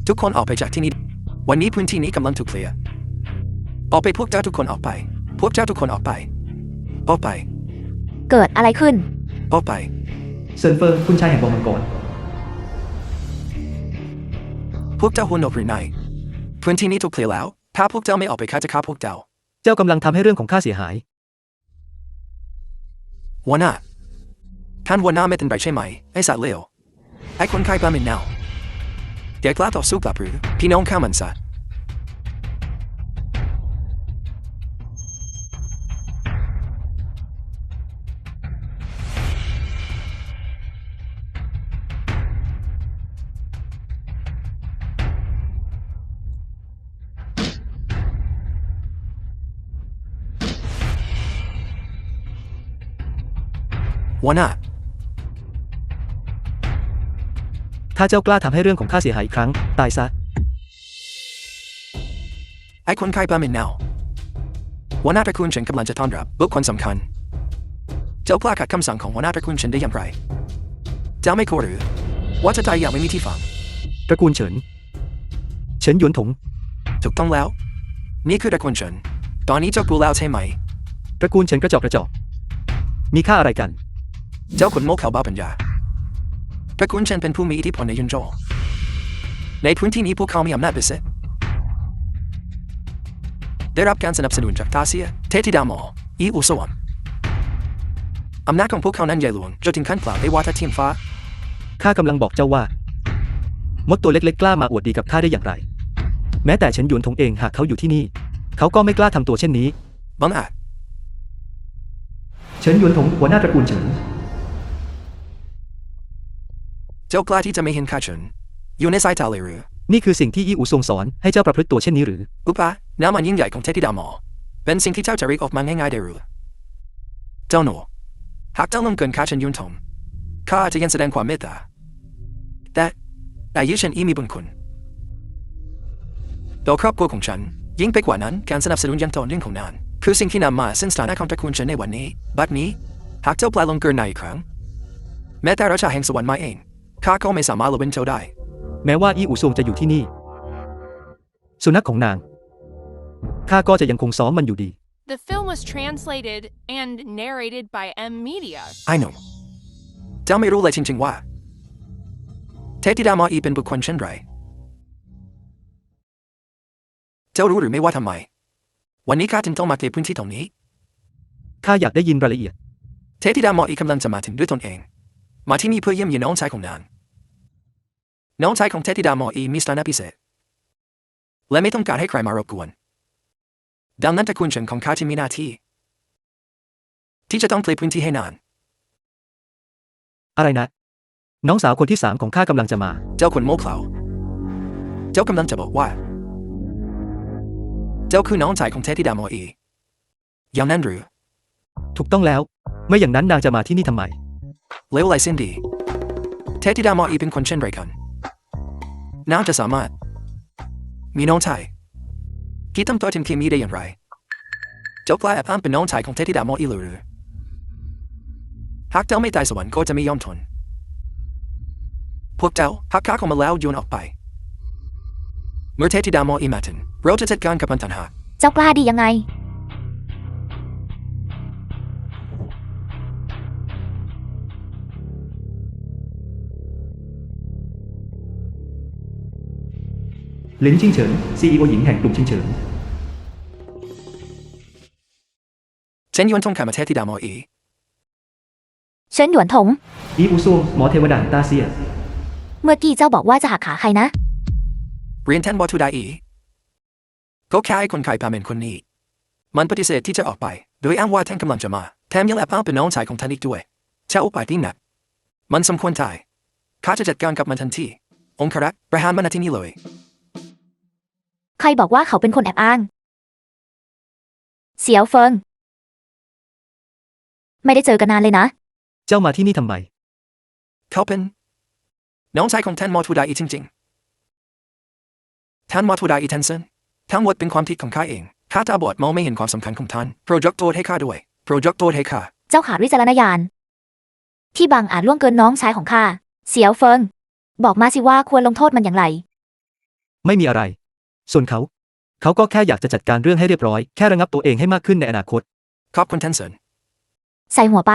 ทุกคนออกไปจากที่นี่วันนี้พื้นที่นี้กำลังถูกเคลียร์ออกไปพวกเจ้าทุกคนออกไปพวกเจ้าทุกคนออกไปออกไปเกิดอะไรขึ้นออกไปเซินเฟิงคุณชายแห่งวังมังกรพวกเจ้าหัวนกหรือไงพื้นที่นี้ถูกเคลียร์แล้วถ้าพวกเจ้าไม่ออกไปข้าจะฆ่าพวกเจ้าเจ้ากำลังทำให้เรื่องของข้าเสียหายหัวหน้าท่านหัวหน้าไม่เป็นไรใช่ไหมไอ้สัตว์เลวไอ้คนไข้ปลาเม็นเน่าเดี๋ยวกล้าต่อสู้กลับหรือพี่น้องข้ามันซะหัวหน้าถ้าเจ้ากล้าทำให้เรื่องของข้าเสียหายอีกครั้งตายซะไอ้คนไข้ปลาเม็นเน่าหัวหน้าตระกูลฉันกำลังจะต้อนรับบุคคลสำคัญเจ้ากล้าขัดคำสั่งของหัวหน้าตระกูลฉันได้อย่างไรเจ้าไม่กลัวหรือว่าจะตายอย่างไม่มีที่ฝังตระกูลเฉินหยวนถงถูกต้องแล้วนี่คือตระกูลฉันตอนนี้เจ้ากลัวแล้วใช่ไหมตระกูลเฉินกระจอกมีค่าอะไรกันเจ้าขุนโมกเขาบ้าปัญญาตระกูลฉันเป็นผู้มีอิทธิพลในยุนโจในพื้นที่นี้พวกเขามีอำนาจพิเศษได้รับการสนับสนุนจากตาเซียเทธิดามออีอุสวมอำนาจของพวกเขานั้นใหญ่หลวงจนถึงขั้นกล่าวได้ว่าถ้าทีมฟ้าข้ากำลังบอกเจ้าว่ามดตัวเล็กๆกล้ามาอวดดีกับข้าได้อย่างไรแม้แต่เฉินหยวนถงเองหากเขาอยู่ที่นี่เขาก็ไม่กล้าทำตัวเช่นนี้บังอาจเฉินหยวนถงหัวหน้าตระกูลเฉินเจ้ากล้าที่จะไม่เห็นข้าเฉินอยู่ในสายตาเลยหรือนี่คือสิ่งที่อีอูทรงสอนให้เจ้าประพฤติตัวเช่นนี้หรืออุปะน้ำมันยิ่งใหญ่ของเทธิดามอเป็นสิ่งที่เจ้าจะริกออกมาง่ายๆได้หรือเจ้าหนูหากเจ้าลงเกินข้าเฉินยุนถงข้าจะยังแสดงความเมตตาแต่อายุฉันมีบุญคุณต่อครอบครัวของฉันยิ่งไปกว่านั้นการสนับสนุนอย่างต่อเนื่องของนานคือสิ่งที่นำมาซึ่งสถานะของตระกูลฉันในวันนี้บัดนี้หากเจ้าปลายลงเกินในอีกครั้งแม้แต่ราชาแห่งสวรรค์มาเองข้าก็ไม่สามารถละเว้นเจ้าได้แม้ว่าอีอูซงจะอยู่ที่นี่สุนัขของนางข้าก็จะยังคงซ้อมมันอยู่ดี The film was translated and narrated by M Media. I know เจ้าไม่รู้เลยจริงๆว่าเทธิดามอเป็นบุคคลเช่นไรเจ้ารู้หรือไม่ว่าทำไมวันนี้ข้าจึงต้องมาเคลียร์พื้นที่ตรงนี้ข้าอยากได้ยินรายละเอียดเทธิดามอกำลังจะมาถึงด้วยตนเองมาที่นี่เพื่อเยี่ยมเยียนน้องชายของนางน้องชายของเทธิดามอมีสถานะพิเศษและไม่ต้องการให้ใครมารบกวนดังนั้นตระกูลฉันของข้าจะมีหน้าที่จะต้องเคลียร์พื้นที่ให้นานอะไรนะน้องสาวคนที่3ของข้ากำลังจะมาเจ้าคนโม่เขลาเจ้ากำลังจะบอกว่าเจ้าคือน้องชายของเทธิดามออย่างนั้นหรือถูกต้องแล้วไม่อย่างนั้นนางจะมาที่นี่ทำไมเลวไหลสิ้นดีเทธิดามอเป็นคนเช่นไรกันนางจะสามารถมีน้องชายคิดทำตัวถึงเคมีได้อย่างไรเจ้ากล้าแอบอ้างเป็นน้องชายของเทธิดามอหรือหากเจ้าไม่ตายสวรรค์ก็จะไม่ยอมทนพวกเจ้าหากข้าเข้ามาแล้วโยนออกไปเมื่อเทธิดามอมาถึงเราจะจัดการกับมันทันหากเจ้ากล้าดียังไงหลินชิงเฉิน CEO หญิงแห่งกลุ่มชิงเฉินเฉินหยวนถงขามาเทธิดามอเฉินหยวนถงอีอูซวงหมอเทวดาตาเซียเมื่อกี้เจ้าบอกว่าจะหักขาใครนะเรียนแทนวัตถุใดก็แค่ไอ้คนไข้ปลาเม็นคนนี้มันปฏิเสธที่จะออกไปโดยอ้างว่าท่านกำลังจะมาแถมยังแอบอ้างเป็นน้องชายของท่านอีกด้วยเจ้าอุปายที่หนักมันสมควรตายข้าจะจัดการกับมันทันทีองครักษ์ประหารมันที่นี่เลยใครบอกว่าเขาเป็นคนแอบอ้างเสี่ยวเฟิงไม่ได้เจอกันนานเลยนะเจ้ามาที่นี่ทำไมเขาเป็นน้องชายของท่านมอทูไดจริงๆท่านมอทูไดท่านเซนทั้งหมดเป็นความผิดของข้าเองข้าตาบอดมองไม่เห็นความสำคัญของท่านโปรดยกโทษให้ข้าด้วยโปรดยกโทษให้ข้าเจ้าขาดวิจารณญาณที่บางอาจล่วงเกินน้องชายของข้าเสี่ยวเฟิงบอกมาสิว่าควรลงโทษมันอย่างไร ไม่มีอะไร ส่วนเขาก็แค่อยากจะจัดการเรื่องให้เรียบร้อย แค่ระงับตัวเองให้มากขึ้นในอนาคต ขอบคุณเทนเซน ใส่หัวไป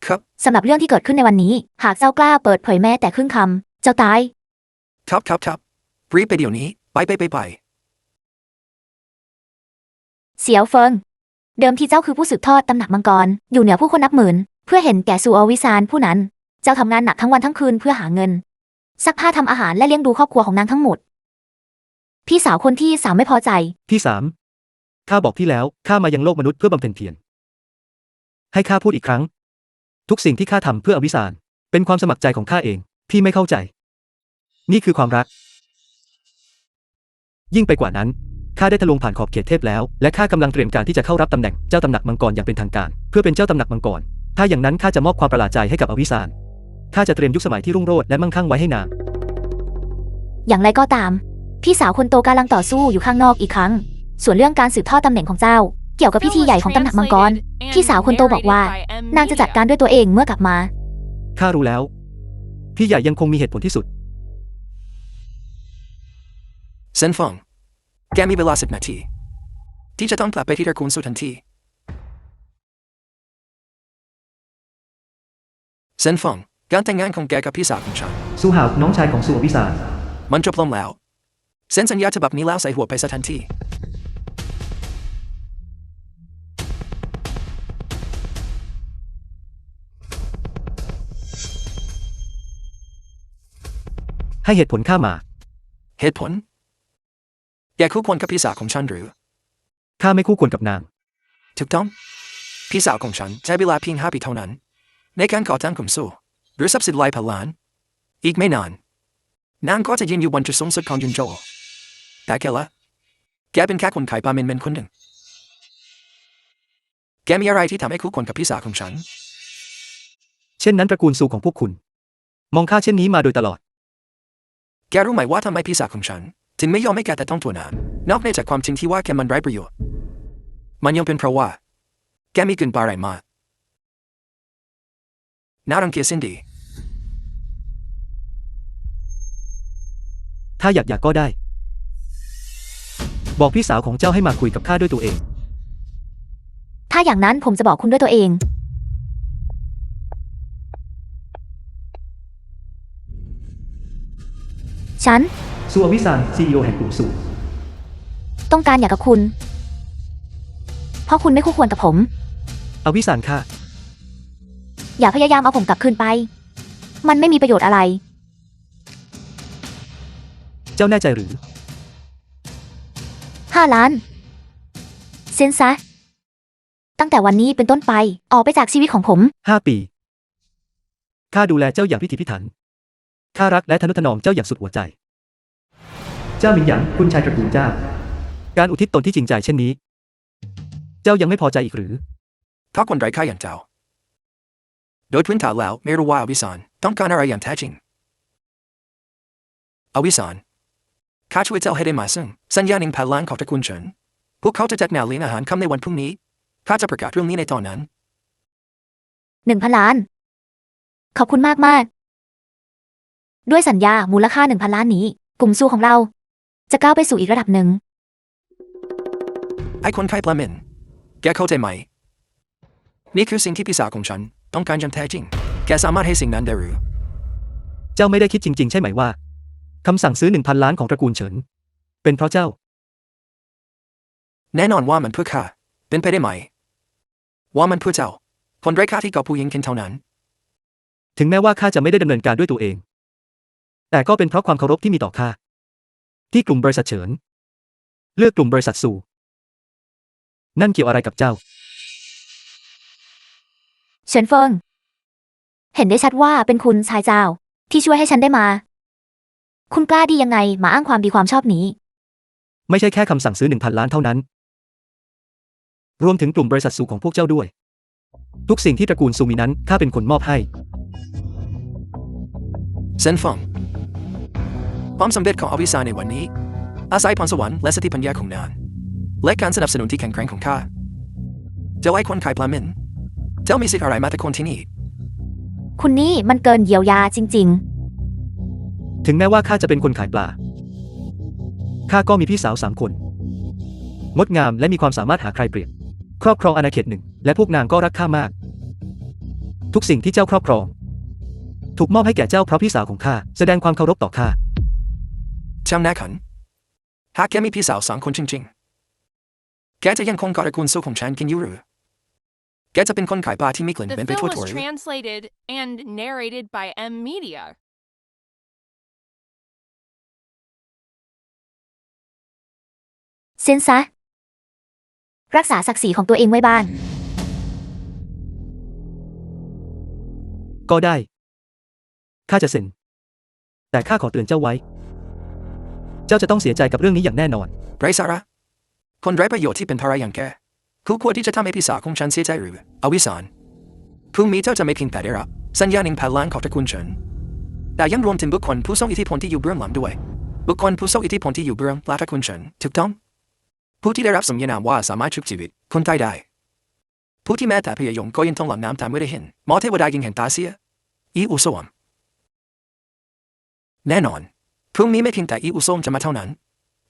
ครับ สำหรับเรื่องที่เกิดขึ้นในวันนี้ หากเจ้ากล้าเปิดเผยแม้แต่ครึ่งคำเจ้าตาย ครับรีบไปเดี๋ยวนี้ไป เสียวเฟิง เดิมที่เจ้าคือผู้สืบทอดตำหนักมังกร อยู่เหนือผู้คนนับหมื่น เพื่อเห็นแก่ซูอวิซานผู้นั้น เจ้าทำงานหนักทั้งวันทั้งคืนเพื่อหาเงิน ซักผ้าทำอาหารและเลี้ยงดูครอบครัวของนางทั้งหมด พี่สาวคนที่3ไม่พอใจ พี่สามข้าบอกพี่แล้วข้ามายังโลกมนุษย์เพื่อบำเพ็ญเพียรให้ข้าพูดอีกครั้ง ทุกสิ่งที่ข้าทำเพื่ออวิสานเป็นความสมัครใจของข้าเองพี่ไม่เข้าใจ นี่คือความรัก ยิ่งไปกว่านั้นข้าได้ทะลวงผ่านขอบเขตเทพแล้วและข้ากำลังเตรียมการที่จะเข้ารับตำแหน่งเจ้าตำหนักมังกรอย่างเป็นทางการ เพื่อเป็นเจ้าตำหนักมังกรถ้าอย่างนั้นข้าจะมอบความประหลาดใจให้กับอวิสานข้าจะเตรียมยุคสมัยที่รุ่งโรจน์และมั่งคั่งไว้ให้นาง อย่างไรก็ตาม พี่สาวคนโตกำลังต่อสู้อยู่ข้างนอกอีกครั้ง ส่วนเรื่องการสืบทอดตำแหน่งของเจ้า เกี่ยวกับพิธีใหญ่ของตำหนักมังกร พี่สาวคนโตบอกว่า นางจะจัดการด้วยตัวเองเมื่อกลับมา ข้ารู้แล้ว พี่ใหญ่ยังคงมีเหตุผลที่สุด เซนฟงแกมีเวลา10 นาทีที่จะต้องกลับไปที่ตระกูลซูทันทีเซนฟงการแต่งงานของแกกับพี่สาวของฉัน สู้หาวน้องชายของสู้อวิสาน มันจบลงแล้วเซ็นสัญญาฉบับนี้แล้วใส่หัวไปซะทันที ให้เหตุผลข้ามา เหตุผลแกคู่ควรกับพี่สาวของฉันหรือ ข้าไม่คู่ควรกับนาง ถูกต้องพี่สาวของฉันใช้เวลาเพียง5 ปีเท่านั้นในการก่อตั้งกลุ่มสู้หรือทรัพย์สินหลายพันล้านอีกไม่นานนางก็จะยืนอยู่บนจุดสูงสุดของยุนโจแต่แกละแกเป็นแค่คนขายปลาเมนคนหนึ่งแกมีอะไรที่ทำให้คู่ควรกับพี่สาวของฉัน เช่นนั้นตระกูลซูของพวกคุณ มองข้าเช่นนี้มาโดยตลอด แกรู้ไหมว่าทำไมพี่สาวของฉันถึงไม่ยอมให้แกแต่ต้องตัวนางนอกจากความจริงที่ว่าแกมันไร้ประโยชน์มันยังเป็นเพราะว่าแกมีเกินไปอะไรมากน่ารังเกียจสิ้นดี ถ้าอยากก็ได้ บอกพี่สาวของเจ้าให้มาคุยกับข้าด้วยตัวเอง ถ้าอย่างนั้นผมจะบอกคุณด้วยตัวเอง ฉัน ซูอวิสาน CEO แห่งกลุ่มซู ต้องการอยากกับคุณ เพราะคุณไม่คู่ควรกับผม อวิสานข้า อย่าพยายามเอาผมกลับคืนไป มันไม่มีประโยชน์อะไร เจ้าแน่ใจหรือ 5 ล้านเซ็นซะ ตั้งแต่วันนี้เป็นต้นไป ออกไปจากชีวิตของผม 5 ปี ข้าดูแลเจ้าอย่างพิถีพิถัน ข้ารักและทนุถนอมเจ้าอย่างสุดหัวใจ เจ้าหมิงหยางคุณชายตระกูลเจ้า การอุทิศตนที่จริงใจเช่นนี้ เจ้ายังไม่พอใจอีกหรือ ถ้าคนไร้ค่าอย่างเจ้าโดยพื้นฐานแล้วไม่รู้ว่าอวิสานต้องการอะไรอย่างแท้จริงอวิสานข้าช่วยเจ้าให้ได้มาซึ่งสัญญา1,000 ล้านของตระกูลเฉินพวกเขาจะจัดงานเลี้ยงอาหารค่ำในวันพรุ่งนี้ข้าจะประกาศเรื่องนี้ในตอนนั้น 1,000 ล้าน ขอบคุณมาก ด้วยสัญญามูลค่า 1,000 ล้านนี้ กลุ่มสู้ของเรา จะก้าวไปสู่อีกระดับหนึ่ง ไอ้คนขายปลาเมนแกเข้าใจไหมนี่คือสิ่งที่พี่สาวของฉันต้องการอย่างแท้จริงแกสามารถให้สิ่งนั้นได้หรือ เจ้าไม่ได้คิดจริงๆใช่ไหมว่าคำสั่งซื้อ 1,000 ล้านของตระกูลเฉิน เป็นเพราะเจ้า แน่นอนว่ามันเพื่อข้าเป็นไปได้ไหมว่ามันเพื่อเจ้าคนไร้ค่าที่ก่อผู้หญิงเพียงเท่านั้น ถึงแม้ว่าข้าจะไม่ได้ดำเนินการด้วยตัวเอง แต่ก็เป็นเพราะความเคารพที่มีต่อข้าที่กลุ่มบริษัทเฉิน เลือกกลุ่มบริษัทซูนั่นเกี่ยวอะไรกับเจ้า เฉินเฟิง เห็นได้ชัดว่าเป็นคุณชายเจ้า ที่ช่วยให้ฉันได้มา คุณกล้าดียังไงมาอ้างความดีความชอบนี้ ไม่ใช่แค่คำสั่งซื้อ 1,000 ล้านเท่านั้น รวมถึงกลุ่มบริษัทซูของพวกเจ้าด้วย ทุกสิ่งที่ตระกูลซูมีนั้นข้าเป็นคนมอบให้ เซนฟงความสำเร็จของอวิสานในวันนี้อาศัยพรสวรรค์และสติปัญญาของนางและการสนับสนุนที่แข็งแกร่งของข้าเจ้าไอ้คนขายปลาเมนเจ้ามีสิทธิ์อะไรมาแต่คนที่นี่ คุณนี่มันเกินเยียวยาจริง ถึงแม้ว่าข้าจะเป็นคนขายปลา ข้าก็มีพี่สาว3 คนงดงามและมีความสามารถหาใครเปรียบครอบครองอาณาเขตหนึ่งและพวกนางก็รักข้ามากทุกสิ่งที่เจ้าครอบครองถูกมอบให้แก่เจ้าเพราะพี่สาวของข้าแสดงความเคารพต่อข้า เจ้าแน่ขันหากแกมีพี่สาว2 คนจริงๆแกจะยังคงกอดตระกูลซูของฉันกินอยู่หรือแกจะเป็นคนขายปลาที่มีกลิ่น The เป็นไป film ทั่ว was ๆหรือ translated and narrated by M Media. เซ็นซะรักษาศักดิ์ศรีของตัวเองไว้บ้าง ก็ได้ข้าจะเซ็นแต่ข้าขอเตือนเจ้าไว้เจ้าจะต้องเสียใจกับเรื่องนี้อย่างแน่นอน ไร้สาระคนไร้ประโยชน์ที่เป็นภาระอย่างแกคู่ควรที่จะทำให้พี่สาวของฉันเสียใจหรืออวิสานพรุ่งนี้เจ้าจะไม่เพียงแต่ได้รับสัญญา1,000 ล้านของตระกูลเฉินแต่ยังรวมถึงบุคคลผู้ทรงอิทธิพลที่อยู่เบื้องหลังด้วยบุคคลผู้ทรงอิทธิพลที่อยู่เบื้องหลังตระกูลเฉินถูกต้องผู้ที่ได้รับสมญานามว่าสามารถชุบชีวิตคนตายได้ผู้ที่แม้แต่พยายามก็ยังต้องหลั่งน้ำตามไม่ได้เห็นหมอเทวดายิงแห่งตาเสียอีอุโซมแน่นอนพรุ่งนี้ไม่เพียงแต่อีอุโซมจะมาเท่านั้น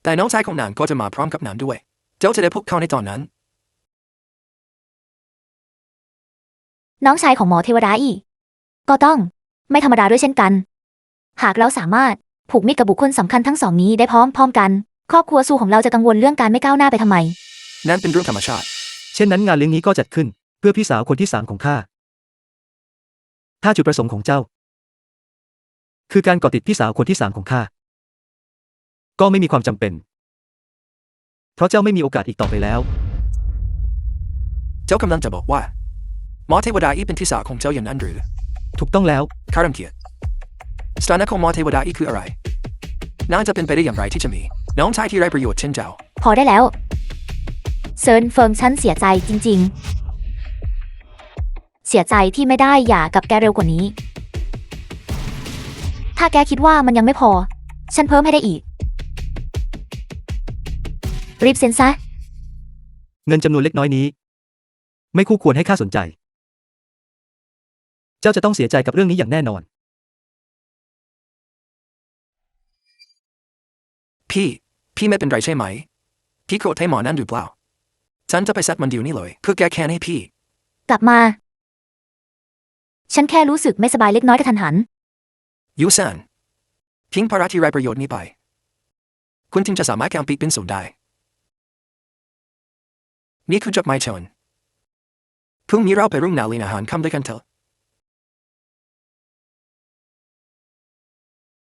แต่น้องชายของนางก็จะมาพร้อมกับนางด้วยเจ้าจะได้พบเขาในตอนนั้น น้องชายของหมอเทวดาอีกก็ต้องไม่ธรรมดาด้วยเช่นกันหากเราสามารถผูกมิตรกับบุคคลสำคัญทั้งสองนี้ได้พร้อมกันครอบครัวซูของเราจะกังวลเรื่องการไม่ก้าวหน้าไปทำไม นั่นเป็นเรื่องธรรมชาติ เช่นนั้นงานเลี้ยงนี้ก็จัดขึ้นเพื่อพี่สาวคนที่3ของข้าถ้าจุดประสงค์ของเจ้าคือการเกาะติดพี่สาวคนที่3ของข้าก็ไม่มีความจำเป็นเพราะเจ้าไม่มีโอกาสอีกต่อไปแล้ว เจ้ากำลังจะบอกว่าหมอเทวดาอีเป็นที่สาวของเจ้าอย่างนั้นหรือ ถูกต้องแล้ว ข้ารังเกียจสถานะของหมอเทวดาอีคืออะไรน่าจะเป็นไปได้อย่างไรที่จะมีน้องชายที่ไร้ประโยชน์เช่นเจ้า พอได้แล้วเซินเฟิงฉันเสียใจจริงๆเสียใจที่ไม่ได้หย่ากับแกเร็วกว่านี้ถ้าแกคิดว่ามันยังไม่พอฉันเพิ่มให้ได้อีกรีบเซ็นซะ เงินจำนวนเล็กน้อยนี้ไม่คู่ควรให้ข้าสนใจเจ้าจะต้องเสียใจกับเรื่องนี้อย่างแน่นอน พี่ไม่เป็นไรใช่ไหมพี่โกรธให้หมอนั่นหรือเปล่าฉันจะไปซัดมันเดี๋ยวนี้เลยเพื่อแก้แค้นให้พี่ กลับมาฉันแค่รู้สึกไม่สบายเล็กน้อยกระทันหัน ยูซานทิ้งภาระที่ไร้ประโยชน์นี้ไปคุณจึงจะสามารถแก้ปีกเป็นศูนย์ได้นี่คือจดหมายเชิญพรุ่งนี้เราไปรุ่งนาลีนอาหารค่ำด้วยกันเถอะ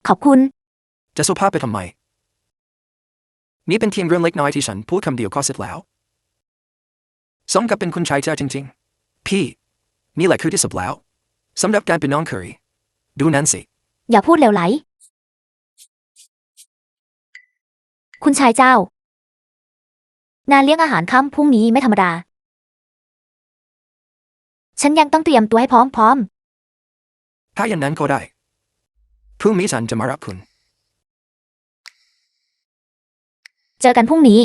ขอบคุณ จะสุภาพไปทำไมนี่เป็นเพียงเรื่องเล็กน้อยที่ฉันพูดคำเดียวก็เสร็จแล้วสมกับเป็นคุณชายเจ้าจริงๆพี่นี่แหละคือที่สุดแล้วสำหรับการเป็นน้องเคยดูนั่นสิ อย่าพูดเหลวไหลคุณชายเจ้างานเลี้ยงอาหารค่ำพรุ่งนี้ไม่ธรรมดาฉันยังต้องเตรียมตัวให้พร้อม ถ้าอย่างนั้นก็ได้พรุ่งนี้ฉันจะมารับคุณ เจอกันพรุ่งนี้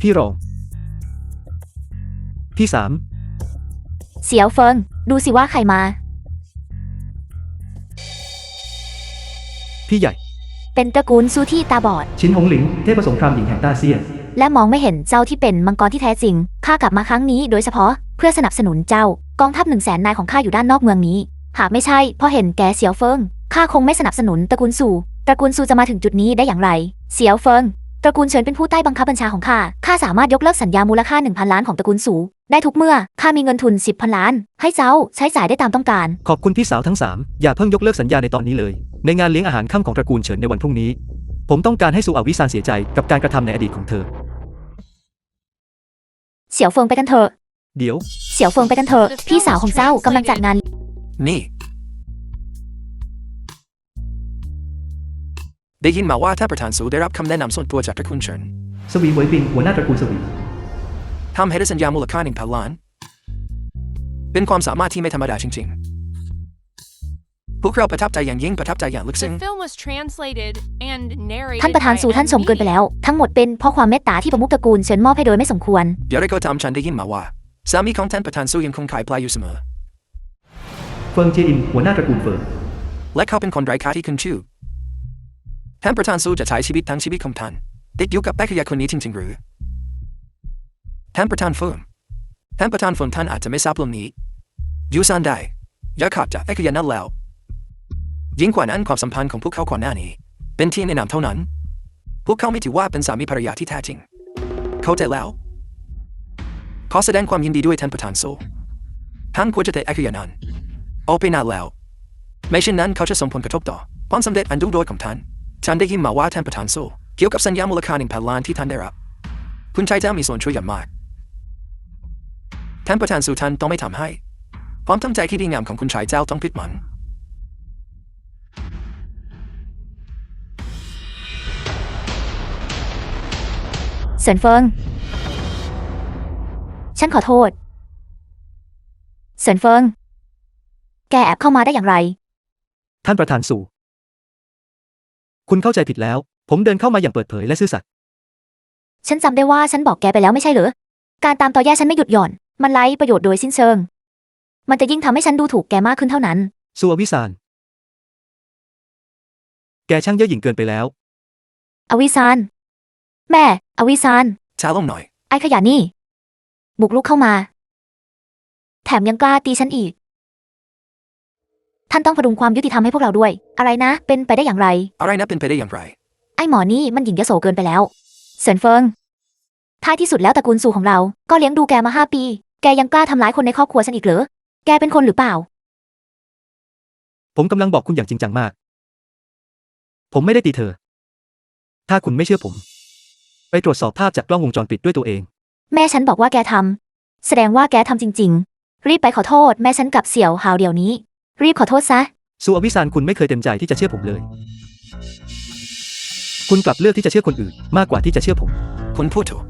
พี่รองพี่ๆเสียวเฟิงดูสิว่าใครมา พี่ใหญ่ เป็นตระกูลซูที่ตาบอด ชินหงหลิงเทพสงครามหญิงแห่งต้าเซียน และมองไม่เห็นเจ้าที่เป็นมังกรที่แท้จริงข้ากลับมาครั้งนี้โดยเฉพาะเพื่อสนับสนุนเจ้ากองทัพ100,000 นายของข้าอยู่ด้านนอกเมืองนี้หากไม่ใช่เพราะเห็นแก่เสียวเฟิงข้าคงไม่สนับสนุนตระกูลซูจะมาถึงจุดนี้ได้อย่างไรเสียวเฟิงตระกูลเฉินเป็นผู้ใต้บังคับบัญชาของข้าสามารถยกเลิกสัญญามูลค่า 1,000 ล้านของตระกูลซูได้ทุกเมื่อข้ามีเงินทุน 10,000 ล้านให้เจ้าใช้จ่ายได้ตามต้องการ ขอบคุณพี่สาวทั้ง3อย่าเพิ่งยกเลิกสัญญาในตอนนี้เลยในงานเลี้ยงอาหารค่ำของตระกูลเฉินในวันพรุ่งนี้ผมต้องการให้ซูอาวิซานเสียใจกับการกระทำในอดีตของเธอ เสี่ยวเฟิงไปกันเถอะ เดี๋ยว เสี่ยวเฟิงไปกันเถอะพี่สาวของเจ้ากำลังจัดงาน นี่ ได้ยินมาว่าท่านประธานสูได้รับคำแนะนำส่วนตัวจากตระกูลเฉิน สวีเหวยปิงหัวหน้าตระกูลสวี ทำให้ได้สัญญามูลค่า1,000 ล้านเป็นความสามารถที่ไม่ธรรมดาจริงๆพวกเราประทับใจอย่างยิ่งประทับใจอย่างลึกซึ้ง The film was translated and narrated ท่านประธาน by สู่ท่านสมเกินไปแล้ว ทั้งหมดเป็นเพราะความเมตตาที่ประมุขตระกูลเฉินมอบให้โดยไม่สมควร เดี๋ยวได้ก็ตามฉันได้ยินมาว่าสามีของท่านประธานสูยังคงขายปลาอยู่เสมอ เฟิงเจียอินหัวหน้าตระกูลเฟิง และเขาเป็นคนไร้ค่าที่ขึ้นชื่อท่านประธานสูจะใช้ชีวิตทั้งชีวิตของท่านติดอยู่กับแม่ขยะคนนี้จริงๆหรือท่านประธานเฟิงท่านอาจจะไม่ทราบเรื่องนี้ยูซานได้อย่าขาดจากแม่ขยะนั้นแล้วยิ่งกว่านั้นความสัมพันธ์ของพวกเขาก่อนหน้านี้เป็นที่แนะนำเท่านั้นพวกเขาไม่ถือว่าเป็นสามีภรรยาที่แท้จริงเข้าใจแล้วขอแสดงความยินดีด้วยท่านประธานสูท่านควรจะเตะแม่ขยะนั้นออกไปนานแล้วไม่เช่นนั้นเขาจะส่งผลกระทบต่อความสำเร็จอันรุ่งโรจน์ของท่านฉันได้ยินมาว่าท่านประธานสูเกี่ยวกับสัญญามูลค่า1,000 ล้านที่ท่านได้รับคุณชายเจ้ามีส่วนช่วยอย่างมากท่านประธานสูท่านต้องไม่ทำให้ความตั้งใจที่ดีงามของคุณชายเจ้าต้องผิดหวัง เซินเฟิง ฉันขอโทษ เซินเฟิง แกแอบเข้ามาได้อย่างไร ท่านประธานสู่ คุณเข้าใจผิดแล้ว ผมเดินเข้ามาอย่างเปิดเผยและซื่อสัตย์ ฉันจำได้ว่าฉันบอกแกไปแล้วไม่ใช่เหรอ การตามตอแย่ฉันไม่หยุดหย่อน มันไร้ประโยชน์โดยสิ้นเชิง มันจะยิ่งทำให้ฉันดูถูกแกมากขึ้นเท่านั้น ซูอวิสาน แกช่างเย่อหยิ่งเกินไปแล้ว อวิซาน แม่ อวิซาน ช้าลงหน่อย ไอ้ขยะนี่ บุกรุกเข้ามา แถมยังกล้าตีฉันอีก ท่านต้องพดุงความยุติธรรมให้พวกเราด้วย อะไรนะ เป็นไปได้อย่างไร อะไรนะเป็นไปได้อย่างไร ไอ้หมอนี่มันหยิ่งยโสเกินไปแล้ว เซินเฟิง ท้ายที่สุดแล้วตระกูลสู่ของเรา ก็เลี้ยงดูแกมา5 ปี แกยังกล้าทำร้ายคนในครอบครัวฉันอีกเหรอ แกเป็นคนหรือเปล่า ผมกำลังบอกคุณอย่างจริงจังมาก ผมไม่ได้ตีเธอ ถ้าคุณไม่เชื่อผม ไปตรวจสอบภาพจากกล้องวงจรปิดด้วยตัวเอง แม่ฉันบอกว่าแกทำ แสดงว่าแกทำจริง ๆ รีบไปขอโทษแม่ฉันกับเสี่ยวหาวเดี๋ยวนี้ รีบขอโทษซะ ซูอวิสานคุณไม่เคยเต็มใจที่จะเชื่อผมเลย คุณกลับเลือกที่จะเชื่อคนอื่นมากกว่าที่จะเชื่อผม คุณพูดถูก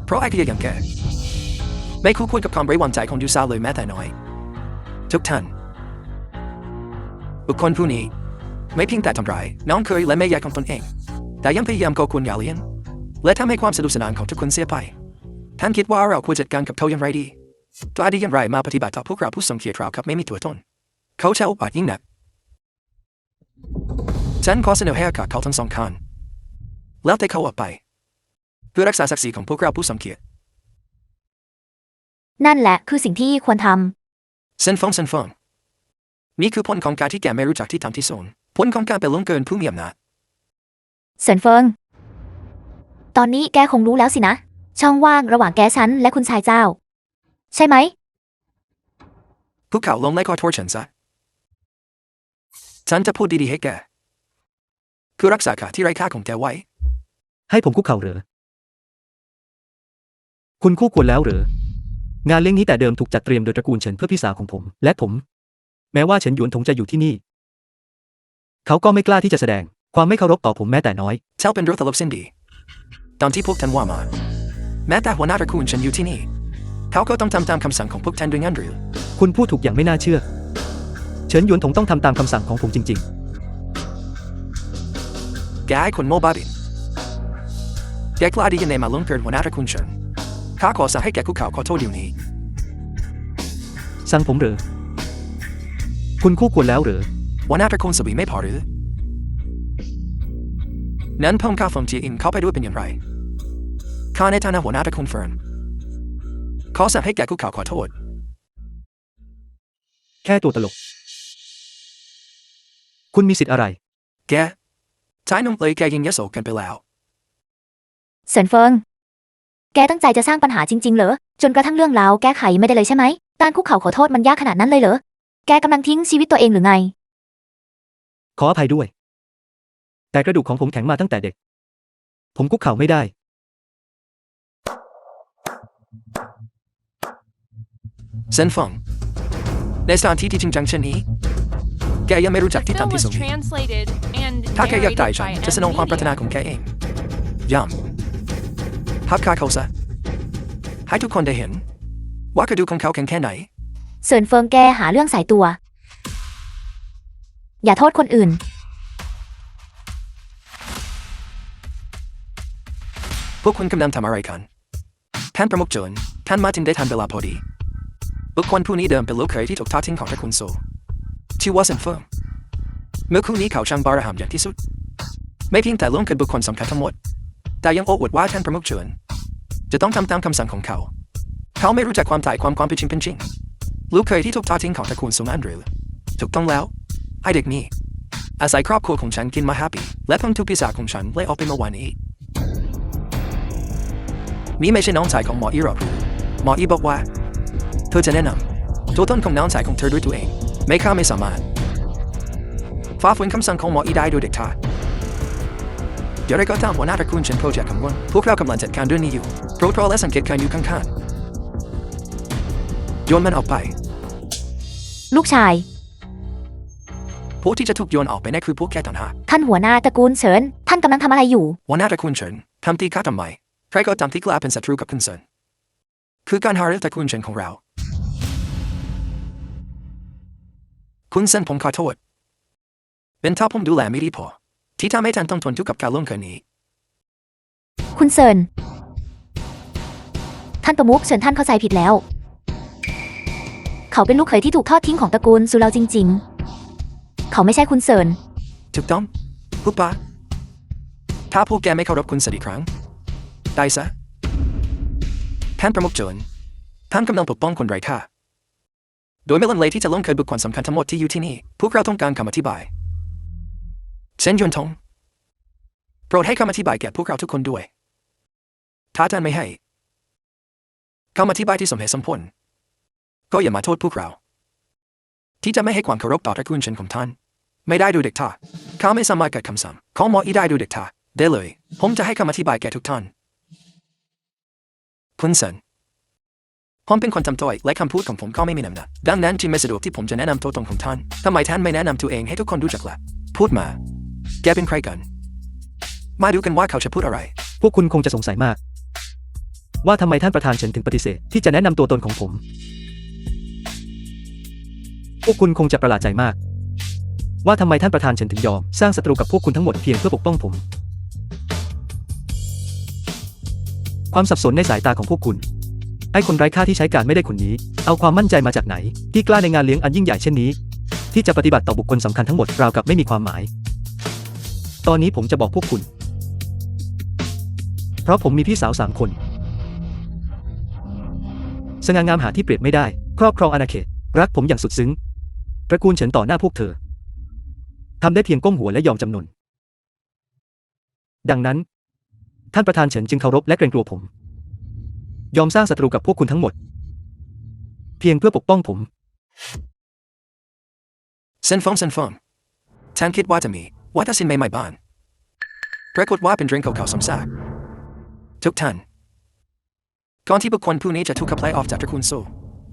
เพราะไอ้ขยะอย่างแกไม่คู่ควรกับความไว้วางใจของยูซาเลยแม้แต่น้อย ทุกท่านบุคคลผู้นี้ไม่เพียงแต่ทำร้ายน้องเคยและแม่ยายของตนเอง แต่ยังพยายามก่อกวนอย่าเลี้ยงและทำให้ความสนุกสนานของทุกคนเสียไปท่านคิดว่าเราควรจัดการกับเขาอย่างไรดีตัวอดีอย่างไรมาปฏิบัติต่อพวกเราผู้ทรงเกียรติเราครับไม่มีตัวตนเขาใช้อุบาทยิ่งหนักฉันขอเสนอให้อากาศเขาทั้งสองข้างแล้วแต่เขาออกไปเพื่อรักษาศักดิ์ศรีของพวกเราผู้ทรงเกียรติ นั่นแหละคือสิ่งที่ควรทำ เซนฟงนี่คือผลของการที่แกไม่รู้จักที่ทำที่ส่วนผลของการเป็นล่วงเกินผู้มีอำนาจ เซินเฟิง ตอนนี้แกคงรู้แล้วสินะ ช่องว่างระหว่างแกฉันและคุณชายเจ้า ใช่ไหม พวกเขาลงไล่ขอโทษฉันซะฉันจะพูดดีๆให้แกคือรักษาค่าที่ไร้ค่าของแกไว้ ให้ผมคุกเข่าเหรอ คุณคู่ควรแล้วเหรอ งานเลี้ยงนี้แต่เดิมถูกจัดเตรียมโดยตระกูลเฉินเพื่อพี่สาวของผมและผม แม้ว่าเฉินหยวนถงจะอยู่ที่นี่ เขาก็ไม่กล้าที่จะแสดงความไม่เคารพต่อผมแม้แต่น้อย เช่าเป็นเรื่องตลกสิ้นดีตอนที่พวกท่านว่ามาแม้แต่หัวหน้าตระกูลฉันอยู่ที่นี่เขาก็ต้องทำตามคำสั่งของพวกท่านด้วยงั้นหรือ คุณพูดถูกอย่างไม่น่าเชื่อ เฉินหยวนถงต้องทำตามคำสั่งของผมจริง แกไอ้คนโมบ้าบินแกกล้าดีกันในมาล่วงเกินหัวหน้าตระกูลฉันข้าขอสั่งให้แกคุกเข่าขอโทษเดี๋ยวนี้ ๆ สั่งผมเหรอ คุณคู่ควรแล้วเหรอ หัวหน้าตระกูลสวีไม่พอหรือนั้นผมข้าฟงจีอินเข้าไปด้วยเป็นอย่างไรข้าในฐานะหัวหน้าตระกูลเฟิร์นขอสั่งให้แกคุกเข่าขอโทษ แค่ตัวตลก คุณมีสิทธิ์อะไร แกใช้นมเลยแกยิงยโสกันไปแล้ว เซินเฟิง แกตั้งใจจะสร้างปัญหาจริงๆเหรอ จนกระทั่งเรื่องราวแก้ไขไม่ได้เลยใช่ไหม การคุกเข่าขอโทษมันยากขนาดนั้นเลยเหรอ แกกำลังทิ้งชีวิตตัวเองหรือไง ขออภัยด้วย แต่กระดูกของผมแข็งมาตั้งแต่เด็ก ผมคุกเข่าไม่ได้ เซนฟงในสถานที่ที่จริงจังเช่นนี้แกยังไม่รู้จัก The ที่ film ทำที่ was สุด translated and ถ้าแค่อยาก narrated ได้ฉัน by จะสนอง M ความปรารถนา Media. ของแกเองย้ำพับคาเขาซะให้ทุกคนได้เห็นว่ากระดูกของเขาแข็งแค่ไหน เซินเฟิงแกหาเรื่องใส่ตัว อย่าโทษคนอื่น พวกคุณกำลังทำอะไรกันท่านประมุขโจรท่านมาถึงได้ทันเวลาพอดีบุคคลผู้นี้เดิมเป็นลูกเขยที่ถูกทอดทิ้งของตระกูลโซชื่อว่าเซินเฟิงเมื่อคู่นี้เขาช่างบาระหามอย่างที่สุดไม่เพียงแต่ล่วงเกินบุคคลสำคัญทั้งหมดแต่ยังโอ้อวดว่าท่านประมุขโจรจะต้องทำตามคำสั่งของเขาเขาไม่รู้จักความตายความเป็นจริงเป็นจริงลูกเคยที่ถูกทอดทิ้งของตระกูลซุงอันหรือถูกต้องแล้วไอเด็กนี่อาศัยครอบครัวของฉันกินมาแฮปปี้และเพิ่งถูกพี่สาวของฉันไล่ออกไปเมื่อวานนี้นี่ไม่ใช่น้องชายของหมออีหรอกหรือหมออีบอกว่าเธอจะแนะนำตัวตนของน้องชายของเธอด้วยตัวเองไม่ข้าไม่สามารถฝ่าฝืนคำสั่งของหมออีได้โดยเด็ดขาดเดี๋ยวเราก็ตามหัวหน้าตระกูลฉันโปรเจกต์กังวลพวกเรากำลังจัดการเรื่องนี้อยู่โปรดรอและสังเกตการอยู่ข้างๆโยนมันออกไป ลูกชาย พวกที่จะถูกโยนออกไปนั่นคือพวกแกต่างหาก ท่านหัวหน้าตระกูลเฉิน ท่านกำลังทำอะไรอยู่ หัวหน้าตระกูลเฉินทำตีข้าทำไมใครก็ตามที่กล้าเป็นศัตรูกับคุณเซินคือการหาเรื่องตระกูลเฉินของเราคุณเซินผมขอโทษเป็นถ้าผมดูแลไม่ดีพอที่ทำให้ท่านต้องทนทุกข์กับการล่วงเกินนี้ คุณเซิน ท่านประมุขเฉินท่านเข้าใจผิดแล้ว เขาเป็นลูกเขยที่ถูกทอดทิ้งของตระกูลซูเราจริงๆ เขาไม่ใช่คุณเซิน ถูกต้องปุ๊บปะถ้าพวกแกไม่เคารพคุณสักอีกครั้งได้ซะท่านประมุขโจรท่านกำลังปกป้องคนไร้ค่าโดยไม่ลังเลที่จะล่วงเกินบุคคลสำคัญทั้งหมดที่อยู่ที่นี่พวกเราต้องการคำอธิบายเซนยวนทงโปรดให้คำอธิบายแก่พวกเราทุกคนด้วยถ้าท่านไม่ให้คำอธิบายที่สมเหตุสมผลก็อย่ามาโทษพวกเราที่จะไม่ให้ความเคารพต่อตระกูลเฉินของท่านไม่ได้ดูเด็กท่าเขาไม่สามารถเกิดคำสั่งของหมออีได้ดูเด็กท่าได้เลยผมจะให้คำอธิบายแก่ทุกท่านคุณเซินผมเป็นคนทำตัวและคำพูดของผมก็ไม่มีน้ำหนักดังนั้นจึงไม่สะดวกที่ผมจะแนะนำตัวตนของท่านทำไมท่านไม่แนะนำตัวเองให้ทุกคนรู้จักล่ะพูดมาแกเป็นใครกันมาดูกันว่าเขาจะพูดอะไร พวกคุณคงจะสงสัยมาก ว่าทำไมท่านประธานเฉินถึงปฏิเสธที่จะแนะนำตัวตนของผม พวกคุณคงจะประหลาดใจมาก ว่าทำไมท่านประธานเฉินถึงยอมสร้างศัตรูกับพวกคุณทั้งหมดเพียงเพื่อปกป้องผม ความสับสนในสายตาของพวกคุณไอ้คนไร้ค่าที่ใช้การไม่ได้คนนี้เอาความมั่นใจมาจากไหนที่กล้าในงานเลี้ยงอันยิ่งใหญ่เช่นนี้ที่จะปฏิบัติต่อบุคคลสำคัญทั้งหมดราวกับไม่มีความหมายตอนนี้ผมจะบอกพวกคุณเพราะผมมีพี่สาว3 คนสง่างามหาที่เปรียบไม่ได้ครอบครองอาณาเขตรักผมอย่างสุดซึ้งตระกูลเฉินต่อหน้าพวกเธอทำได้เพียงก้มหัวและยอมจำนนดังนั้นท่านประธานเฉินจึงเคารพและเกรงกลัวผมยอมสร้างศัตรูกับพวกคุณทั้งหมดเพียงเพื่อปกป้องผมเซนฟงท่านคิดว่าจะมีวัฒนศิลป์ใหม่ๆบ้านปรากฏว่าเป็นเรื่องเก่าๆซ้ำซากทุกท่านก่อนที่บุคคลผู้นี้จะถูกขับไล่ออกจากตระกูลโซ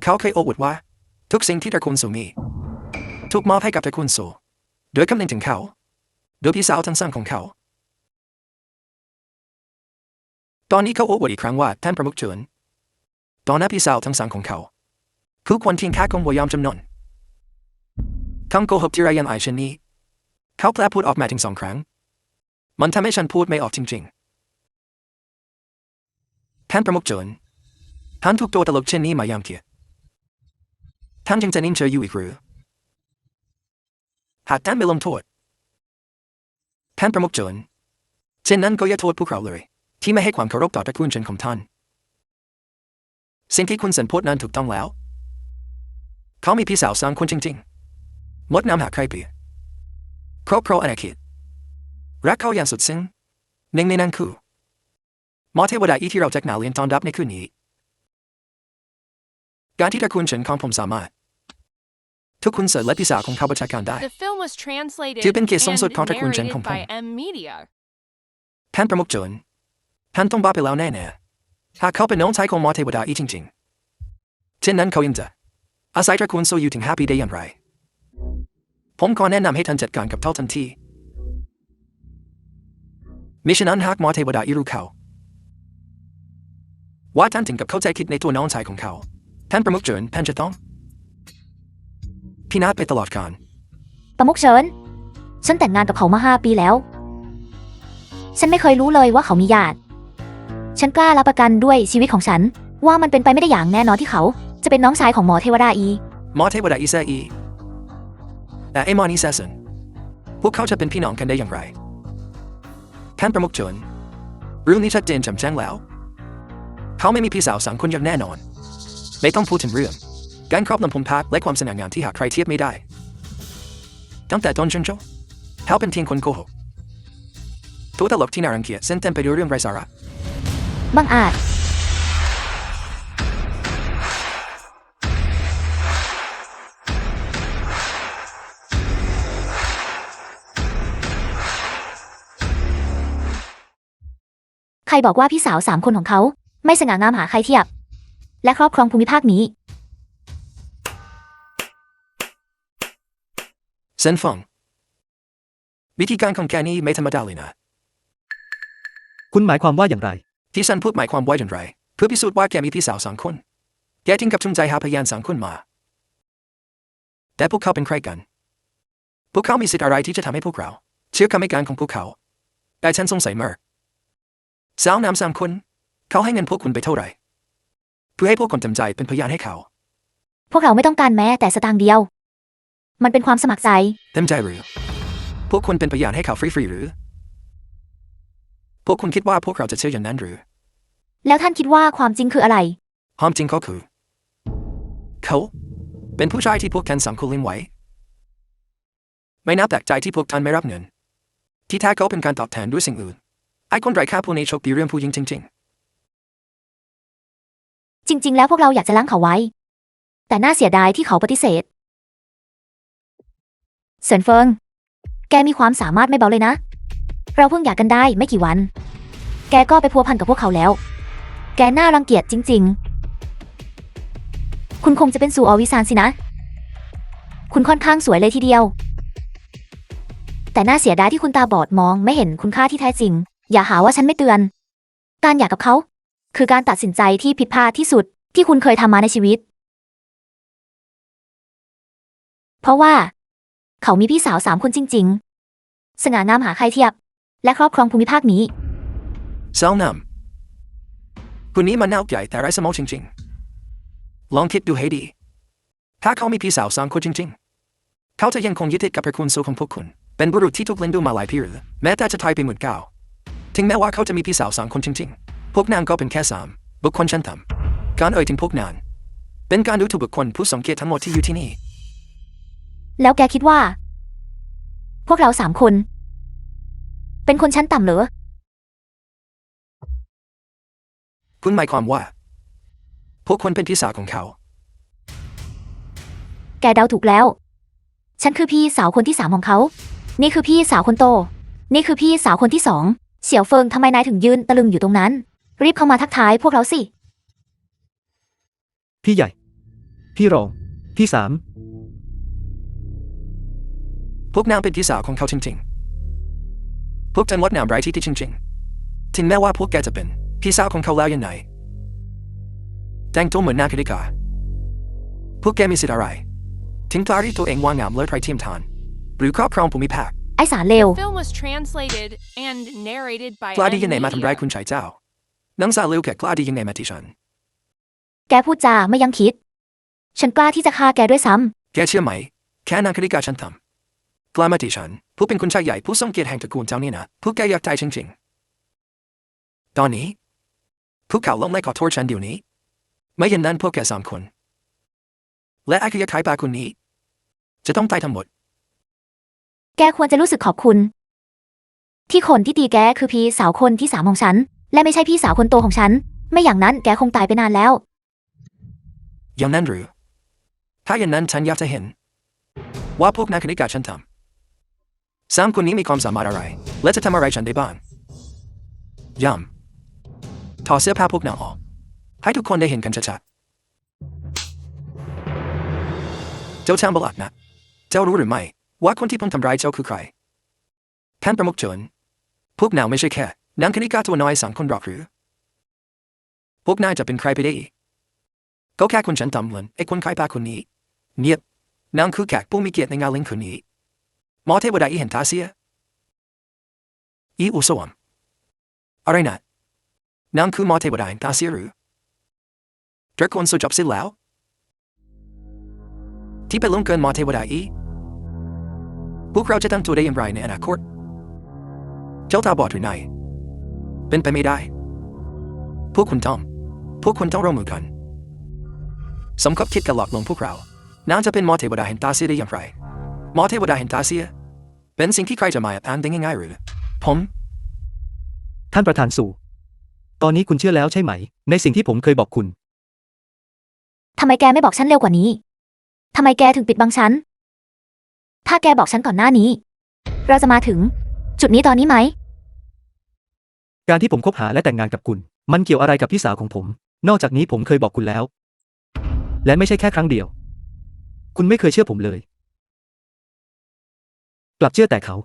เขาเคยโอ้อวดว่าทุกสิ่งที่ตระกูลโซมีถูกมอบให้กับตระกูลโซโดยคำนึงถึงเขาโดยพี่สาวทั้งสองของเขาตอนนี้เขาโอ้อวดอีกครั้งว่าท่านประมุขเฉินตอนหน้าพี่สาวทั้งสองของเขาคือควรทิ้งค่าคงว่ายอมจำนนคำโกหกที่ไร้ยันอายเช่นนี้เขาแปลพูดออกมาถึง2 ครั้งมันทำให้ฉันพูดไม่ออกจริงๆท่านประมุขโจรท่านถูกตัวตลกเช่นนี้มายามเกียรติท่านยังจะนิ่งเฉยอยู่อีกหรือหากท่านไม่ลงโทษท่านประมุขโจรเช่นนั้นก็อย่าโทษพวกเราเลยที่ไม่ให้ความเคารพต่อตระกูลเฉินของท่านสิ่งที่คุณเซินพูดนั้นถูกต้องแล้วเขามีพี่สาว2 คนจริงๆมดน้ำหาใครเปรียบครอบครัวอาณาเขตรักเขาอย่างสุดซึ้งหนึ่งในนั้นคือหมอเทวดาอีที่เราจากหนาเลียนตอนรับในคืนนี้การที่ตระกูลเฉินของผมสามารถทุกคุณเสิร์และพี่สาวของเขาบัญชาการได้ The film was translated ถือเป็นเกียรติสูงสุด and ของตระกูลเฉินของ narrated ผม by M Media. ท่านประมุขโจรท่านต้องบ้าไปแล้วแน่ๆหากเขาเป็นน้องชายของหมอเทวดาอีจริงๆเช่นนั้นเขายังจะอาศัยตระกูลโซอยู่ถึง5 ปีได้อย่างไรผมขอแนะนำให้ท่านจัดการกับเขาทันที มิฉะนั้นหากหมอเทวดาอิรู้เขาว่าท่านถึงกับเข้าใจคิดในตัวน้องชายของเขาท่านประมุขเจินท่านจะต้องพินาศไปตลอดกาล ประมุขเฉินฉันแต่งงานกับเขามา5 ปีแล้ว ฉันไม่เคยรู้เลยว่าเขามีญาติฉันกล้ารับประกันด้วยชีวิตของฉันว่ามันเป็นไปไม่ได้อย่างแน่นอนที่เขาจะเป็นน้องชายของหมอเทวดาอี หมอเทวดาอีเซอีและไอมอนอีเซซันพวกเขาจะเป็นพี่น้องกันได้อย่างไรท่านประมุขเจินเรื่องนี้ชัดเจนแจ่มแจ้งแล้วเขาไม่มีพี่สาว2 คนอย่างแน่นอนไม่ต้องพูดถึงเรื่องการครอบงำภูมิทัศน์และความสง่างามที่หาใครเทียบไม่ได้ตั้งแต่ต้นจนจบเขาเป็นเพียงคนโกหกตัวตลกที่น่ารังเกียจเส้นเต็มไปด้วยเรื่องไร้สาระ บังอาจใครบอกว่าพี่สาว3 คนของเขาไม่สง่างามหาใครเทียบและครอบครองภูมิภาคนี้ เซนฟงวิธีการของแกนี่ไม่ธรรมดาเลยนะ คุณหมายความว่าอย่างไร ที่ฉันพูดหมายความว่าอย่างไรเพื่อพิสูจน์ว่าแกมีพี่สาว2 คนแกถึงกับจงใจหาพยาน2 คนมาแต่พวกเขาเป็นใครกันพวกเขามีสิทธิ์อะไรที่จะทำให้พวกเราเชื่อคำให้การของพวกเขาแต่ฉันสงสัยมากสาวน้ำ3 คนเขาให้เงินพวกคุณไปเท่าไหร่เพื่อให้พวกคนเต็มใจเป็นพยานให้เขา พวกเราไม่ต้องการแม้แต่สตางค์เดียวมันเป็นความสมัครใจ เต็มใจหรือพวกคุณเป็นพยานให้เขาฟรีๆหรือพวกคุณคิดว่าพวกเราจะเชื่ออย่างนั้นหรือ แล้วท่านคิดว่าความจริงคืออะไร ความจริงก็คือเขาเป็นผู้ชายที่พวกท่าน2 คนเลี้ยงไว้ไม่น่าแปลกใจที่พวกท่านไม่รับเงินที่แท้เขาเป็นการตอบแทนด้วยสิ่งอื่นไอ้คนไร้ค่าพวกนี้โชคดีเรื่องผู้หญิงจริง จริง ๆ แล้วพวกเราอยากจะล้างเขาไว้ แต่น่าเสียดายที่เขาปฏิเสธเซินเฟิงแกมีความสามารถไม่เบาเลยนะ เราเพิ่งหย่ากันได้ไม่กี่วัน แกก็ไปพัวพันกับพวกเขาแล้ว แกน่ารังเกียจจริง ๆ คุณคงจะเป็นสู่อวิซานสินะ คุณค่อนข้างสวยเลยทีเดียว แต่น่าเสียดายที่คุณตาบอดมองไม่เห็นคุณค่าที่แท้จริง อย่าหาว่าฉันไม่เตือน การหย่ากับเขาคือการตัดสินใจที่ผิดพลาดที่สุดที่คุณเคยทำมาในชีวิต เพราะว่าเขามีพี่สาว3 คนจริง ๆ สง่างามหาใครเทียบและครอบครองภูมิภาคนี้ ๆสาวนำคนนี้มันน่าใหญ่แต่ไร้สมองจริงๆลองคิดดูให้ดีถ้าเขามีพี่สาว2 คนจริงๆเขาจะยังคงยึดติดกับพระคุณสูงของพวกคุณเป็นบุรุษที่ถูกเลี้ยงดูมาหลายปีหรือแม้แต่จะตายไป19,000ถึงแม้ว่าเขาจะมีพี่สาว2 คนจริงๆพวกนางก็เป็นแค่3 บุคคลชั้นต่ำการถึงพวกนางเป็นการดูถูกบุคคลผู้ทรงเกียรติทั้งหมดที่อยู่ที่นี่ แล้วแกคิดว่า พวกเรา3 คนเป็นคนชั้นต่ำเหรอ คุณหมายความว่าพวกคุณเป็นพี่สาวของเขา แกเดาถูกแล้ว ฉันคือพี่สาวคนที่3 ของเขา นี่คือพี่สาวคนโต นี่คือพี่สาวคนที่2เสี่ยวเฟิงทำไมนายถึงยืนตะลึงอยู่ตรงนั้น รีบเข้ามาทักทายพวกเราสิ พี่ใหญ่ พี่รอง พี่3พวกนางเป็นพี่สาวของเขาจริงๆพวกท่านงดงามไร้ที่ติจริงๆถึงแม้ว่าพวกแกจะเป็นพี่สาวของเขาแล้วยังไงแต่งตัวเหมือนนาคดิกาพวกแกมีสิทธิ์อะไรถึงกล้าเรียกตัวเองว่างามเลิศไร้เทียมทานหรือครอบครองภูมิภาค ไอสารเลว The film was translated and narrated by กล้าดียังไง N มาทำร้าย Media. คุณชายเจ้านังสาวเลวแกกล้าดียังไงมาที่ฉัน แกพูดจาไม่ยั้งคิด ฉันกล้าที่จะฆ่าแกด้วยซ้ำ แกเชื่อไหมแค่นาคดิกาฉันทำกล้ามาที่ฉันผู้เป็นคุณชายใหญ่ผู้ทรงเกียรติแห่งตระกูลเจ้านี่นะพวกแกอยากตายจริงๆตอนนี้พวกเขาลงไล่ขอโทษฉันเดี๋ยวนี้ไม่อย่างนั้นพวกแก3 คนและไอ้ขยะขายปลาคนนี้จะต้องตายทั้งหมด แกควรจะรู้สึกขอบคุณ ที่คนที่ตีแกคือพี่สาวคนที่3 ของฉัน และไม่ใช่พี่สาวคนโตของฉัน ไม่อย่างนั้นแกคงตายไปนานแล้ว อย่างนั้นหรือถ้าอย่างนั้นฉันอยากจะเห็นว่าพวกนักคณิตฉันทำ3 คนนี้มีความสามารถอะไรและจะทำอะไรฉันได้บ้างย้ำถอดเสื้อผ้าพวกนางออกให้ทุกคนได้เห็นกันชัดๆเจ้าช่างประหลาดนะเจ้ารู้หรือไม่ว่าคนที่เพิ่งทำร้ายเจ้าคือใครท่านประมุขเฉิน พวกนายไม่ใช่แค่นางคณิกาตัวน้อย2 คนหรอกหรือพวกนายจะเป็นใครไปได้อีกก็แค่คนฉันตำลึงไอ้คนขายปลาคนนี้เงียบนางคือแขกผู้มีเกียรติในงานเลี้ยงคืนนี้หมอเทวดาอีเห็นตาเสียอีอุสวมอะไรนะนางคือหมอเทวดาเห็นตาเสียหรือเจ้าคนสุดจบสิ้นแล้วที่ไปลงเกินหมอเทวดาอีพวกเราจะตั้งตัวได้อย่างไรในอนาคตเจ้าตาบอดหรือไงเป็นไปไม่ได้พวกคุณต้องร่วมมือกันสมคบคิดกันหลอกลวงพวกเรานางจะเป็นหมอเทวดาเห็นตาเสียได้อย่างไรหมอเทวดาเห็นตาเสียเป็นสิ่งที่ใครจะมาอ่านได้ง่ายๆหรือผม ท่านประธานสู่ตอนนี้คุณเชื่อแล้วใช่ไหมในสิ่งที่ผมเคยบอกคุณ ทำไมแกไม่บอกฉันเร็วกว่านี้ทำไมแกถึงปิดบังฉันถ้าแกบอกฉันก่อนหน้านี้เราจะมาถึงจุดนี้ตอนนี้ไหมการที่ผมคบหาและแต่งงานกับคุณมันเกี่ยวอะไรกับพี่สาวของผมนอกจากนี้ผมเคยบอกคุณแล้วและไม่ใช่แค่ครั้งเดียวคุณไม่เคยเชื่อผมเลยกลับเชื่อแต่เขา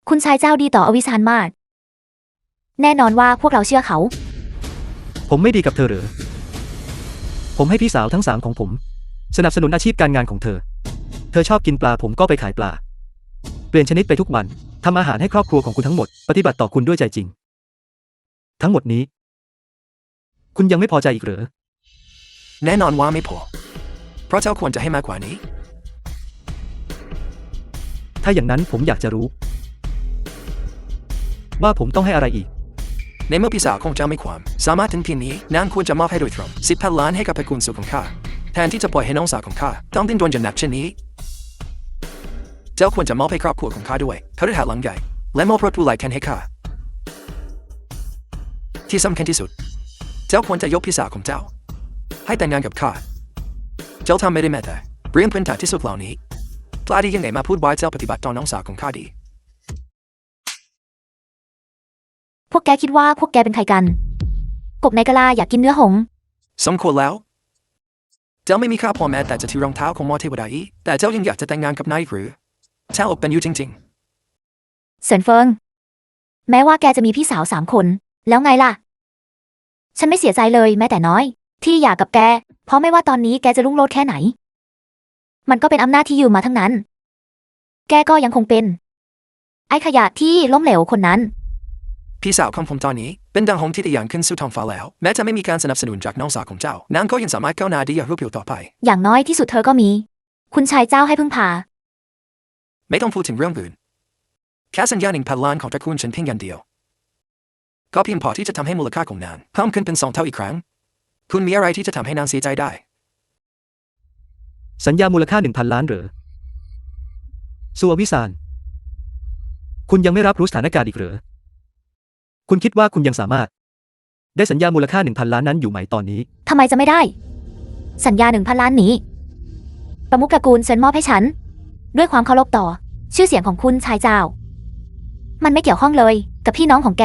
คุณชายเจ้าดีต่ออวิสานมากแน่นอนว่าพวกเราเชื่อเขาผมไม่ดีกับเธอเหรอผมให้พี่สาวทั้ง3ของผมสนับสนุนอาชีพการงานของเธอชอบกินปลาผมก็ไปขายปลาเปลี่ยนชนิดไปทุกวันทำอาหารให้ครอบครัวของคุณทั้งหมดปฏิบัติต่อคุณด้วยใจจริงทั้งหมดนี้คุณยังไม่พอใจอีกเหรอแน่นอนว่าไม่พอเพราะเจ้าควรจะให้มากกว่านี้ถ้าอย่างนั้นผมอยากจะรู้ว่าผมต้องให้อะไรอีกในเมื่อพี่สาวของเจ้าไม่ความสามารถถึงเพียงนี้นางควรจะมอบให้โดยตรง10,000 ล้านให้กับพระคุณสุขของข้าแทนที่จะปล่อยให้น้องสาวของข้าต้องดิ้นรนจนหนักเช่นนี้เจ้าควรจะมอบให้ครอบครัวของข้าด้วยเขาได้หาหลังใหญ่และมอบรถหรูหลายคันให้ข้าที่สำคัญที่สุดเจ้าควรจะยกพี่สาวของเจ้าให้แต่งงานกับข้าเจ้าทำไม่ได้แม้แต่เรื่องพื้นฐานที่สุดเหล่านี้กล้าดียังไงมาพูดว่าเจ้าปฏิบัติต่อน้องสาวของข้าดีพวกแกคิดว่าพวกแกเป็นใครกันกบในกะลาอยากกินเนื้อหงส์สมควรแล้วเจ้าไม่มีค่าพอแม้แต่จะถือรองเท้าของหมอเทวดาอีแต่เจ้ายังอยากจะแต่งงานกับนายหรือเจ้าเป็นอยู่จริงๆเซินเฟิงแม้ว่าแกจะมีพี่สาว3 คนแล้วไงล่ะฉันไม่เสียใจเลยแม้แต่น้อยที่อยากกับแกเพราะไม่ว่าตอนนี้แกจะรุ่งโรจน์แค่ไหนมันก็เป็นอำนาจที่ยืมมาทั้งนั้นแกก็ยังคงเป็นไอ้ขยะที่ล้มเหลวคนนั้นพี่สาวของผมตอนนี้เป็นดังหงส์ที่ทะยานขึ้นสู่ท้องฟ้าแล้วแม้จะไม่มีการสนับสนุนจากน้องสาวของเจ้านางก็ยังสามารถก้าวหน้าได้อย่างรวดเร็วต่อไปอย่างน้อยที่สุดเธอก็มีคุณชายเจ้าให้พึ่งพาไม่ต้องพูดถึงเรื่องอื่นแค่สัญญา1,000 ล้านของตระกูลฉันเพียงอย่างเดียวก็เพียงพอที่จะทำให้มูลค่าของนางเพิ่มขึ้นเป็น2 เท่าอีกครั้งคุณมีอะไรที่จะทำให้นางเสียใจได้สัญญามูลค่า 1,000 ล้านเหรอสุอวิสานคุณยังไม่รับรู้สถานการณ์อีกเหรอคุณคิดว่าคุณยังสามารถได้สัญญามูลค่า 1,000 ล้านนั้นอยู่ไหมตอนนี้ทำไมจะไม่ได้สัญญา 1,000 ล้านนี้ประมุขตระกูลเซินมอบให้ฉันด้วยความเคารพต่อชื่อเสียงของคุณชายเจ้ามันไม่เกี่ยวข้องเลยกับพี่น้องของแก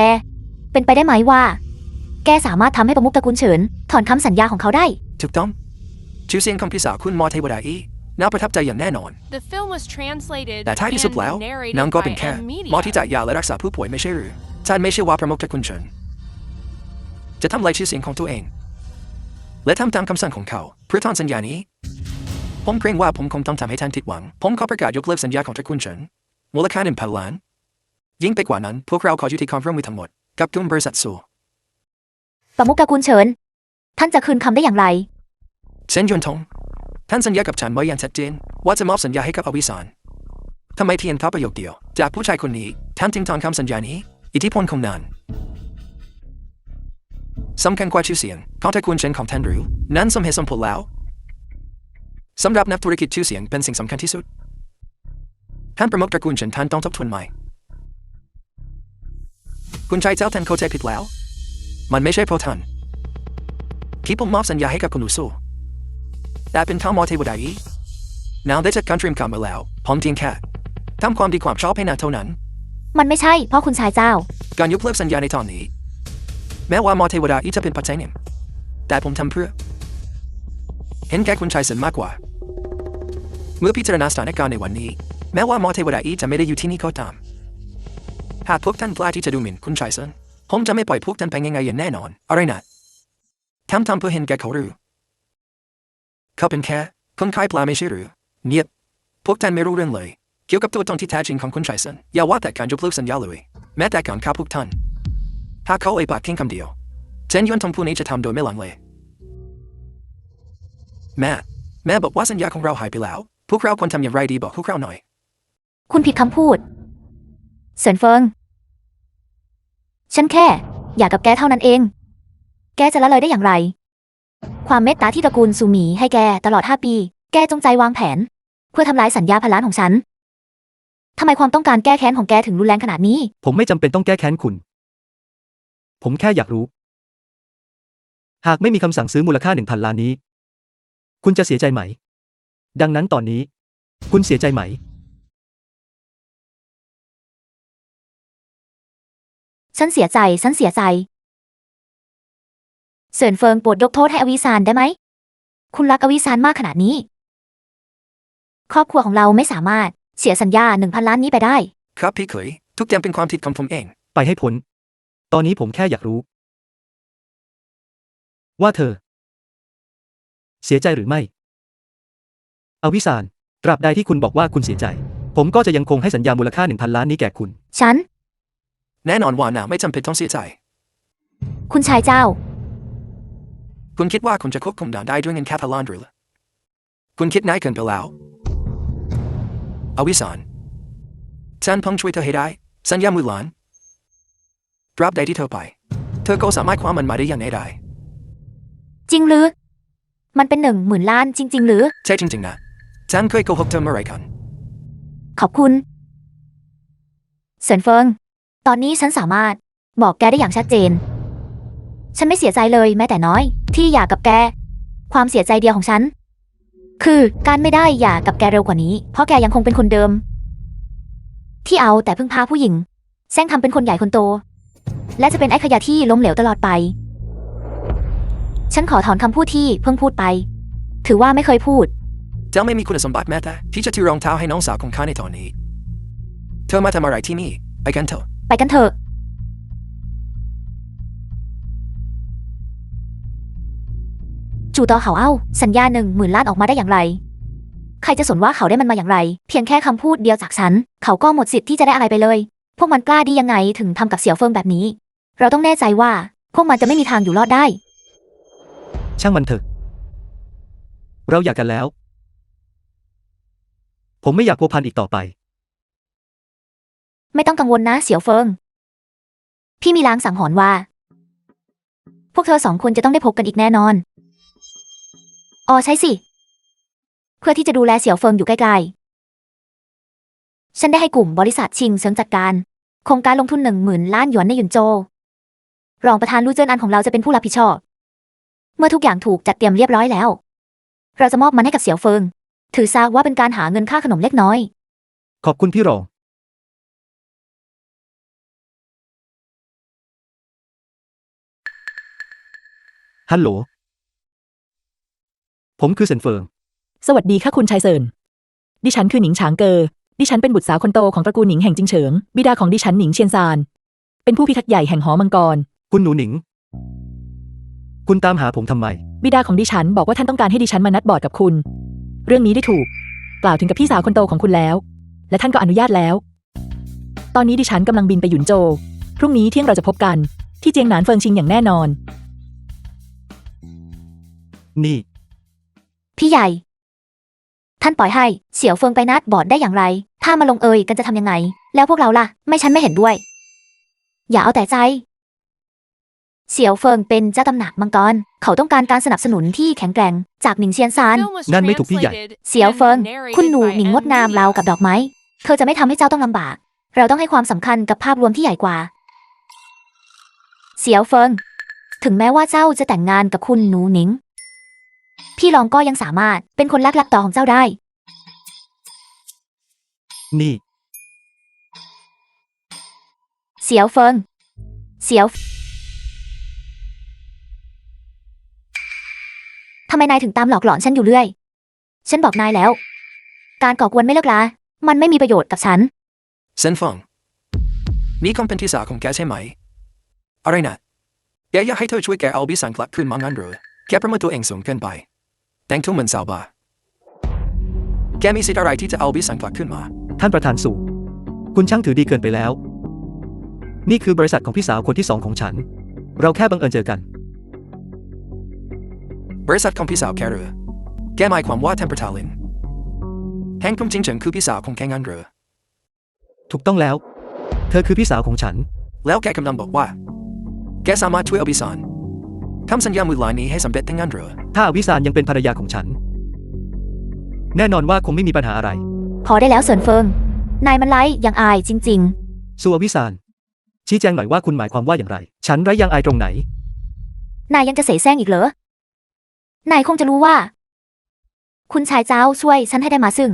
เป็นไปได้ไหมว่าแกสามารถทำให้ประมุขตระกูลเฉินถอนคำสัญญาของเขาได้ถูกต้องชื่อเสียงของพี่สาวคุณหมอเทวดาอีน่าประทับใจอย่างแน่นอนแต่ท้ายที่สุดแล้วนางก็เป็นแค่หมอที่จ่ายยาและรักษาผู้ป่วยไม่ใช่หรือฉันไม่ใช่ว่าประมุขตระกูลเฉินจะทำลายชื่อเสียงของตัวเองและทำตามคำสั่งของเขาเพื่อถอนสัญญานี้ผมเกรงว่าผมคงต้องทำให้ท่านผิดหวังผมขอประกาศยกเลิกสัญญาของตระกูลเฉินมูลค่า 1,000 ล้านยิ่งไปกว่านั้นพวกเราขอยุติความร่วมมือทั้งหมดกับกลุ่มบริษัทสู่ประมุขตระกูลเฉินท่านจะคืนคำได้อย่างไรเซนยวนทงท่านสัญญากับฉันไว้อย่างชัดเจนว่าจะมอบสัญญาให้กับอวิสานทำไมเพียงแค่ประโยคเดียวจากผู้ชายคนนี้ท่านจึงถอนคำสัญญานี้อิทธิพลของนางสำคัญกว่าชื่อเสียงของตระกูลเฉินของท่านหรือนั้นสมเหตุสมผลแล้วสำหรับนักธุรกิจชื่อเสียงเป็นสิ่งสำคัญที่สุดท่านประมุขตระกูลเฉินท่านต้องทบทวนใหม่คุณชายเจ้าท่านเข้าใจผิดแล้วมันไม่ใช่เพราะท่านที่ผมมอบสัญญาให้กับคุณอุซุแต่เป็นท้าวหมอเทวดาอีนางได้จัดการเตรียมการมาแล้วผมเพียงแค่ทำความดีความชอบให้นางเท่านั้นมันไม่ใช่เพราะคุณชายเจ้าการยกเลิกสัญญาในตอนนี้แม้ว่าหมอเทวดาอีจะเป็นปัจจัยหนึ่งแต่ผมทำเพื่อเห็นแก่คุณชายเซินมากกว่าเมื่อพิจารณาสถานการณ์ในวันนี้แม้ว่าหมอเทวดาอีจะไม่ได้อยู่ที่นี่ก็ตาม หากพวกท่านกล้าที่จะดูหมิ่นคุณชายเซินผมจะไม่ปล่อยพวกท่านไปง่ายๆอย่างแน่นอนอะไรนะทำเพื่อเห็นแก่เขาหรือเขาเป็นแค่คนขายปลาไม่ใช่หรือเงียบพวกท่านไม่รู้เรื่องเลยเกี่ยวกับตัวตนที่แท้จริงของคุณชายเซินอย่าว่าแต่การจุบลูกสัญญาเลยแม้แต่การฆ่าพวกท่านหากเขาเอ่ยปากเพียงคำเดียวเจนยวนทงผู้นี้จะทำโดยไม่ลังเลแม่บอกว่าสัญญาของเราหายไปแล้วพวกเราควรทำอย่างไรดีบอกพวกเราหน่อย คุณผิดคำพูดเซินเฟิงฉันแค่อยากกับแกเท่านั้นเองแกจะละเลยได้อย่างไรความเมตตาที่ตระกูลซูหมีให้แกตลอด5 ปีแกจงใจวางแผนเพื่อทำลายสัญญาพันล้านของฉันทำไมความต้องการแก้แค้นของแกถึงรุนแรงขนาดนี้ผมไม่จำเป็นต้องแก้แค้นคุณผมแค่อยากรู้หากไม่มีคำสั่งซื้อมูลค่า 1,000 ล้านนี้คุณจะเสียใจไหมดังนั้นตอนนี้คุณเสียใจไหมฉันเสียใจเซินเฟิงโปรดยกโทษให้อวิซานได้ไหมคุณรักอวิซานมากขนาดนี้ครอบครัวของเราไม่สามารถเสียสัญญา 1,000 ล้านนี้ไปได้ครับพี่เขยทุกอย่างเป็นความผิดของผมเองไปให้พ้นตอนนี้ผมแค่อยากรู้ว่าเธอเสียใจหรือไม่อวิสานตราบใดที่คุณบอกว่าคุณเสียใจผมก็จะยังคงให้สัญญามูลค่า 1,000 ล้านนี้แก่คุณฉันแน่นอนว่าน่ะไม่จำเป็นต้องเสียใจคุณชายเจ้าคุณคิดว่าคุณจะควบคุมด่านได้ด้วยเงินแค่พันล้านหรือคุณคิดง่ายเกินไปแล้วอวิสานฉันเพิ่งช่วยเธอให้ได้สัญญา10,000 ล้านตราบใดที่เธอไปเธอก็สามารถคว้ามันมาได้อย่างง่ายได้จริงหรือมันเป็น10,000 ล้านจริงๆหรือใช่จริงๆนะฉันเคยโกหกเธอเมื่อไรกันขอบคุณเซินเฟิงตอนนี้ฉันสามารถบอกแกได้อย่างชัดเจนฉันไม่เสียใจเลยแม้แต่น้อยที่หย่ากับแกความเสียใจเดียวของฉันคือการไม่ได้หย่ากับแกเร็วกว่านี้เพราะแกยังคงเป็นคนเดิมที่เอาแต่พึ่งพาผู้หญิงแซงทำเป็นคนใหญ่คนโตและจะเป็นไอ้ขยะที่ล้มเหลวตลอดไปฉันขอถอนคำพูดที่เพิ่งพูดไปถือว่าไม่เคยพูดเจ้าไม่มีคุณสมบัติแม้แต่ที่จะถือรองเท้าให้น้องสาวของข้าในตอนนี้เธอมาทำอะไรที่นี่ไปกันเถอะจู่ต่อเขาเอาสัญญา10,000 ล้านออกมาได้อย่างไรใครจะสนว่าเขาได้มันมาอย่างไรเพียงแค่คำพูดเดียวจากฉันเขาก็หมดสิทธิ์ที่จะได้อะไรไปเลยพวกมันกล้าดียังไงถึงทำกับเสี่ยวเฟิงแบบนี้เราต้องแน่ใจว่าพวกมันจะไม่มีทางอยู่รอดได้ช่างมันเถอะเราอยากกันแล้วผมไม่อยากพัวพันอีกต่อไปไม่ต้องกังวลนะเสี่ยวเฟิงพี่มีลางสังหรณ์ว่าพวกเธอ2 คนจะต้องได้พบกันอีกแน่นอนใช่สิเพื่อที่จะดูแลเสี่ยวเฟิงอยู่ใกล้ๆฉันได้ให้กลุ่มบริษัทชิงเซิงจัดการโครงการลงทุน10,000 ล้านหยวนในหยุนโจรองประธานลู่เจิ้นอันของเราจะเป็นผู้รับผิดชอบเมื่อทุกอย่างถูกจัดเตรียมเรียบร้อยแล้วเราจะมอบมันให้กับเสี่ยวเฟิงถือซะว่าเป็นการหาเงินค่าขนมเล็กน้อยขอบคุณพี่รองฮัลโหลผมคือเซินเฟิงสวัสดีค่ะคุณชายเซินดิฉันคือหนิงฉางเกอดิฉันเป็นบุตรสาวคนโตของตระกูลหนิงแห่งจิงเฉิงบิดาของดิฉันหนิงเชียนซานเป็นผู้พิทักษ์ใหญ่แห่งหอมังกรคุณหนูหนิงคุณตามหาผมทำไมบิดาของดิฉันบอกว่าท่านต้องการให้ดิฉันมานัดบอร์ดกับคุณเรื่องนี้ได้ถูกกล่าวถึงกับพี่สาวคนโตของคุณแล้วและท่านก็อนุญาตแล้วตอนนี้ดิฉันกำลังบินไปหยุนโจวพรุ่งนี้เที่ยงเราจะพบกันที่เจียงหนานเฟิงชิงอย่างแน่นอนนี่พี่ใหญ่ท่านปล่อยให้เสี่ยวเฟิงไปนัดบอร์ดได้อย่างไรถ้ามาลงเอยกันจะทำยังไงแล้วพวกเราล่ะฉันไม่เห็นด้วยอย่าเอาแต่ใจเสี่ยวเฟิงเป็นเจ้าตำหนักมังกรเขาต้องการการสนับสนุนที่แข็งแกร่งจากหนิงเชียนซานนั่นไม่ถูกพี่ใหญ่เสี่ยวเฟิงคุณหนูหนิงงดงามราวกับดอกไม้เธอจะไม่ทำให้เจ้าต้องลำบากเราต้องให้ความสำคัญกับภาพรวมที่ใหญ่กว่าเสี่ยวเฟิงถึงแม้ว่าเจ้าจะแต่งงานกับคุณหนูหนิงพี่รองก็ยังสามารถเป็นคนลักต่อของเจ้าได้นี่เสี่ยวเฟิงทำไมนายถึงตามหลอกหลอนฉันอยู่เรื่อยฉันบอกนายแล้วการก่อกวนไม่เลิกลามันไม่มีประโยชน์กับฉันเซินเฟิง นี่คงเป็นพี่สาวของแกใช่ไหมอะไรนะแกอยากให้เธอช่วยแกเอาบิสันกลับคืนมางั้นหรือแกประเมินตัวเองสูงเกินไปแต่งตัวเหมือนสาวบ้าแกมีสิทธิ์อะไรที่จะเอาบิสันกลับขึ้นมา ท่านประธานสู่คุณช่างถือดีเกินไปแล้ว นี่คือบริษัทของพี่สาวคนที่สองของฉัน เราแค่บังเอิญเจอกัน บริษัทของพี่สาวแกหรือแกหมายความว่าเทมเปอร์ทาลินแห่งกลุ่มจริงจังคือพี่สาวของแกงั้นหรือ ถูกต้องแล้ว เธอคือพี่สาวของฉัน แล้วแกกำลังบอกว่าแกสามารถช่วยเอาบิสันทำสัญญามือลายนี้ให้สำเร็จได้งั้นหรือ ถ้าอวิสานยังเป็นภรรยาของฉัน แน่นอนว่าคงไม่มีปัญหาอะไร พอได้แล้วเซินเฟิง นายมันไร้ยังอายจริง สู่อวิสานชี้แจงหน่อยว่าคุณหมายความว่าอย่างไร ฉันไร้ยังอายตรงไหน ๆ นายยังจะเสแสร้งอีกเหรอ นายคงจะรู้ว่า คุณชายเจ้าช่วยฉันให้ได้มาซึ่ง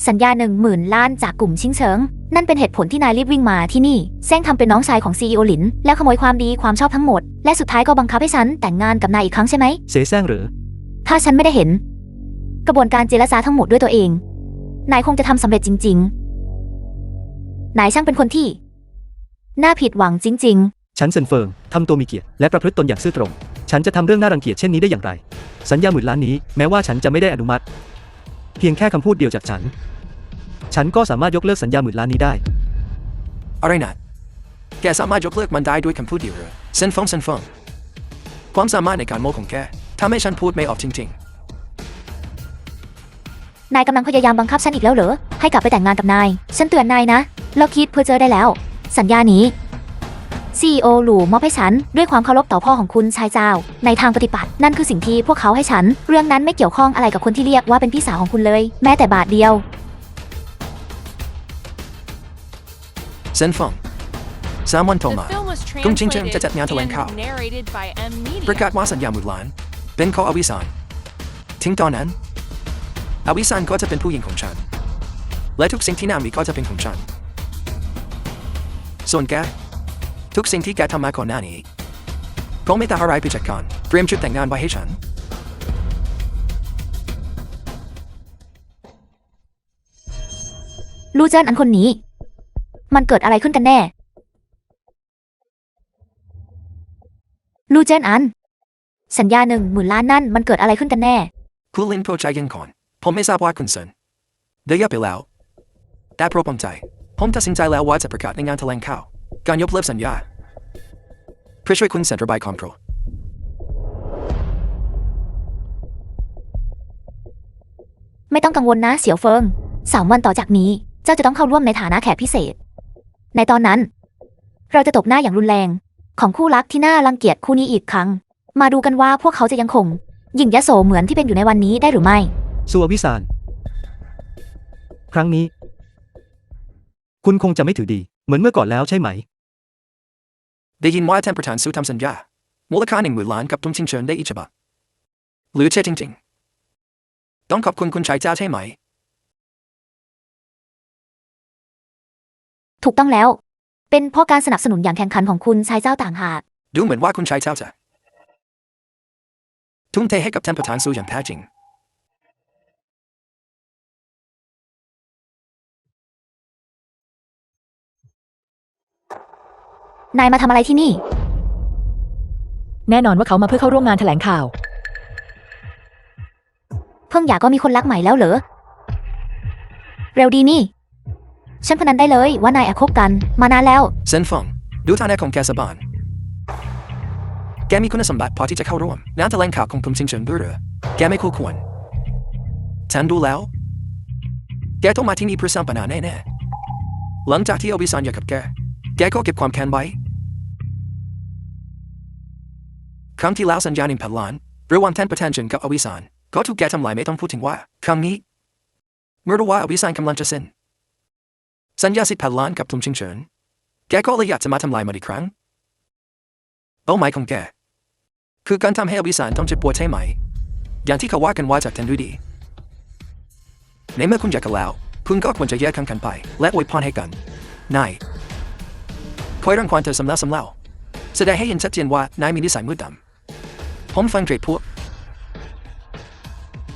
สัญญา10,000 ล้านจากกลุ่มชิงเฉิง นั่นเป็นเหตุผลที่นายรีบวิ่งมาที่นี่แซงทำเป็นน้องชายของซีอีโอหลิน แล้วขโมยความดีความชอบทั้งหมด และสุดท้ายก็บังคับให้ฉันแต่งงานกับนายอีกครั้งใช่ไหม เสแสร้งหรือ ถ้าฉันไม่ได้เห็น กระบวนการเจรจาทั้งหมดด้วยตัวเอง นายคงจะทำสำเร็จจริงๆ นายช่างเป็นคนที่ น่าผิดหวังจริง ฉันเซินเฟิงทำตัวมีเกียรติและประพฤติตนอย่างซื่อตรง ฉันจะทำเรื่องน่ารังเกียจเช่นนี้ได้อย่างไร สัญญา10,000 ล้านนี้แม้ว่าฉันจะไม่ได้อนุมัติ เพียงแค่คำพูดเดียวจากฉันก็สามารถยกเลิกสัญญา10,000 ล้านนี้ได้ อะไรนะแกสามารถยกเลิกมันได้ด้วยคำพูดเดียวหรือเซนฟงความสามารถในการโม้ของแกทำให้ฉันพูดไม่ออกจริง ๆ นายกำลังพยายามบังคับฉันอีกแล้วเหรอ ให้กลับไปแต่งงานกับนาย ฉันเตือนนายนะเลิกคิดเพื่อเจอได้แล้ว สัญญานี้ CEO หลู่มอบให้ฉันด้วยความเคารพต่อพ่อของคุณชายเจ้า ในทางปฏิบัตินั่นคือสิ่งที่พวกเขาให้ฉัน เรื่องนั้นไม่เกี่ยวข้องอะไรกับคนที่เรียกว่าเป็นพี่สาวของคุณเลย แม้แต่บาทเดียว เซนฟง3 วันต่อ The มา film was กลุ่มชิงเฉิง translated จะจัดงานแถลงข่าว and narrated by M ประ Media. กาศว่าสัญญา10,000 ล้านเป็นของอวิสานถึงตอนนั้นอวิสานก็จะเป็นผู้หญิงของฉันและทุกสิ่งที่นามีก็จะเป็นของฉันส่วนแกทุกสิ่งที่แกทำมาก่อนหน้านี้ก็ไม่ต่างอะไรไปจากการเตรียมชุดแต่งงานไว้ให้ฉัน ลู่เจิ้นอันคนนี้ มันเกิดอะไรขึ้นกันแน่ ลู่เจิ้นอัน สัญญา10,000 ล้านนั่นมันเกิดอะไรขึ้นกันแน่ คุณลินโปรดใจเย็นก่อนผมไม่ทราบว่าคุณเซินได้ยาไปแล้วแต่โปรดผมใจผมตัดสินใจแล้วว่าจะประกาศในงานแถลงข่าวการยกเลิกสัญญาเพื่อช่วยคุณเซ็นระบายความโกรธ ไม่ต้องกังวลนะเสี่ยวเฟิง3 วันต่อจากนี้ เจ้าจะต้องเข้าร่วมในฐานะแขกพิเศษ ในตอนนั้น เราจะตบหน้าอย่างรุนแรง ของคู่รักที่น่ารังเกียจคู่นี้อีกครั้ง มาดูกันว่าพวกเขาจะยังคงยิ่งยโสเหมือนที่เป็นอยู่ในวันนี้ได้หรือไม่ สู่อวิสานครั้งนี้ คุณคงจะไม่ถือดี เหมือนเมื่อก่อนแล้วใช่ไหม ได้ยินว่าท่านประธานสู้ทำสัญญามูลค่า10,000 ล้านกับตุ้มชิงเฉินได้อีกฉบับหรือใช่จริงๆต้องขอบคุณคุณชายเจ้าใช่ไหม ถูกต้องแล้ว เป็นเพราะการสนับสนุนอย่างแข่งขันของคุณชายเจ้าต่างหาก ดูเหมือนว่าคุณชายเจ้าจะทุ่มเทให้กับท่านประธานสู้อย่างแท้จริง นายมาทำอะไรที่นี่ แน่นอนว่าเขามาเพื่อเข้าร่วมงานแถลงข่าว เพิ่งหย่าก็มีคนรักใหม่แล้วเหรอ เร็วดีนี่ ฉันพนันได้เลยว่านายแอบคบกันมานานแล้ว เซนฟงดูฐานะของแกสบานแกมีคุณสมบัติพอที่จะเข้าร่วมงานแถลงข่าวของตุ้มชิงเฉินด้วยหรือแกไม่คู่ควรฉันดูแล้วแกต้องมาที่นี่เพื่อสร้างปัญหาแน่ๆหลังจากที่อวิสานหย่ากับแกก็เก็บความแค้นไว้ครั้งที่แล้วสัญญา1,000 ล้านระหว่างท่านประธานเฉินกับอวิสานก็ถูกแกทำลายไม่ต้องพูดถึงว่าครั้งนี้เมื่อรู้ว่าอวิสานกำลังจะเซ็นสัญญา10,000 ล้านกับตุ้มชิงเฉินแกก็เลยอยากจะมาทำลายมันอีกครั้งเป้าหมายของแกคือการทำให้อวิสานต้องเจ็บปวดใช่ไหมอย่างที่เขาว่ากันว่าจากทันดูดีในเมื่อคุณอยากกันแล้วคุณก็ควรจะแยกกันไปและอวยพรให้กันนายคอยรังควานเธอสำลักสำเล่าแสดงให้เห็นชัดเจนว่านายมีนิสัยมืดดำผมฟังเกรดพวก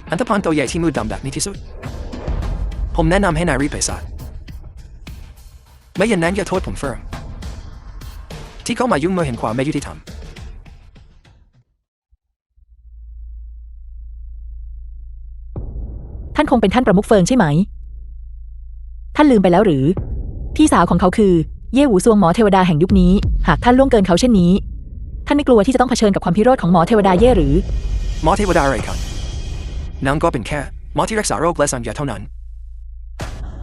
อันธพาลตัวใหญ่ที่มืดดำแบบนี้ที่สุดผมแนะนำให้นายรีบไปซะไม่อย่างนั้นอย่าโทษผมเฟิร์ม ที่เข้ามายุ่งเมื่อเห็นความไม่ยุติธรรม ท่านคงเป็นท่านประมุขเฟิงใช่ไหมท่านลืมไปแล้วหรือพี่สาวของเขาคือเย่หูซวงหมอเทวดาแห่งยุคนี้หากท่านล่วงเกินเขาเช่นนี้ท่านไม่กลัวที่จะต้องเผชิญกับความพิโรธของหมอเทวดาเย่หรือหมอเทวดาอะไรกันนางก็เป็นแค่หมอที่รักษาโรคและสัญญาเท่านั้น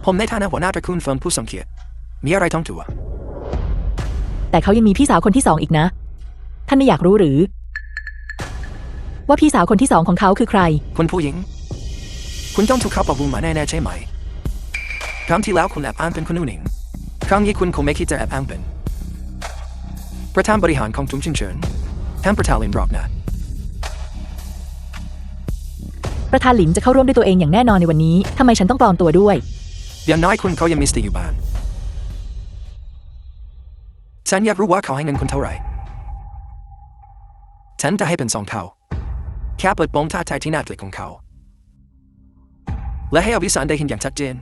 ผมในฐานะหัวหน้าตระกูลเฟิงผู้ทรงเกียรติมีอะไรต้องตัวแต่เขายังมีพี่สาวคนที่สองอีกนะท่านไม่อยากรู้หรือว่าพี่สาวคนที่สองของเขาคือใครคุณผู้หญิงคุณต้องถูกเขาประมูลมาแน่ๆใช่ไหมครั้งที่แล้วคุณแอบอ้างเป็นคุณหนิงครั้งนี้คุณคงไม่คิดจะแอบอ้างเป็นประธานบริหารของทุ่งชิงเฉินท่านประธานลินบอกนะประธานหลินจะเข้าร่วมด้วยตัวเองอย่างแน่นอนในวันนี้ทำไมฉันต้องปลอมตัวด้วยอย่างน้อยคุณเขายังมีสติอยู่บ้างฉันอยากรู้ว่าเขาให้เงินคุณเท่าไหร่ฉันจะให้เป็น2 เท่าแค่เปิดโปงท่าทายที่น่าเกลียดของเขาและให้อวิสานได้เห็นอย่างชัดเจน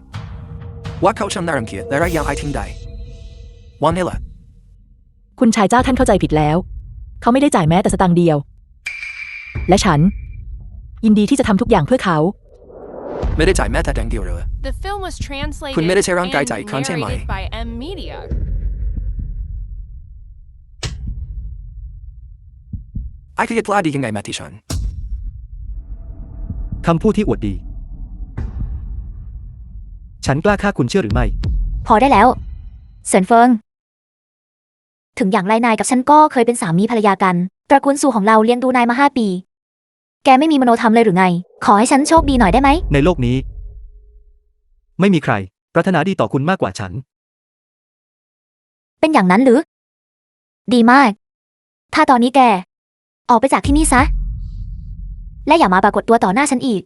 ว่าเขาช่างน่ารังเกียจและไร้ยางอายทิ้งใดวันนี้แหละคุณชายเจ้าท่านเข้าใจผิดแล้วเขาไม่ได้จ่ายแม้แต่สตางค์เดียวและฉันยินดีที่จะทำทุกอย่างเพื่อเขาไม่ได้จ่ายแม้แต่แดงเดียวเลย The film was translated คุณไม่ได้ใช้ร่างกายจ่ายอีกครั้งใช่ไหม narrated by M Media ไอ้คือจะกล้าดียังไงมาที่ฉันคำพูดที่อวดดีฉันกล้าฆ่าคุณเชื่อหรือไม่พอได้แล้วเซินเฟิงถึงอย่างไรนายกับฉันก็เคยเป็นสามีภรรยากันตระกูลสู่ของเราเลี้ยงดูนายมา5 ปีแกไม่มีมโนธรรมเลยหรือไงขอให้ฉันโชคดีหน่อยได้ไหมในโลกนี้ไม่มีใครปรารถนาดีต่อคุณมากกว่าฉันเป็นอย่างนั้นหรือดีมากถ้าตอนนี้แกออกไปจากที่นี่ซะและอย่ามาปรากฏตัวต่อหน้าฉันอีก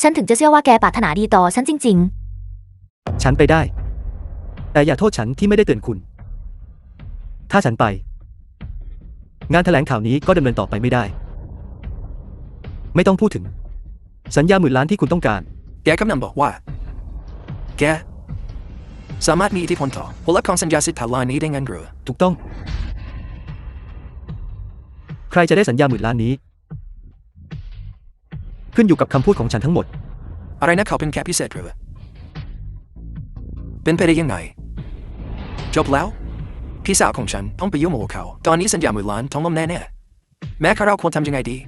ฉันถึงจะเชื่อว่าแกปรารถนาดีต่อฉันจริงๆฉันไปได้แต่อย่าโทษฉันที่ไม่ได้เตือนคุณถ้าฉันไปงานแถลงข่าวนี้ก็ดำเนินต่อไปไม่ได้ไม่ต้องพูดถึงสัญญา10,000 ล้านที่คุณต้องการแกกำลังบอกว่าแกสามารถมีอิทธิพลต่อผลลัพธ์ของสัญญาสิทธิ์ล้านนี้ได้งั้นหรือถูกต้องใครจะได้สัญญา10,000 ล้านนี้ขึ้นอยู่กับคำพูดของฉันทั้งหมดอะไรนะเขาเป็นแค่พิเศษหรือเป็นไปได้ยังไงจบแล้วพี่สาวของฉันต้องไปยุ่งกับเขาตอนนี้สัญญา10,000 ล้านต้องล้มแน่ๆแม้เราควรทำยังไงดี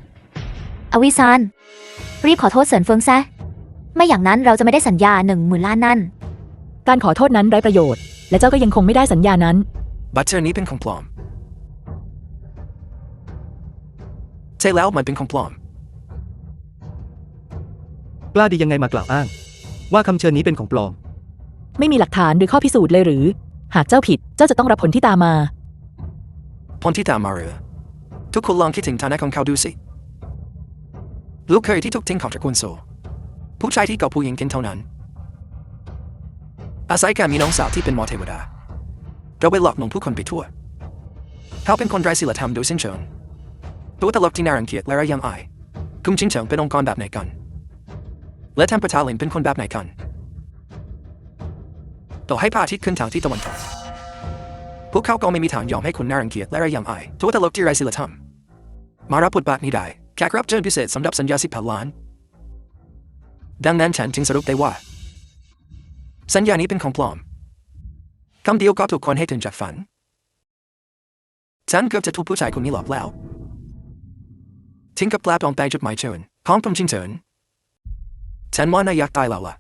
อวิซานรีบขอโทษเซินเฟิงซะไม่อย่างนั้นเราจะไม่ได้สัญญา10,000 ล้านนั่นการขอโทษนั้นไร้ประโยชน์และเจ้าก็ยังคงไม่ได้สัญญานั้นบัตรเชอร์นี้เป็นของปลอมใช่แล้วมันเป็นของปลอมกล้าดียังไงมากล่าวอ้างว่าคำเชิญนี้เป็นของปลอมไม่มีหลักฐานหรือข้อพิสูจน์เลยหรือหากเจ้าผิดเจ้าจะต้องรับผลที่ตามมาผลที่ตามมาหรือทุกคนลองคิดถึงฐานะของเขาดูสิลูกเคยที่ถูกทิ้งของตระกูลโซผู้ชายที่เกาะผู้หญิงกินเท่านั้นอาศัยการมีน้องสาวที่เป็นหมอเทวดาเราไปหลอกลวงผู้คนไปทั่วเขาเป็นคนไร้ศีลธรรมโดยสิ้นเชิงตัวตลกที่น่ารังเกียจและไร้ยางอายทุ่งชิงเฉิงเป็นองค์กรแบบไหนกันและท่านประธานหลินเป็นคนแบบไหนกันต่อให้พระอาทิตย์ขึ้นทางที่ตะวันตกพวกเขาก็ไม่มีทางยอมให้คนน่ารังเกียจและไร้ยางอายตัวตลกที่ไร้ศีลธรรมมารับบทบาทนี้ได้แขกรับเชิญพิเศษสำหรับสัญญา10,000 ล้านดังนั้นฉันจึงสรุปได้ว่าสัญญานี้เป็นของปลอมคำเดียวก็ถูกคนให้ตื่นจากฝันฉันเกือบจะถูกผู้ชายคนนี้หลอกแล้วทิ้งกับแปลปลอมแปลงจดหมายเชิญของผมชิงเฉินฉันว่านายอยากตายแล้วล่ะ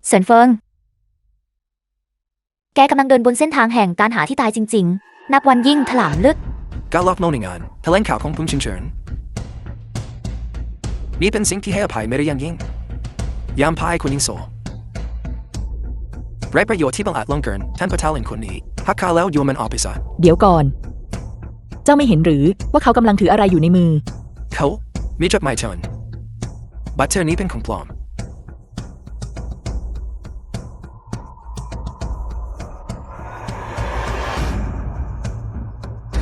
เซินเฟิงแกกำลังเดินบนเส้นทางแห่งการหาที่ตายจริงๆนับวันยิ่งถลำลึกการล็อกโนในงานแถลงข่าวของผมชิงเฉินนี่เป็นสิ่งที่ให้อภัยไม่ได้ยังยิ่งยามพายคนยิ่งโซไร้ประโยชน์ที่บังอาจล่วงเกินท่านประธานหลินคนนี้หักขาแล้วโยนมันออกไปซะเดี๋ยวก่อนเจ้าไม่เห็นหรือว่าเขากำลังถืออะไรอยู่ในมือเขามีจดหมายเชิญบัตรเชิญนี้เป็นของปลอม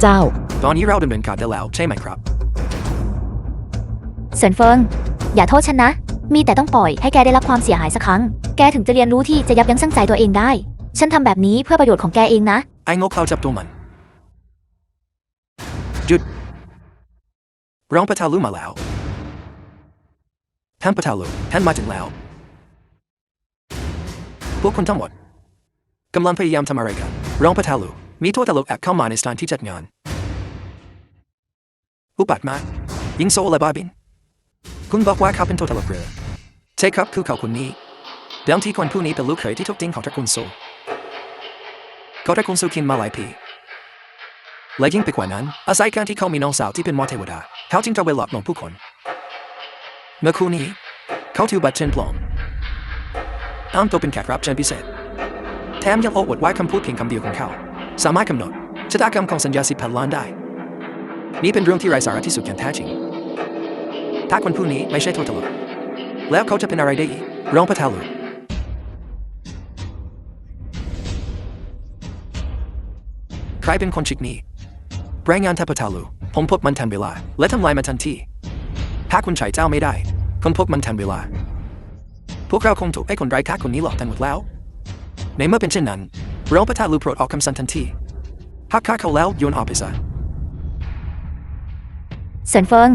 เจ้าตอนนี้เราดำเนินการได้แล้วใช่ไหมครับเซินเฟิงอย่าโทษฉันนะมีแต่ต้องปล่อยให้แกได้รับความเสียหายสักครั้งแกถึงจะเรียนรู้ที่จะยับยั้งชั่งใจตัวเองได้ฉันทำแบบนี้เพื่อประโยชน์ของแกเองนะไอ้งกเขาจับตัวมัน หยุดรองปะทาลูมาแล้วท่านปะทาลูท่านมาถึงแล้วพวกคุณทั้งหมดกำลังพยายามทำอะไรกันรองปะทาลูมีตัวตลกแอบเข้ามาในสถานที่จัดงานอุบัติมายิงโซ่และบาบินคุณบอกว่าเขาเป็นตัวตลกเรือใช่ครับคือเขาคนนี้เดิมทีคนผู้นี้เป็นลูกเขยที่ถูกทิ้งของตระกูลโซ่เขาตระกูลโซ่กินมาหลายปีและยิ่งไปกว่านั้นอาศัยการที่เขามีน้องสาวที่เป็นมอเทวดาเขาจึงตระเวนหลอกลวงผู้คนเมื่อคู่นี้เขาถือบัตรเชิญปลอมอ้างตัวเป็นแขกรับเชิญพิเศษแถมยังโอ้อวดไว้คำพูดเพียงคำเดียวของเขาสามารถกำหนดชะตากรรมของสัญญา10,000 ล้านได้นี่เป็นเรื่องที่ไร้สาระที่สุดอย่างแท้จริงถ้าคนผู้นี้ไม่ใช่ตัวตลกแล้วเขาจะเป็นอะไรได้อีกรองปะทาลูใครเป็นคนชิกนี้รายงานท่านปะทาลูผมพบมันทันเวลาและทำลายมันทันทีถ้าคุณใช้เจ้าไม่ได้คุณพบมันทันเวลาพวกเราคงถูกไอ้คนไร้ค่าคนนี้หลอกกันหมดแล้วในเมื่อเป็นเช่นนั้นรองปะทาลูโปรดออกคำสั่งทันทีหากฆ่าเขาแล้วโยนออกไปซะเซินเฟิง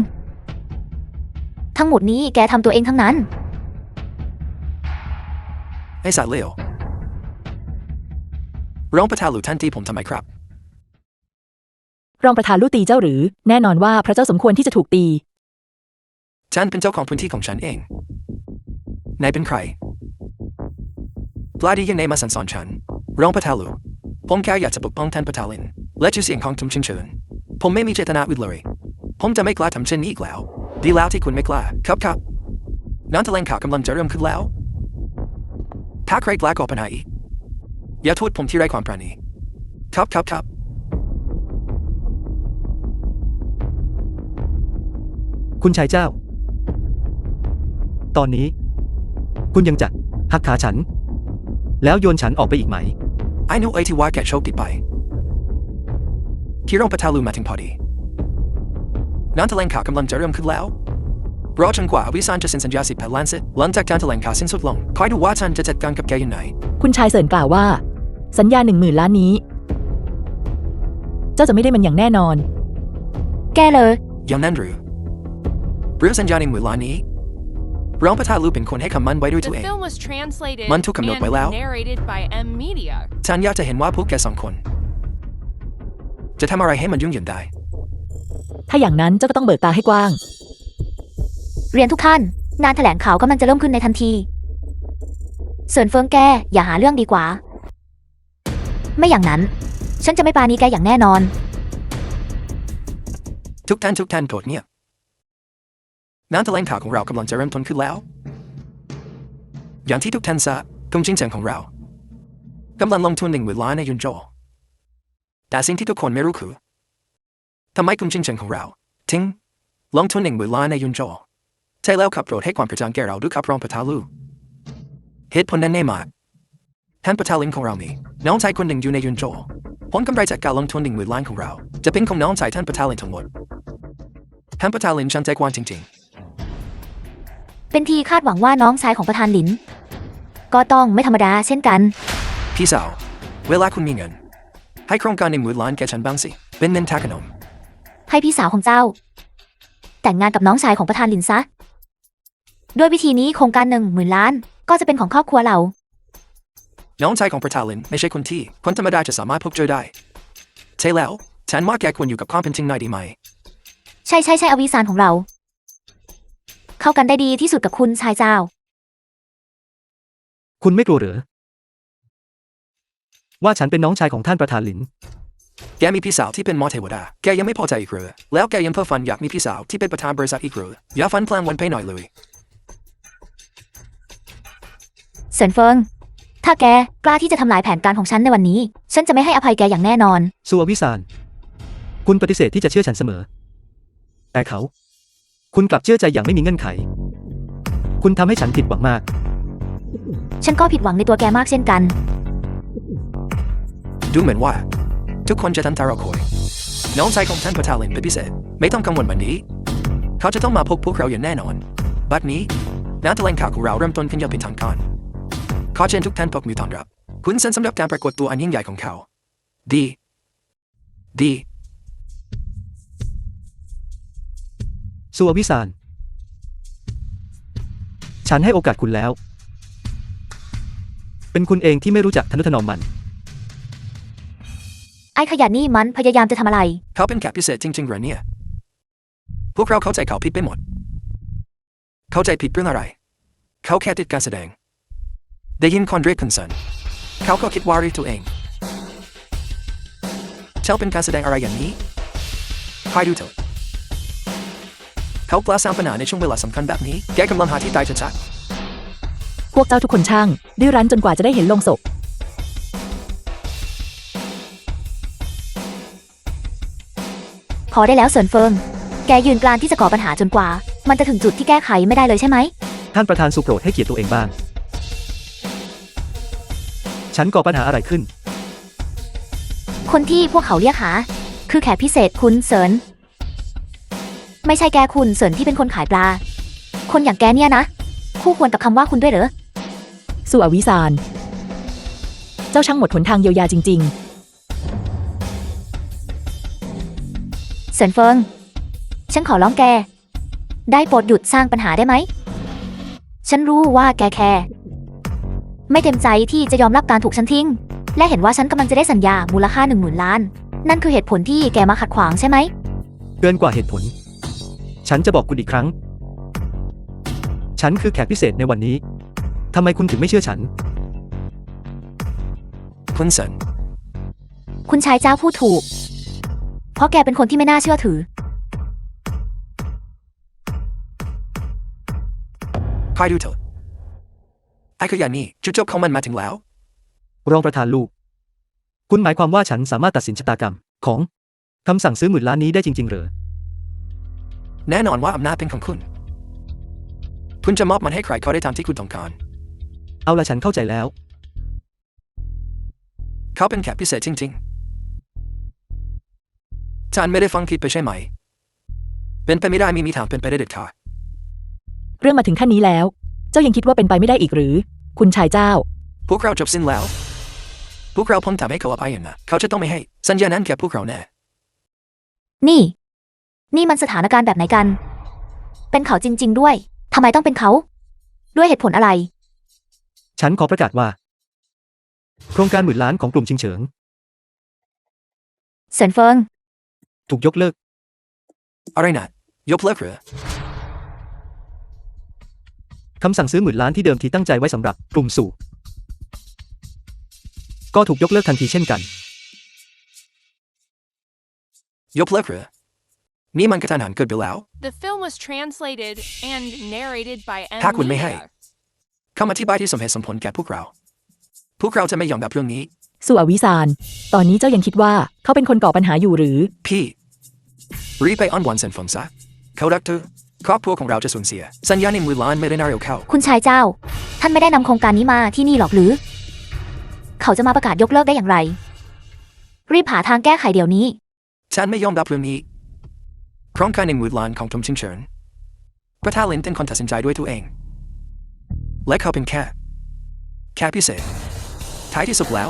ทั้งหมดนี้แกทำตัวเองทั้งนั้นไอ้สัตว์เลวรองปะทาลูท่านตีผมทำไมครับรองประธานลู่ตีเจ้าหรือแน่นอนว่าพระเจ้าสมควรที่จะถูกตีฉันเป็นเจ้าของพื้นที่ของฉันเองนายเป็นใครปลาดียังไงมาสั่งสอนฉันรองปะทาลูผมแค่อยากจะปกป้องท่านปะทาลินและชื่อเสียงของทุมชิงเฉินผมไม่มีเจตนาอื่นเลยผมจะไม่กล้าทำเช่นนี้อีกแล้วดีแล้วที่คุณไม่กล้าครับนั้นแถลงข่าวกำลังจะเริ่มขึ้นแล้วถ้าใครกล้าก่อปัญหาอีกอย่าโทษผมที่ไร้ความปราณีครับคุณชายเจ้าตอนนี้คุณยังจะหักขาฉันแล้วโยนฉันออกไปอีกไหมไอ้หนูไอ้ที่ว่าแกโชคดีไปที่รองปะทาลูมาถึงพอดีนั้นแถลงข่าวกำลังจะเริ่มขึ้นแล้วรอจนกว่าวิสานจะเซ็นสัญญา10,000 ล้านเสร็จหลังจากการแถลงข่าวสิ้นสุดลงคอยดูว่าฉันจะจัดการกับแกยังไงคุณชายเสินกล่าวว่าสัญญา10,000 ล้านนี้เจ้าจะไม่ได้มันอย่างแน่นอนแกเลยอย่างนั้นหรือเรื่องสัญญา10,000 ล้านนี้รองปะทาลูเป็นคนให้คำมั่นไว้ด้วยตัวเองมันถูกกำหนดไว้แล้วฉันอยากจะเห็นว่าพวกแกสองคนจะทำอะไรให้มันยุ่งเหยิงได้ถ้าอย่างนั้นเจ้าก็ต้องเบิกตาให้กว้างเรียนทุกท่านงานแถลงข่าวกำลังจะเริ่มขึ้นในทันทีเซินเฟิงแกอย่าหาเรื่องดีกว่าไม่อย่างนั้นฉันจะไม่ปราณีแกอย่างแน่นอนทุกท่านโปรดเงียบงานแถลงข่าวของเรากำลังจะเริ่มต้นขึ้นแล้วอย่างที่ทุกท่านทราบกลุ่มชิงเฉินของเรากำลังลงทุน10,000 ล้านในยุนโจแต่สิ่งที่ทุกคนไม่รู้คือทำไมกลุ่มชิงเฉินของเราถึงลงทุน10,000 ล้านในยุนโจใช่แล้วครับโปรดให้ความกระจ่างแก่เราด้วยครับรองปะทาลูเหตุผลนั้นแน่มากท่านปะทาลินของเรามีน้องชายคนหนึ่งอยู่ในยุนโจผลกำไรจากการลงทุน10,000 ล้านของเราจะเป็นของน้องชายท่านปะทาลินทั้งหมดท่านปะทาลินช่างใจกว้างจริงๆเป็นทีคาดหวังว่าน้องชายของประธานหลินก็ต้องไม่ธรรมดาเช่นกันพี่สาวเวลาคุณมีเงินให้โครงการ10,000 ล้านแกฉันบ้างสิเป็นเงินทาขนมให้พี่สาวของเจ้าแต่งงานกับน้องชายของประธานหลินซะด้วยวิธีนี้โครงการ10,000 ล้านก็จะเป็นของครอบครัวเราน้องชายของประธานหลินไม่ใช่คนที่คนธรรมดาจะสามารถพบเจอได้ใช่แล้วฉันว่าแกควรอยู่กับความเป็นจริงหน่อยดีไหมใช่อวิสานของเราเข้ากันได้ดีที่สุดกับคุณชายเจ้าคุณไม่กลัวหรือว่าฉันเป็นน้องชายของท่านประธานหลินแกมีพี่สาวที่เป็นมอเทวดาแกยังไม่พอใจอีกหรือแล้วแกยังเพ้อฝันอยากมีพี่สาวที่เป็นประธานบริษัทอีกหรืออย่าฝันพลางวันไปหน่อยเลยเซินเฟิงถ้าแกกล้าที่จะทำลายแผนการของฉันในวันนี้ฉันจะไม่ให้อภัยแกอย่างแน่นอนซัววิสานคุณปฏิเสธที่จะเชื่อฉันเสมอแต่คุณกลับเชื่อใจอย่างไม่มีเงื่อนไขคุณทำให้ฉันผิดหวังมากฉันก็ผิดหวังในตัวแกมากเช่นกันดูเหมือนว่าทุกคนจะทำตาเราคอยน้องชายของท่านประธานหลินเป็นพิเศษไม่ต้องกังวลวันนี้เขาจะต้องมาพบพวกเราอย่างแน่นอนบัดนี้งานแถลงข่าวของเราเริ่มต้นขึ้นอย่างเป็นทางการขอเชิญทุกท่านปรบมือต้อนรับคุณเซนสำหรับการปรากฏตัวอันยิ่งใหญ่ของเขาดี สุอวิสานฉันให้โอกาสคุณแล้ว เป็นคุณเองที่ไม่รู้จักทนุถนอมมัน ไอ้ขยะนี่มันพยายามจะทำอะไร เขาเป็นแขกพิเศษจริงๆเหรอเนี่ย พวกเราเข้าใจเขาผิดไปหมด เข้าใจผิดเรื่องอะไร เขาแค่ติดการแสดง ได้ยินคอนเรียกคอนเซิร์นเขาก็คิดว่าเรียกตัวเองเจ้าเป็นการแสดงอะไรอย่างนี้คอยดูเถอะเขากล้าสร้างปัญหาในช่วงเวลาสำคัญแบบนี้ แกกำลังหาที่ตายชัด พวกเจ้าทุกคนช่างดื้อรั้นจนกว่าจะได้เห็นโลงศพ พอได้แล้วเซินเฟิง แกยืนกรานที่จะก่อปัญหาจนกว่า มันจะถึงจุดที่แก้ไขไม่ได้เลยใช่ไหม ท่านประธานสุโปรดให้เกียรติตัวเองบ้าง ฉันก่อปัญหาอะไรขึ้น คนที่พวกเขาเรียกหา คือแขกพิเศษคุณเซิน ไม่ใช่แกคุณเซินที่เป็นคนขายปลา คนอย่างแกเนี่ยนะ คู่ควรกับคำว่าคุณด้วยเหรอ สุอวิสานเจ้าช่างหมดหนทางเยียวยาจริง เซินเฟิง ฉันขอร้องแก ได้โปรดหยุดสร้างปัญหาได้ไหม ฉันรู้ว่าแกแคร์ไม่เต็มใจที่จะยอมรับการถูกฉันทิ้ง และเห็นว่าฉันกำลังจะได้สัญญามูลค่า10,000 ล้าน นั่นคือเหตุผลที่แกมาขัดขวางใช่ไหม เกินกว่าเหตุผล ฉันจะบอกคุณอีกครั้ง ฉันคือแขกพิเศษในวันนี้ ทำไมคุณถึงไม่เชื่อฉัน ๆคุณเซิน คุณชายเจ้าพูดถูก เพราะแกเป็นคนที่ไม่น่าเชื่อถือ คอยดูเถอะไอ้ขยะนี่จุดจบของมันมาถึงแล้ว รองประธานลูก คุณหมายความว่าฉันสามารถตัดสินชะตากรรมของคำสั่งซื้อ10,000 ล้านนี้ได้จริงๆเหรอ แน่นอนว่าอำนาจเป็นของคุณ คุณจะมอบมันให้ใครเขาได้ตามที่คุณต้องการ เอาละฉันเข้าใจแล้ว เขาเป็นแขกพิเศษจริงๆฉันไม่ได้ฟังผิดไปใช่ไหม เป็นไปไม่ได้มีทางเป็นไปได้เด็ดขาด ๆ เรื่องมาถึงขั้นนี้แล้ว เจ้ายังคิดว่าเป็นไปไม่ได้อีกหรือ คุณชายเจ้า พวกเราจบสิ้นแล้ว พวกเราเพิ่งทำให้เขาอภัยนะเขาจะต้องไม่ให้สัญญานั้นแก่พวกเราแน่ นี่มันสถานการณ์แบบไหนกัน เป็นเขาจริง ๆ ด้วย ทำไมต้องเป็นเขา ด้วยเหตุผลอะไร ฉันขอประกาศว่า โครงการ10,000 ล้านของกลุ่มชิงเฉิง เซินเฟิง ถูกยกเลิก อะไรนะยกเลิกเหรอ คำสั่งซื้อ10,000 ล้านที่เดิมทีตั้งใจไว้สำหรับกลุ่มสู่ ก็ถูกยกเลิกทันทีเช่นกัน ยกเลิกเหรอนี่มันกระทันหันเกิดไปแล้ว The film was translated and narrated by N. ถ้าคุณไม่ให้ Lida. คำอธิบายที่สมเหตุสมผลแก่พวกเรา พวกเราจะไม่ยอมรับเรื่องนี้ สุอวิสานตอนนี้เจ้ายังคิดว่าเขาเป็นคนก่อปัญหาอยู่หรือ พี่รีบไปอ้อนวอนเซนฟงซะเขารักเธอครอบครัวของเราจะสูญเสีย สัญญาในมือล้านไม่ได้นาเร็วเข้า คุณชายเจ้า ท่านไม่ได้นำโครงการนี้มาที่นี่หรอกหรือ เขาจะมาประกาศยกเลิกได้อย่างไร รีบหาทางแก้ไขเดี๋ยวนี้ ฉันไม่ยอมรับเรื่องนี้โครงการในมือล้านของทมชิงเฉินประธานลินเป็นคนตัดสินใจด้วยตัวเอง และเขาเป็นแค่พิเศษท้ายที่สุดแล้ว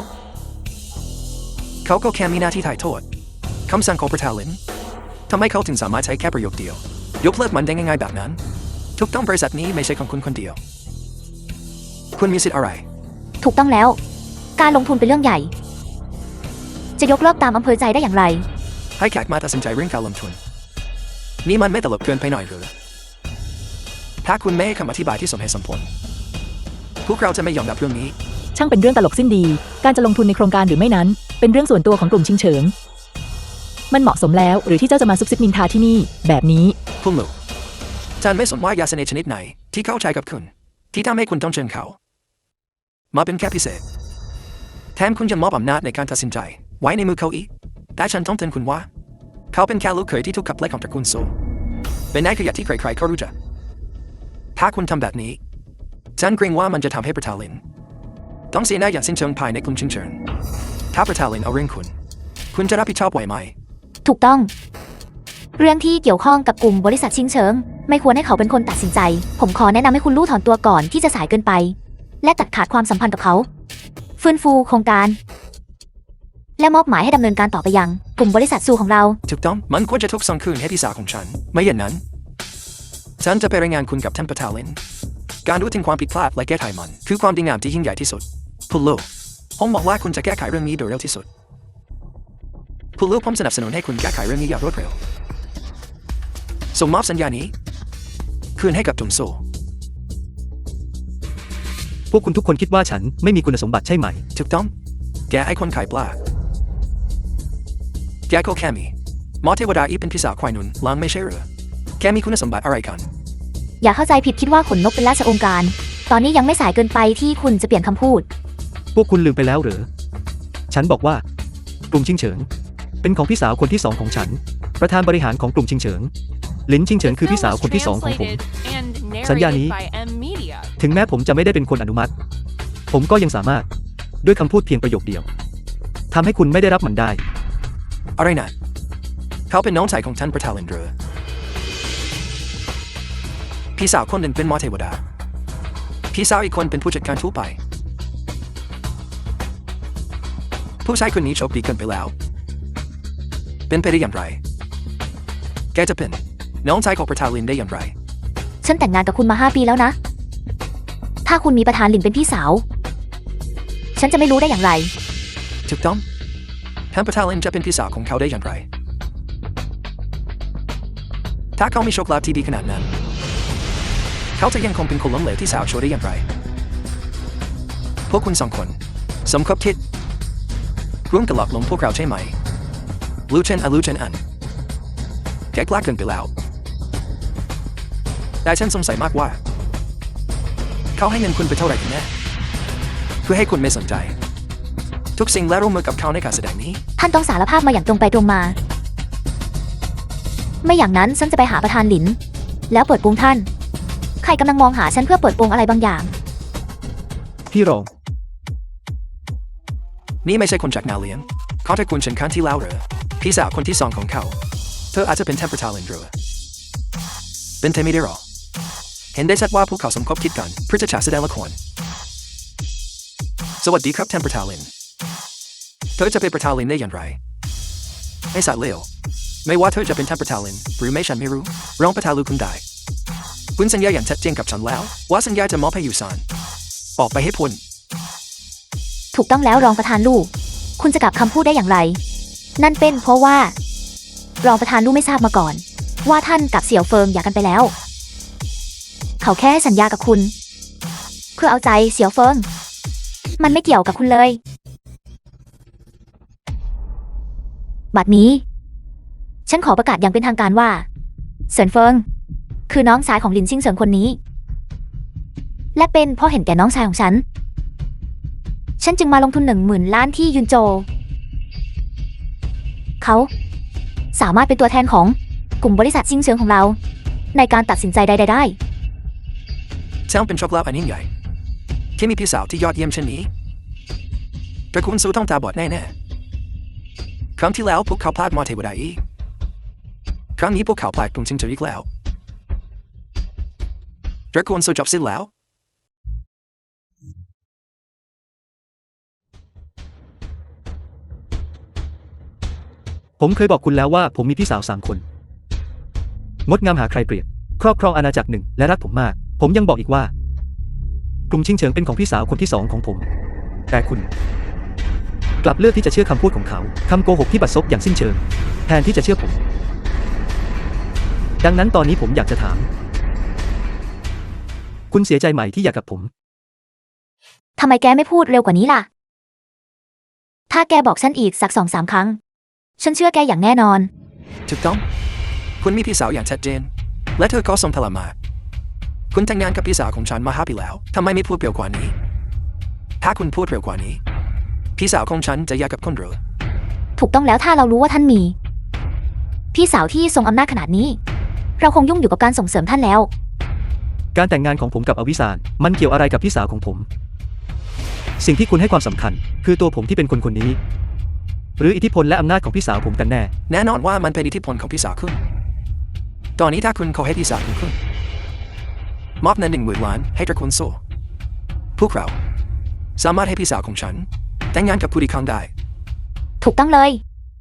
เขาก็แค่มีหน้าที่ถ่ายโทษคำสั่งของประธานลินทำไมเขาถึงสามารถใช้แค่ประโยคเดียวยกเลิกมันได้ง่ายๆแบบนั้นทุกต้องบริษัทนี้ไม่ใช่ของคุณคนเดียว คุณมีสิทธิ์อะไร ถูกต้องแล้ว การลงทุนเป็นเรื่องใหญ่ จะยกเลิกตามอำเภอใจได้อย่างไร ให้แขกมาตัดสินใจเรื่องการลงทุนนี่มันไม่ตลกเกินไปหน่อยหรือถ้าคุณไม่ให้คำอธิบายที่สมเหตุสมผลพวกเราจะไม่ยอมรับเรื่องนี้ ช่างเป็นเรื่องตลกสิ้นดี การจะลงทุนในโครงการหรือไม่นั้น เป็นเรื่องส่วนตัวของกลุ่มชิงเฉิง มันเหมาะสมแล้วหรือที่เจ้าจะมาซุบซิบนินทาที่นี่ แบบนี้ คุณลูกฉันไม่สนว่ายาเสน่ห์ชนิดไหนที่เข้าใจกับคุณที่ทำให้คุณต้องเชิญเขามาเป็นแค่พิเศษแถมคุณยังมอบอำนาจในการตัดสินใจไว้ในมือเขาอีกแต่ฉันต้องเตือนคุณว่าเขาเป็นแค่ลูกเขยที่ถูกขับไล่ของตระกูลโซเป็นนายขยะที่ใครๆเขารู้จักถ้าคุณทำแบบนี้ฉันเกรงว่ามันจะทำให้ประธานลินต้องเสียหน้าอย่างสิ้นเชิงภายในกลุ่มชิงเฉินถ้าประธานลินเอาเรื่องคุณจะรับผิดชอบไหวไหม ถูกต้อง เรื่องที่เกี่ยวข้องกับกลุ่มบริษัทชิงเฉิง ไม่ควรให้เขาเป็นคนตัดสินใจ ผมขอแนะนำให้คุณลู่ถอนตัวก่อนที่จะสายเกินไป และตัดขาดความสัมพันธ์กับเขา ฟื้นฟูโครงการ และมอบหมายให้ดำเนินการต่อไปยังกลุ่มบริษัทซูของเรา ถูกต้องมันควรจะถูกส่งคืนให้พี่สาวของฉันไม่อย่างนั้น ฉันจะไปรายงานคุณกับท่านประธานลินการรู้ถึงความผิดพลาดและแก้ไขมันคือความดีงามที่ยิ่งใหญ่ที่สุดพูลูผมบอกว่าคุณจะแก้ไขเรื่องนี้โดยเร็วที่สุดพูลูผมสนับสนุนให้คุณแก้ไขเรื่องนี้อย่างรวดเร็วส่งมอบสัญญานี้คืนให้กับจุนโซ พวกคุณทุกคนคิดว่าฉันไม่มีคุณสมบัติใช่ไหม ถูกต้องแกไอ้คนขายปลาแกก็แค่มีหมอเทวดาอีเป็นพี่สาวควายนุนลังไม่ใช่หรือแกมีคุณสมบัติอะไรกัน อย่าเข้าใจผิดคิดว่าขนนกเป็นราชองค์การ ตอนนี้ยังไม่สายเกินไปที่คุณจะเปลี่ยนคำพูด พวกคุณลืมไปแล้วเหรอฉันบอกว่ากลุ่มชิงเฉิงเป็นของพี่สาวคนที่สองของฉันประธานบริหารของกลุ่มชิงเฉิงหลินชิงเฉิงคือพี่สาวคนที่สองของผม สัญญานี้ ถึงแม้ผมจะไม่ได้เป็นคนอนุมัติ ผมก็ยังสามารถด้วยคำพูดเพียงประโยคเดียวทำให้คุณไม่ได้รับมันได้ อะไรนะเขาเป็นน้องชายของท่านประธานลินเดอร์พี่สาวคนหนึ่งเป็นหมอเทวดาพี่สาวอีกคนเป็นผู้จัดการทั่วไปผู้ชายคนนี้โชคดีเกินไปแล้วเป็นไปได้อย่างไรแกจะเป็นน้องชายของประธานลินได้อย่างไร ฉันแต่งงานกับคุณมา5 ปีแล้วนะ ถ้าคุณมีประธานหลินเป็นพี่สาว ฉันจะไม่รู้ได้อย่างไร ถูกต้องท่านประธานลินจะเป็นพี่สาวของเขาได้อย่างไรถ้าเขามีโชคลาภที่ดีขนาดนั้นเขาจะยังคงเป็นคนล้มเหลวที่สาวโชว์ได้อย่างไรพวกคุณสองคนสมคบคิดร่วมกันหลอกลวงพวกเราใช่ไหมลูเชนอันแกกล้าเกินไปแล้วแต่ฉันสงสัยมากว่าเขาให้เงินคุณไปเท่าไหร่กันแน่เพื่อให้คุณไม่สนใจทุกสิ่งและร่วมมือกับเขาในการแสดงนี้ ท่านต้องสารภาพมาอย่างตรงไปตรงมา ไม่อย่างนั้นฉันจะไปหาประธานหลิน แล้วเปิดโปงท่าน ใครกำลังมองหาฉันเพื่อเปิดโปงอะไรบางอย่าง พี่รอง นี่ไม่ใช่คนจากนาเลียงเขาจะคุณเช่นครั้งที่แล้วหรือพี่สาวคนที่สองของเขาเธออาจจะเป็นท่านประธานลินเดอร์เป็นเทมิได้หรอเห็นได้ชัดว่าพวกเขาสมคบคิดกันเพื่อจะฉายแสดงละครสวัสดีครับท่านประธานลินเธอจะเป็นประธานลินได้อย่างไรไอ้สัตว์เลวไม่ว่าเธอจะเป็นท่านประธานลินหรือไม่ฉันไม่รู้รองประธานลูกคุณได้คุณสัญญาอย่างชัดเจนกับฉันแล้วว่าสัญญาจะมอบให้ยูซานออกไปให้พ้น ถูกต้องแล้วรองประธานลู่คุณจะกลับคำพูดได้อย่างไร นั่นเป็นเพราะว่า รองประธานลู่ไม่ทราบมาก่อน ว่าท่านกับเสี่ยวเฟิงหย่ากันไปแล้ว เขาแค่ให้สัญญากับคุณเพื่อเอาใจเสี่ยวเฟิงมันไม่เกี่ยวกับคุณเลยบัดนี้ ฉันขอประกาศอย่างเป็นทางการว่าเซินเฟิงคือน้องชายของลินซิงเซิงคนนี้ และเป็นเพราะเห็นแก่น้องชายของฉันจึงมาลงทุน10,000 ล้านที่ยุนโจ เขาสามารถเป็นตัวแทนของกลุ่มบริษัทซิงเซิงของเราในการตัดสินใจใดๆได้ ช่างเป็นโชคลาภอันยิ่งใหญ่ที่มีพี่สาวที่ยอดเยี่ยมเช่นนี้ตระกูลซูต้องตาบอดแน่ๆครั้งที่แล้วพวกเขาพลาดมอเทวดาอีกครั้งนี้พวกเขาพลาดกรุงชิงเจออีกแล้วตระกูลซูจบสิ้นแล้ว ผมเคยบอกคุณแล้วว่าผมมีพี่สาว3 คนงดงามหาใครเปรียบครอบครองอาณาจักรหนึ่งและรักผมมากผมยังบอกอีกว่ากลุ่มชิงเฉิงเป็นของพี่สาวคนที่2ของผมแต่คุณกลับเลือกที่จะเชื่อคำพูดของเขาคำโกหกที่บัดซบอย่างสิ้นเชิงแทนที่จะเชื่อผมดังนั้นตอนนี้ผมอยากจะถามคุณเสียใจไหมที่อยากกับผม ทำไมแกไม่พูดเร็วกว่านี้ล่ะ ถ้าแกบอกฉันอีกสัก2-3 ครั้ง ฉันเชื่อแกอย่างแน่นอน ถูกต้องคุณมีพี่สาวอย่างชัดเจนและเธอก็ทรงพลังมากคุณแต่งงานกับพี่สาวของฉันมา5 ปีแล้วทำไมไม่พูดเร็วกว่านี้ถ้าคุณพูดเร็วกว่านี้พี่สาวของฉันจะแยกกับคนหรือ ถูกต้องแล้วถ้าเรารู้ว่าท่านมี พี่สาวที่ทรงอำนาจขนาดนี้ เราคงยุ่งอยู่กับการส่งเสริมท่านแล้ว การแต่งงานของผมกับอวิสานมันเกี่ยวอะไรกับพี่สาวของผมสิ่งที่คุณให้ความสำคัญคือตัวผมที่เป็นคนนี้หรืออิทธิพลและอำนาจของพี่สาวผมกันแน่แน่นอนว่ามันเป็นอิทธิพลของพี่สาวคุณตอนนี้ถ้าคุณขอให้พี่สาวของคุณมอบเงิน10,000 ล้านให้ตระกูลโซพวกเราสามารถให้พี่สาวของฉันแต่งงานกับผู้ที่ข้างได้ ถูกต้องเลย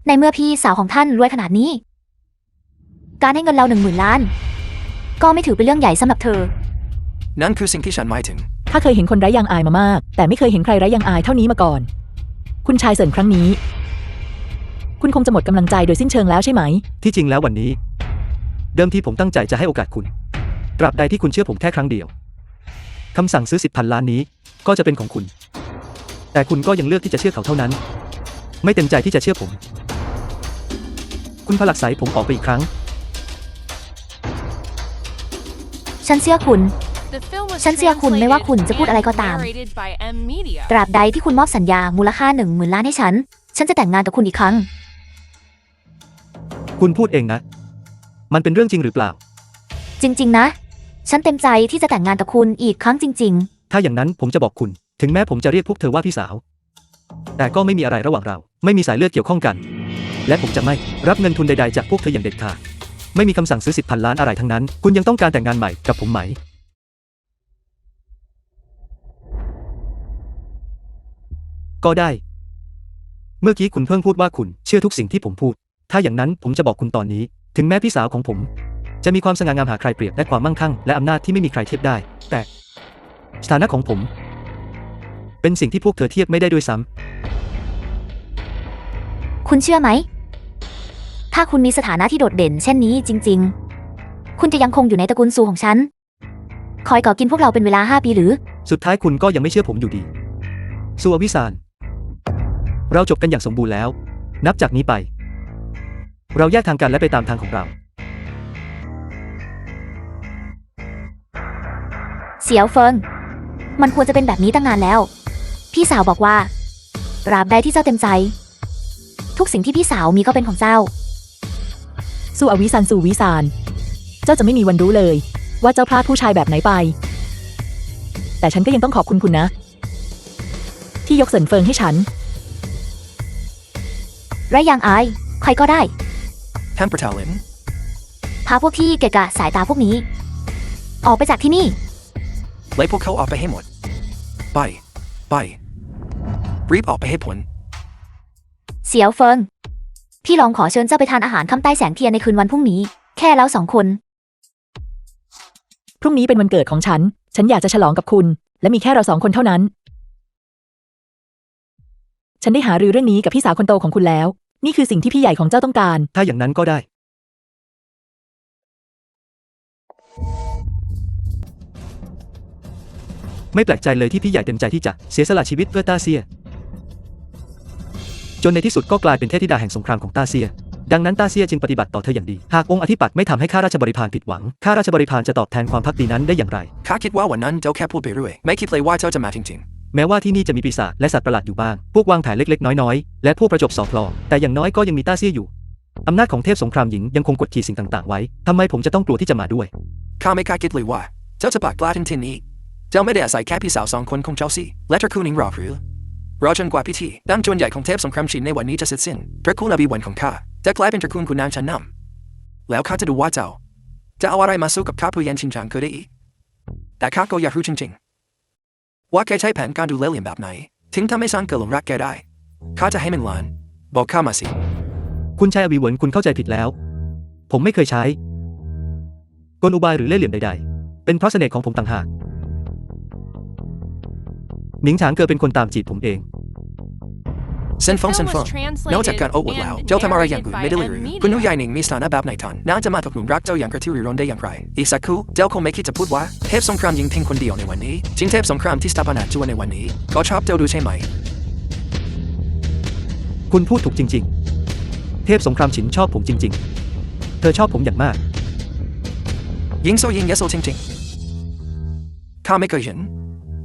ในเมื่อพี่สาวของท่านรวยขนาดนี้ การให้เงินเรา10,000 ล้าน ก็ไม่ถือเป็นเรื่องใหญ่สำหรับเธอ นั่นคือสิ่งที่ฉันหมายถึง ข้าเคยเห็นคนไร้ยางอายมามาก แต่ไม่เคยเห็นใครไร้ยางอายเท่านี้มาก่อน คุณชายเซินครั้งนี้ คุณคงจะหมดกำลังใจโดยสิ้นเชิงแล้วใช่ไหม ที่จริงแล้ววันนี้ เดิมทีผมตั้งใจจะให้โอกาสคุณ ตราบใดที่คุณเชื่อผมแค่ครั้งเดียวคำสั่งซื้อ10,000 ล้านนี้ก็จะเป็นของคุณ แต่คุณก็ยังเลือกที่จะเชื่อเขาเท่านั้น ไม่เต็มใจที่จะเชื่อผม คุณผลักไสผมออกไปอีกครั้ง ฉันเชื่อคุณ The film was ฉันเชื่อคุณไม่ว่าคุณจะพูดอะไรก็ตาม and narrated by M Media. ตราบใดที่คุณมอบสัญญามูลค่า10,000 ล้านให้ฉันจะแต่งงานกับคุณอีกครั้ง คุณพูดเองนะ มันเป็นเรื่องจริงหรือเปล่า จริงๆนะ ฉันเต็มใจที่จะแต่งงานกับคุณอีกครั้งจริง ถ้าอย่างนั้นผมจะบอกคุณ ถึงแม้ผมจะเรียกพวกเธอว่าพี่สาว แต่ก็ไม่มีอะไรระหว่างเรา ไม่มีสายเลือดเกี่ยวข้องกัน และผมจะไม่รับเงินทุนใดๆจากพวกเธออย่างเด็ดขาด ไม่มีคำสั่งซื้อ10,000 ล้านอะไรทั้งนั้น คุณยังต้องการแต่งงานใหม่กับผมไหม ก็ได้ เมื่อกี้คุณเพิ่งพูดว่าคุณเชื่อทุกสิ่งที่ผมพูด ถ้าอย่างนั้นผมจะบอกคุณตอนนี้ ถึงแม้พี่สาวของผม จะมีความสง่างามหาใครเปรียบและความมั่งคั่งและอำนาจที่ไม่มีใครเทียบได้ แต่สถานะของผม เป็นสิ่งที่พวกเธอเทียบไม่ได้ด้วยซ้ๆ คุณเชื่อไหม ถ้าคุณมีสถานะที่โดดเด่นเช่นนี้จริงๆ คุณจะยังคงอยู่ในตระกูลซูของฉัน คอยก่อกินพวกเราเป็นเวลา5 ปีหรือ สุดท้ายคุณก็ยังไม่เชื่อผมอยู่ดีซูอวิสานเราจบกันอย่างสมบูรณ์แล้ว นับจากนี้ไป เราแยกทางกันและไปตามทางของเรา เสี่ยวเฟิง มันควรจะเป็นแบบนี้ตั้งนานแล้ว พี่สาวบอกว่าตราบใดที่เจ้าเต็มใจ ทุกสิ่งที่พี่สาวมีก็เป็นของเจ้า สู้อวิซันสู่วิสาน เจ้าจะไม่มีวันรู้เลย ว่าเจ้าพลาดผู้ชายแบบไหนไป แต่ฉันก็ยังต้องขอบคุณนะ ที่ยกเซินเฟิงให้ฉัน ไรอย่างอาย ใครก็ได้ แฮมเปอร์ทาลิน พาพวกที่เกะกะสายตาพวกนี้ ออกไปจากที่นี่ ไล่พวกเขาออกไปให้หมด ไปรีบออกไปให้พ้น เสี่ยวเฟิง พี่ลองขอเชิญเจ้าไปทานอาหารค่ำใต้แสงเทียนในคืนวันพรุ่งนี้ แค่แล้ว2 คน พรุ่งนี้เป็นวันเกิดของฉัน ฉันอยากจะฉลองกับคุณ และมีแค่เรา2 คนเท่านั้น ฉันได้หารือเรื่องนี้กับพี่สาวคนโตของคุณแล้ว นี่คือสิ่งที่พี่ใหญ่ของเจ้าต้องการ ถ้าอย่างนั้นก็ได้ ไม่แปลกใจเลยที่พี่ใหญ่เต็มใจที่จะเสียสละชีวิตเพื่อต้าเซีย จนในที่สุดก็กลายเป็นเทพธิดาแห่งสงครามของต้าเซีย ดังนั้นต้าเซียจึงปฏิบัติต่อเธออย่างดี หากองค์อธิปัตย์ไม่ทำให้ข้าราชบริพารผิดหวัง ข้าราชบริพารจะตอบแทนความภักดีนั้นได้อย่างไร ข้าคิดว่าวันนั้นเจ้าแค่พูดไปเรื่อย ไม่คิดเลยว่าเจ้าจะมาจริง แม้ว่าที่นี่จะมีปีศาจและสัตว์ประหลาดอยู่บ้าง พวกวางแผนเล็กๆน้อยๆ และพวกประจบสอพลอแต่อย่างน้อยก็ยังมีต้าเซียอยู่ อำนาจของเทพสงครามหญิงยังคงกดขี่สิ่งต่างๆไว้ ทำไมผมจะต้องกลัวที่จะมาด้วย ๆ ข้าไม่คาดคิดเลยว่าเจ้าจะปากกล้าถึงที่นี้ เจ้าไม่ได้อาศัยแค่พี่สาว2 คนของเจ้าสิและตระกูลหนิงรอหรือรอจนกว่าพิธีตั้งจวนใหญ่ของเทพสงครามชินในวันนี้จะเสร็จสิ้นตระกูลอบีวันของข้าจะกลายเป็นตระกูลขุนนางชั้นนำแล้วข้าจะดูว่าเจ้าจะเอาอะไรมาสู้กับข้าผู้เย็นชินจังคือได้อีกแต่ข้าก็อยากรู้จริงๆว่าแกใช้แผนการดูแลเหลี่ยมแบบไหนถึงทำให้ซังเกิดหลงรักแกได้ข้าจะให้มันล้านบอกข้ามาสิ คุณชายอวีเหวินคุณเข้าใจผิดแล้ว ผมไม่เคยใช้กลอุบายหรือเล่ห์เหลี่ยมใดๆ เป็นเพราะเสน่ห์ของผมต่างหากหมิงฉางเกิดเป็นคนตามจีบผมเอง เซนฟงนอกจากการโอ้อวดแล้วเจ้าทำอะไรอย่างอื่นไม่ได้เลยหรือคุณนุยายหนิงมีสถานะแบบไหนทันน่าจะมาตกหลุมรักเจ้าอย่างกระทืบริรอนได้อย่างไรอีกสักครู่เจ้าคงไม่คิดจะพูดว่าเทพสงครามยิงทิ้งคนเดียวในวันนี้จริงเทพสงครามที่สถาปนาจวนในวันนี้ก็ชอบเจ้าดูใช่ไหม คุณพูดถูกจริงๆ เทพสงครามฉินชอบผมจริงๆ เธอชอบผมอย่างมาก ยิงโซยิงเยสโซจริงๆข้าไม่เคยเห็น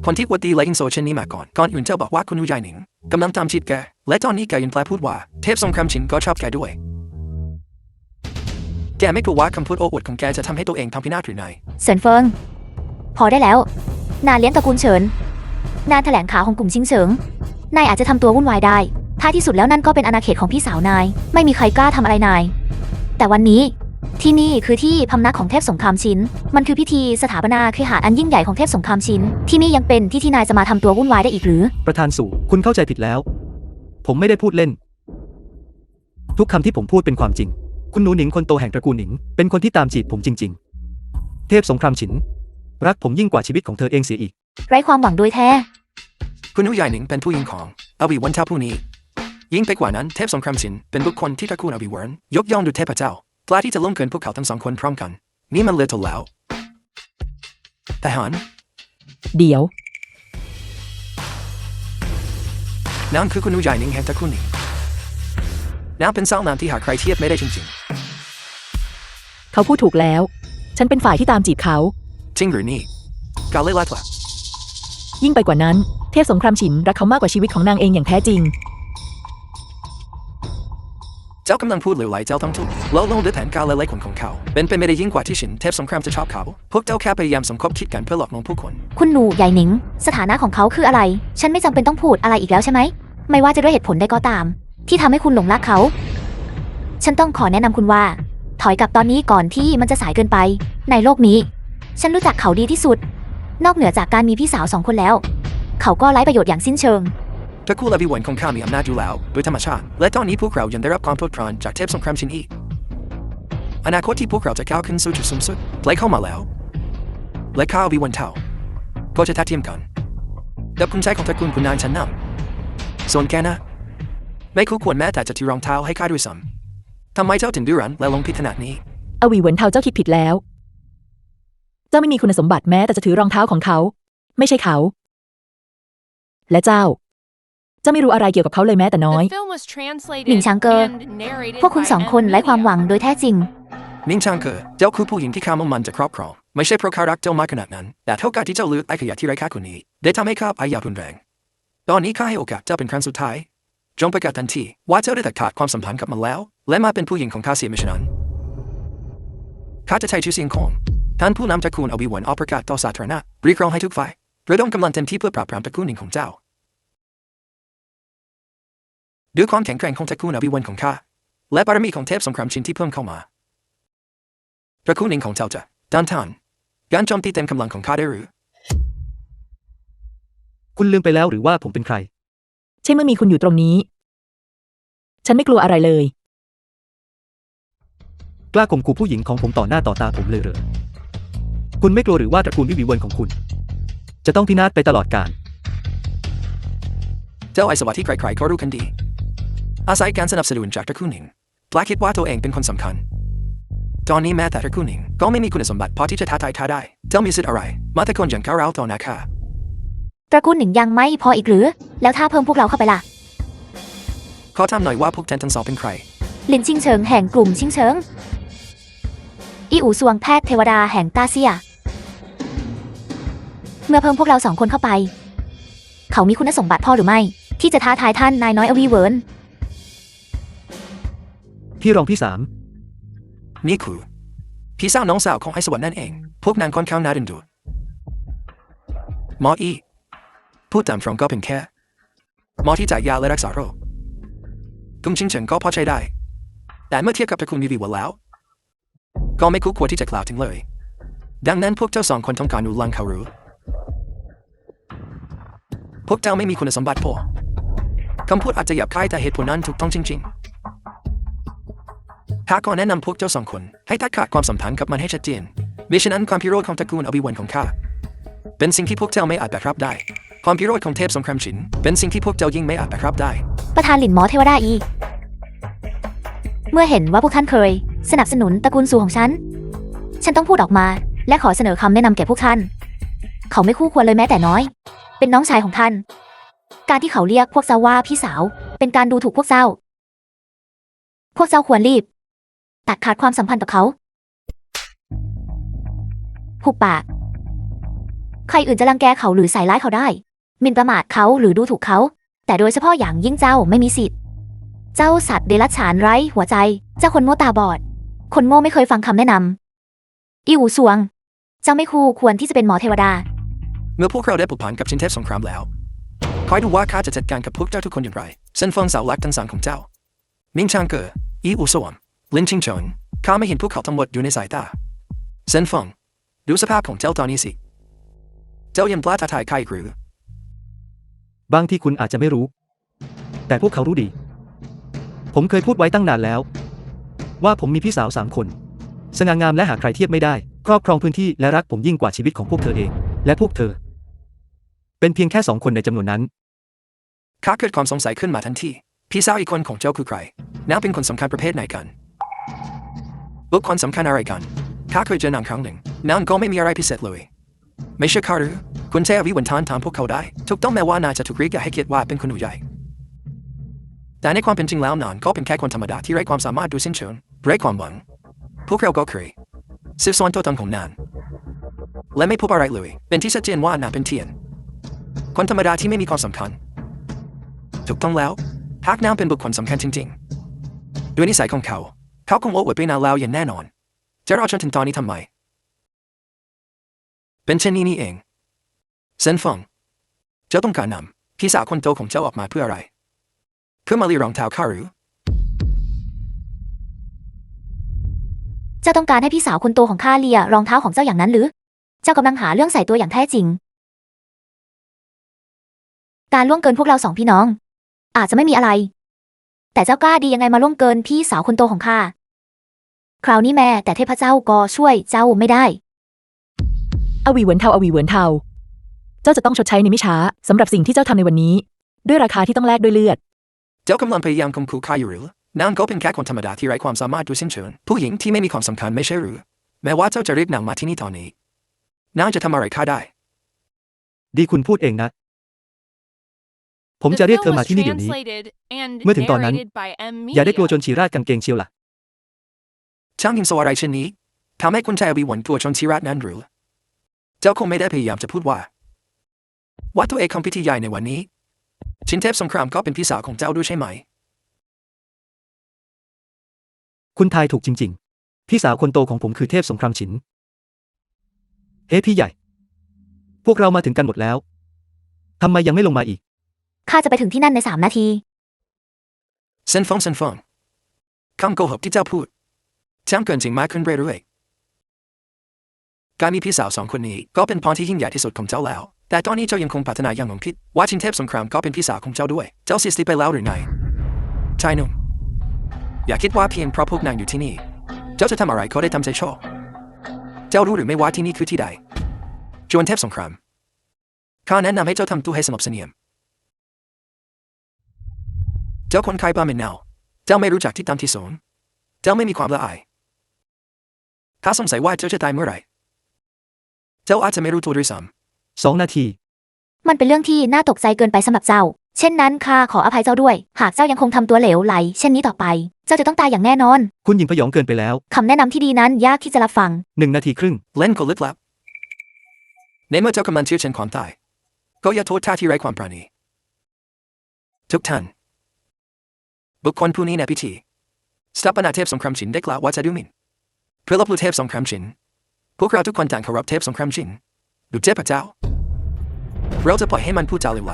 คนที่วัดดีและยิงโซเช่นนี้มาก่อนอื่นเจ้าบอกว่าคุณนุยายหนิงกำลังตามจีบแกและตอนนี้แกยังแปลพูดว่าเทพสงครามฉินก็ชอบแกด้วยแกไม่กลัวว่าคำพูดโอ้อวดของแกจะทำให้ตัวเองทำพินาศหรือไง เซินเฟิง พอได้แล้ว นานเลี้ยงตระกูลเฉิน นานแถลงข่าวของกลุ่มชิงเฉิง นายอาจจะทำตัววุ่นวายได้ท้ายที่สุดแล้วนั่นก็เป็นอาณาเขตของพี่สาวนาย ไม่มีใครกล้าทำอะไรนาย แต่วันนี้ที่นี่คือที่พำนักของเทพสงครามชิน มันคือพิธีสถาปนาเคหะอันยิ่งใหญ่ของเทพสงครามชิน ที่นี่ยังเป็นที่นายจะมาทำตัววุ่นวายได้อีกหรือ ประธานสู่คุณเข้าใจผิดแล้ว ผมไม่ได้พูดเล่น ทุกคำที่ผมพูดเป็นความจริง คุณหนูหนิงคนโตแห่งตระกูลหนิงเป็นคนที่ตามจีบผมจริงๆ เท ทพสงครามฉินรักผมยิ่งกว่าชีวิตของเธอเองเสียอีก ไร้ความหวังโดยแท้ คุณหนูใหญ่หนิงเป็นผู้หญิงของอวีวันเท่าผู้นี้ยิ่งไปกว่านั้นเทพสงครามฉินเป็นบุคคลที่ตระกูลอวีเวิร์นยกย่องดูเทพเจ้ากล้าที่จะล้มเกินพวกเขาทั้งสองคนพร้อมกันนี่มันเลือดทนแล้วแต่หัน เดี๋ยว นางคือคุณหนูใหญ่หนิงแห่งตระกูลนี้นางเป็นสาวงามที่หาใครเทียบไม่ได้จริง เขาพูดถูกแล้ว ฉันเป็นฝ่ายที่ตามจีบเขา ๆจริงหรือนี่กาเล่ลัดละ ยิ่งไปกว่านั้น เทพสงครามฉินรักเขามากกว่าชีวิตของนางเองอย่างแท้จริง เจ้ากำลังพูดเหลวไหลเจ้าต้องทุกแล้วลงด้วยแผนการเล่ห์ของเขาเป็นไปไม่ได้ยิ่งกว่าที่ฉินเทพสงครามจะชอบเขาพวกเจ้าแค่พยายามสมคบคิดกันเพื่อหลอกลวงผู้คน คุณหนูใหญ่หนิง สถานะของเขาคืออะไร ฉันไม่จำเป็นต้องพูดอะไรอีกแล้วใช่ไหม ไม่ว่าจะด้วยเหตุผลใดก็ตาม ที่ทำให้คุณหลงรักเขา ฉันต้องขอแนะนำคุณว่า ถอยกลับตอนนี้ก่อนที่มันจะสายเกินไป ในโลกนี้ ฉันรู้จักเขาดีที่สุด นอกเหนือจากการมีพี่สาว2 คนแล้ว เขาก็ไร้ประโยชน์อย่างสิ้นเชิง ตระกูลอวีเวิร์นของข้ามีอำนาจอยู่แล้วโดยธรรมชาติและตอนนี้พวกเรายังได้รับความโปรดปรานจากเทพสงครามฉินอีกอนาคตที่พวกเราจะก้าวขึ้นสู่จุดสูงสุดใกล้เข้ามาแล้วและข้าอวีเวิร์นเท่าก็จะทัดเทียมกันกับคุณชายของตระกูลคุณนางชั้นนำส่วนแกนะไม่คู่ควรแม้แต่จะถือรองเท้าให้ข้าด้วยซ้ำทำไมเจ้าถึงดื้อรั้นและลงผิดขนาดนี้ อวีเหวินเทาเจ้าคิดผิดแล้ว เจ้าไม่มีคุณสมบัติแม้แต่จะถือรองเท้าของเขา ไม่ใช่เขา และเจ้าไม่รู้อะไรเกี่ยวกับเขาเลยแม้แต่น้อย The film was translated หมิงชางเกอร์ and narrated พวกคุณ by 2 คนไร้ความหวังโดยแท้จริง มิงชางเกอเจ้าคือผู้หญิงที่ข้ามุ่งมั่นจะครอบครองไม่ใช่เพราะข้ารักเจ้ามากขนาดนั้นแต่เท่ากับที่เจ้าเลือกไอ้ขยะที่ไร้ค่าคนนี้ได้ทำให้ข้าพยายามรุนแรงตอนนี้ข้าให้โอกาสเจ้าเป็นครั้งสุดท้ายจงประกาศทันทีว่าเจ้าได้ตัดขาดความสัมพันธ์กับมันแล้วและมาเป็นผู้หญิงของข้าเสียไม่ฉะนั้นข้าจะใช้ชื่อเสียงของท่านผู้นำตระกูลอวีเวิร์นออกประกาศต่อสาธารณะเรียกร้องให้ทุกฝ่ายระดมกำลังเต็มที่เพื่อปราบปรามตระกูลหนิงของเจ้าด้วยความแข็งแกร่งของตระกูลอวีเวิร์นของข้าและบารมีของเทพสงครามฉินที่เพิ่มเข้ามาตระกูลหนิงของเจ้าจะต้านทานการโจมตีเต็มกำลังของข้าได้หรือ คุณลืมไปแล้วหรือว่าผมเป็นใคร ใช่เมื่อมีคุณอยู่ตรงนี้ ฉันไม่กลัวอะไรเลย กล้าข่มขู่ผู้หญิงของผมต่อหน้าต่อตาผมเลยเหรอคุณไม่กลัวหรือว่าตระกูลวิวีเวิร์นของคุณ จะต้องพินาศไปตลอดกาล เจ้าไอสวะที่ใครๆก็รู้กันดีอาศัยการสนับสนุนจากตระกูลหนิงกล้าคิดว่าตัวเองเป็นคนสำคัญตอนนี้แม้แต่ตระกูลหนิงก็ไม่มีคุณสมบัติพอที่จะท้าทายข้าได้เจ้ามีสิทธิ์อะไรมาตะโกนอย่างก้าวร้าวต่อหน้าข้า ตระกูลหนิงยังไม่พออีกหรือ แล้วถ้าเพิ่มพวกเราเข้าไปล่ะ ขอถามหน่อยว่าพวกท่านทั้งสองเป็นใคร ลินชิงเฉิงแห่งกลุ่มชิงเฉิง อีอู่ซวงแพทย์เทวดาแห่งต้าเซีย เมื่อเพิ่มพวกเรา2 คนเข้าไป เขามีคุณสมบัติพอหรือไม่ ที่จะท้าทายท่านนายน้อยอวีเวิร์น พี่รองพี่สาม นี่คือพี่สาวน้องสาวของไอสวรรค์นั่นเองพวกนางค่อนข้างน่าดึงดูดหมออีพูดตามตรงก็เป็นแค่หมอที่จ่ายยาและรักษาโรคกุงชิงเฉิงก็พอใช้ได้แต่เมื่อเทียบกับตระกูลวีวีวแล้วก็ไม่คู่ควรที่จะกล่าวถึงเลยดังนั้นพวกเจ้า2 คนต้องการดูลังเขารู้พวกเจ้าไม่มีคุณสมบัติพอคำพูดอาจจะหยาบคายแต่เหตุผลนั้นถูกต้องจริงๆข้าก็แนะนำพวกเจ้า2 คนให้ตัดขาดความสัมพันธ์กับมันให้ชัดเจนมิฉะนั้นความพิโรธของตระกูลอวีเวิร์นของข้าเป็นสิ่งที่พวกเจ้าไม่อาจแบกรับได้ความพิโรธของเทพสงครามฉินเป็นสิ่งที่พวกเจ้ายิ่งไม่อาจแบกรับได้ ประธานหลินหมอเทวดาอี เมื่อเห็นว่าพวกท่านเคย สนับสนุนตระกูลสู่ของฉันต้องพูดออกมา และขอเสนอคำแนะนำแก่พวกท่าน เขาไม่คู่ควรเลยแม้แต่น้อย เป็นน้องชายของท่าน การที่เขาเรียกพวกเจ้าว่าพี่สาว เป็นการดูถูกพวกเจ้าควรรีบ ตัดขาดความสัมพันธ์กับเขาหุบปาก ใครอื่นจะรังแกเขาหรือใส่ร้ายเขาได้หมิ่นประมาทเขาหรือดูถูกเขา แต่โดยเฉพาะอย่างยิ่งเจ้าไม่มีสิทธิ์ เจ้าสัตว์เดรัจฉานไร้หัวใจ เจ้าคนโง่ตาบอด คนโง่ไม่เคยฟังคำแนะนำอีหูสวง เจ้าไม่คู่ควรที่จะเป็นหมอเทวดา เมื่อพวกเราได้ผูกพันกับชินเทพสงครามแล้วคอยดูว่าข้าจะจัดการกับพวกเจ้าทุกคนอย่างไรเส้นฟงสาวหลักทั้ง3ของเจ้ามิงชางเกออีอูสวงลินชิงเฉิงข้าไม่เห็นพวกเขาทั้งหมดอยู่ในสายตาเส้นฟงดูสภาพของเจ้าตอนนี้สิเจ้ายังกล้าท้าทายข้าอีกหรือบ างที่คุณอาจจะไม่รู้ แต่พวกเขารู้ดี ผมเคยพูดไว้ตั้งนานแล้ว ว่าผมมีพี่สาว3 คนสง่างามและหาใครเทียบไม่ได้ ครอบครองพื้นที่และรักผมยิ่งกว่าชีวิตของพวกเธอเอง และพวกเธอ เป็นเพียงแค่2 คนในจำนวนนั้น ข้าเกิดความสงสัยขึ้นมาทันทีพี่สาวอีกคนของเจ้าคือใครนางเป็นคนสำคัญประเภทไหนกันบุคคลสำคัญอะไรกันข้าเคยเจอนางครั้งหนึ่งนางก็ไม่มีอะไรพิเศษเลยไม่ใช่ข้าหรือคุณเทวิวันทานถามพวกเขาได้ถูกต้องแม้ว่านายจะถูกเรียกให้เกียรติว่าเป็นคนหนุ่มใหญ่แต่ในความเป็นจริงแล้วนางก็เป็นแค่คนธรรมดาที่ไร้ความสามารถดูสิ้นเชิงไร้ความหวังพวกเราก็เคยสืบสวนตัวตนของนางและไม่พบอะไรเลยเป็นที่ชัดเจนว่านางเป็นเทียนคนธรรมดาที่ไม่มีความสำคัญถูกต้องแล้วหากนางเป็นบุคคลสำคัญจริงๆด้วยนิสัยของเขาคงโอ้อวดไปนานแล้วอย่างแน่นอนจะรอจนถึงตอนนี้ทำไมเป็นเช่นนี้นี่เองเซนฟงเจ้าต้องการนำพี่สาวคนโตของเจ้าออกมาเพื่ออะไรเพื่อมาลีรองเท้าข้าหรือ เจ้าต้องการให้พี่สาวคนโตของข้าเลียรองเท้าของเจ้าอย่างนั้นหรือ เจ้ากำลังหาเรื่องใส่ตัวอย่างแท้จริง การล่วงเกินพวกเรา2 พี่น้อง อาจจะไม่มีอะไร แต่เจ้ากล้าดียังไงมาล่วงเกินพี่สาวคนโตของข้า คราวนี้แม่แต่เทพเจ้าก็ช่วยเจ้าไม่ได้ อวีเหวินเทาอวีเหวินเทาเจ้าจะต้องชดใช้ในไม่ช้าสำหรับสิ่งที่เจ้าทำในวันนี้ ด้วยราคาที่ต้องแลกด้วยเลือด เจ้ากำลังพยายามข่มขู่ข้าอยู่หรือนางก็เป็นแค่คนธรรมดาที่ไร้ความสามารถดูสิ้นเชิงผู้หญิงที่ไม่มีความสำคัญไม่ใช่หรือแม้ว่าเจ้าจะเรียกนางมาที่นี่ตอนนี้นางจะทำอะไรข้าได้ดีคุณพูดเองนะ ผมจะ The เรียก film เธอมา was ที่นี่เดี๋ยวนี้ translated and เมื่อถึงตอนนั้น narrated by M. อย่าได้กลัว Media. จนฉีราดกางเกงเชียวล่ะ ช่างหิงโซอะไรเช่นนี้ทำให้คุณชายอวีหวนกลัวจนชีรัตนั้นหรือเจ้าคงไม่ได้พยายามจะพูดว่าตัวเอกของพิธีใหญ่ในวันนี้ชินเทพสงครามก็เป็นพี่สาวของเจ้าด้วยใช่ไหม คุณทายถูกจริงๆ พี่สาวคนโตของผมคือเทพสงครามฉิน เฮ้พี่ใหญ่ พวกเรามาถึงกันหมดแล้ว ทำไมยังไม่ลงมาอีก ข้าจะไปถึงที่นั่นใน3 นาที เซนฟงคำโกหกที่เจ้าพูดช่างเกินจริงมากขึ้นเรื่อยๆการมีพี่สาว2 คนนี้ก็เป็นพรที่ยิ่งใหญ่ที่สุดของเจ้าแล้วแต่ตอนนี้เจ้ายังคงปรารถนาอย่างหลงผิดว่าชินเทพสงครามก็เป็นพี่สาวของเจ้าด้วยเจ้าเสียสติไปแล้วหรือไงชายหนุ่มอย่าคิดว่าเพียงเพราะพวกนางอยู่ที่นี่เจ้าจะทำอะไรก็ได้ตามใจชอบเจ้ารู้หรือไม่ว่าที่นี่คือที่ใดจวนเทพสงครามข้าแนะนำให้เจ้าทำตัวให้สงบเสงี่ยมเจ้าคนไข้บ้าเป็นเน่าเจ้าไม่รู้จักที่ตามที่สนเจ้าไม่มีความละอายข้าสงสัยว่าเจ้าจะตายเมื่อไหร่เจ้าอาจจะไม่รู้ตัวด้วยซ้ำ 2 นาที มันเป็นเรื่องที่น่าตกใจเกินไปสำหรับเจ้า เช่นนั้นข้าขออภัยเจ้าด้วย หากเจ้ายังคงทำตัวเหลวไหลเช่นนี้ต่อไป เจ้าจะต้องตายอย่างแน่นอน คุณหญิงพยองเกินไปแล้ว คำแนะนำที่ดีนั้นยากที่จะรับฟัง 1 นาทีครึ่ง เล่นก็ลึกลับในเมื่อเจ้ากำลังเชื่อเช่นความตายก็อย่าโทษท่าที่ไร้ความปราณีทุกท่านบุคคลผู้นี้ในพิธีสถาปนาเทพสงครามฉินได้กล่าวว่าจะดูหมิ่นเพื่อลบหลู่เทพสงครามฉินพวกเราทุกคนต่างเคารพเทพสงครามฉินดูเทพเจ้าเราจะปล่อยให้มันพูดจาเหลวไหล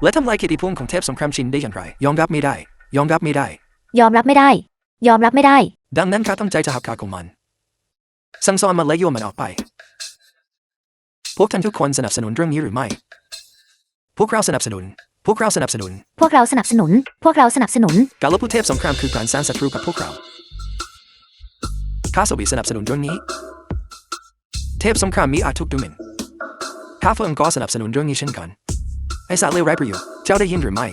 และทำลายเกียรติภูมิของเทพสงครามฉินได้อย่างไรยอมรับไม่ได้ ยอมรับไม่ได้ ยอมรับไม่ได้ ดังนั้นข้าตั้งใจจะหักขาของมันสั่งสอนมันและโยนมันออกไปพวกท่านทุกคนสนับสนุนเรื่องนี้หรือไม่พวกเราสนับสนุน พวกเราสนับสนุน การลบหลู่เทพสงครามคือการสร้างศัตรูกับพวกเราข้าสวีสนับสนุนเรื่องนี้เทพสงครามมีอาจถูกดูหมิ่นข้าฝรั่งก็สนับสนุนเรื่องนี้เช่นกันไอ้สารเลวไร้ประโยชน์เจ้าได้ยินหรือไม่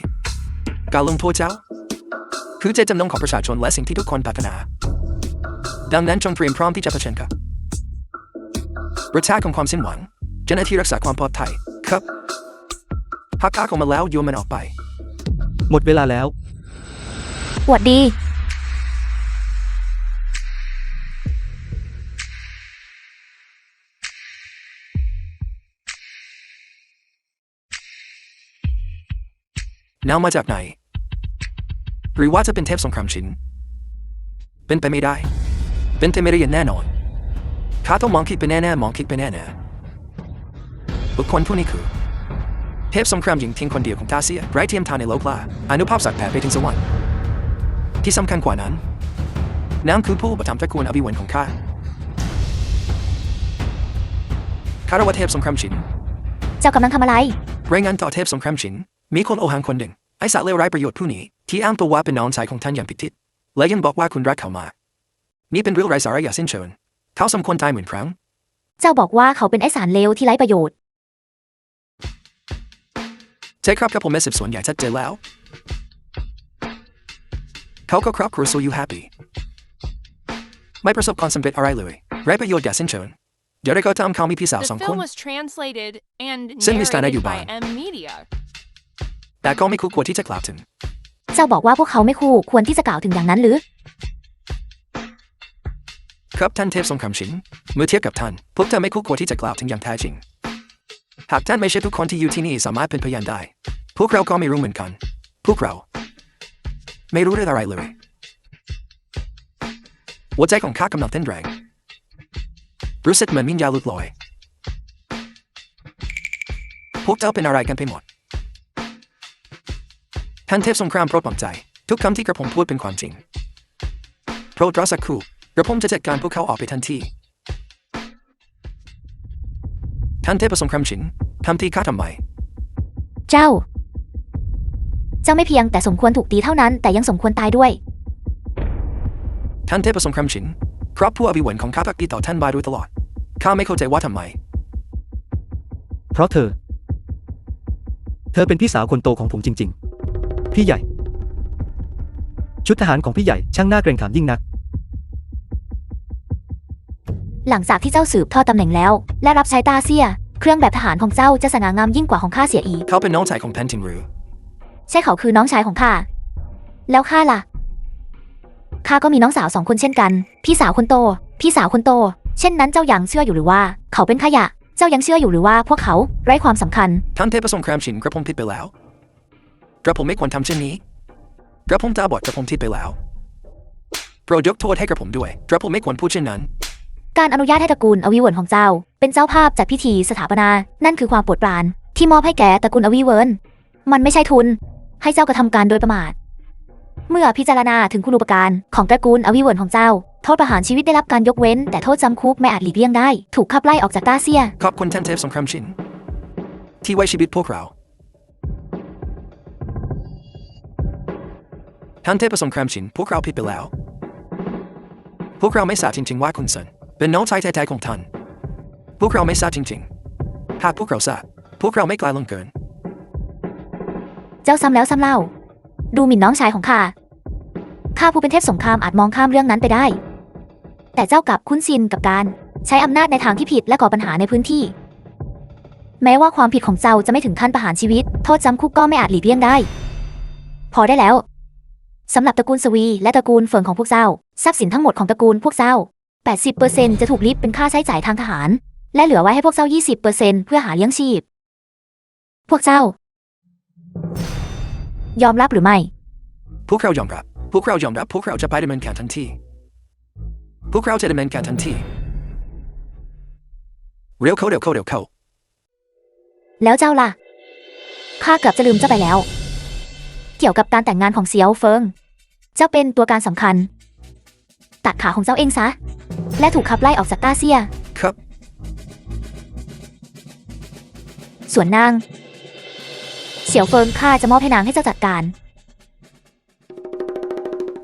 การลงโทษเจ้าคือเจตจำนงของประชาชนและสิ่งที่ทุกคนปรารถนาดังนั้นจงเตรียมพร้อมที่จะเผชิญกับประชาของความสิ้นหวังเจ้าหน้าที่รักษาความปลอดภัยครับหากข้าออกมาแล้วโยนมันออกไป หมดเวลาแล้ว หวัดดี นาวมาจากไหนหรือว่าจะเป็นเทพสงครามฉินเป็นไปไม่ได้เป็นไปไม่ได้อย่างแน่นอนข้าต้องมองคิดไปแน่บุคคลผู้นี้คือเทพสงครามหญิงเพียงคนเดียวของทาเซียไร้เทียมทานในโลกล่าอนุภาพสักแผ่ไปถึงสวรรค์ที่สำคัญกว่านั้นนางคือผู้อุปถัมภ์ตระกูลอภิเวนของข้าเรียกว่าเทพสงครามฉิน เจ้ากำลังทำอะไร รายงานต่อเทพสงครามฉินมีคนโอหังคนหนึ่งไอ้สัตว์เลวร้ายประโยชน์ผู้นี้ที่อ้างตัวว่าเป็นน้องชายของท่านอย่างผิดทิศและยังบอกว่าคุณรักเขามากนี่เป็นเรื่องไร้สาระอย่างสิ้นเชิง เขาสมควรตายเหมือนครั้ง เจ้าบอกว่าเขาเป็นไอสารเลวที่ไร้ประโยชน์ ใช่ครับกับผมแม่สืบสวนใหญ่ชัดเจนแล้ว เขาก็ครอบครัวสู้อยู่แฮปปี้ไม่ประสบความสำเร็จอะไรเลยไร้ประโยชน์อย่าสิ้นเชิงเดี๋ยวได้ก็ตามเขามีพี่สาว The 2 คน film was translated and Send me Stan narrated Ayuban. by M Media. แต่ก็ไม่คู่ควรที่จะกล่าวถึง เจ้าบอกว่าพวกเขาไม่คู่ควรที่จะกล่าวถึงอย่างนั้นหรือ ครับท่านเทพทรงคำชินเมื่อเทียบกับท่านพวกเธอไม่คู่ควรที่จะกล่าวถึงอย่างแท้จริงหากท่านไม่ใช่ทุกคนที่อยู่ที่นี่สามารถเป็นพยานได้พวกเราก็ไม่รู้เหมือนกันพวกเราไม่รู้เรื่องอะไรเลยหัวใจของข้ากำลังเต้นแรงรู้สึกเหมือนวิญญาณหลุดลอยพวกเจ้าเป็นอะไรกันไปหมดท่านเทพสงครามโปรดปลอบใจทุกคำที่กระผมพูดเป็นความจริงโปรดรอสักครู่กระผมจะจัดการพวกเขาออกไปทันทีท่านเทพสงครามชินทำที่ข้าทำไม เจ้าไม่เพียงแต่สมควรถูกตีเท่านั้นแต่ยังสมควรตายด้วย ท่านเทพสงครามชินครอบครัวอภิวัณของข้าพักดีต่อท่านมาโดยตลอดข้าไม่เข้าใจว่าทำไม เพราะเธอเป็นพี่สาวคนโตของผมจริงๆพี่ใหญ่ชุดทหารของพี่ใหญ่ช่างน่าเกรงขามยิ่งนัก หลังจากที่เจ้าสืบทอดตำแหน่งแล้ว และรับใช้ตาเซีย เครื่องแบบทหารของเจ้าจะสง่างามยิ่งกว่าของข้าเสียอีก เขาเป็นน้องชายของแพนทินหรือ ใช่เขาคือน้องชายของข้าแล้วข้าล่ะข้าก็มีน้องสาว2 คนเช่นกันพี่สาวคนโตเช่นนั้นเจ้ายังเชื่ออยู่หรือว่า เขาเป็นขยะเจ้ายังเชื่ออยู่หรือว่าพวกเขาไร้ความสำคัญ ท่านเทพสงครามชินกระผมผิดไปแล้วกระผมไม่ควรทำเช่นนี้กระผมตาบอดกระผมผิดไปแล้วโปรดยกโทษให้กระผมด้วยกระผมไม่ควรพูดเช่นนั้น การอนุญาตให้ตระกูลอวิเวิร์นของเจ้าเป็นเจ้าภาพจัดพิธีสถาปนานั่นคือความโปรดปรานที่มอบให้แก่ตระกูลอวิเวิร์นมันไม่ใช่ทุนให้เจ้ากระทำการโดยประมาทเมื่อพิจารณาถึงคุณูปการของตระกูลอวิเวิร์นของเจ้าโทษประหารชีวิตได้รับการยกเว้นแต่โทษจำคุกไม่อาจหลีกเลี่ยงได้ถูกขับไล่ออกจากตาเซีย ขอบคุณท่านเทพสงครามชินที่ไว้ชีวิตพวกเราท่านเทพสงครามชินพวกเราผิดไปแล้วพวกเราไม่ทราบจริงๆว่าคุณเซินเป็นน้องชายแท้ๆของท่านพวกเราไม่ทราบจริงๆหากพวกเราทราบพวกเราไม่กล้าลงเกิน เจ้าซ้ำแล้วซ้ำเล่าดูหมิ่นน้องชายของข้าผู้เป็นเทพสงครามอาจมองข้ามเรื่องนั้นไปได้แต่เจ้ากลับคุ้นชินกับการใช้อำนาจในทางที่ผิดและก่อปัญหาในพื้นที่แม้ว่าความผิดของเจ้าจะไม่ถึงขั้นประหารชีวิตโทษจำคุกก็ไม่อาจหลีกเลี่ยงได้พอได้แล้วสำหรับตระกูลสวีและตระกูลเฟิงของพวกเจ้าทรัพย์สินทั้งหมดของตระกูลพวกเจ้า 80% จะถูกลิบเป็นค่าใช้จ่ายทางทหารและเหลือไว้ให้พวกเจ้า 20% เพื่อหาเลี้ยงชีพพวกเจ้ายอมรับหรือไม่ พวกเรายอมรับพวกเราจะไปดำเนินการทันทีพวกเราจะดำเนินการทันทีเร็วเข้าแล้วเจ้าล่ะข้าเกือบจะลืมเจ้าไปแล้วเกี่ยวกับการแต่งงานของเซียวเฟิงเจ้าเป็นตัวการสำคัญตัดขาของเจ้าเองซะและถูกขับไล่ออกจากต้าเซีย ครับ ส่วนนางเสี่ยวเฟิงข้าจะมอบให้นางให้เจ้าจัดการ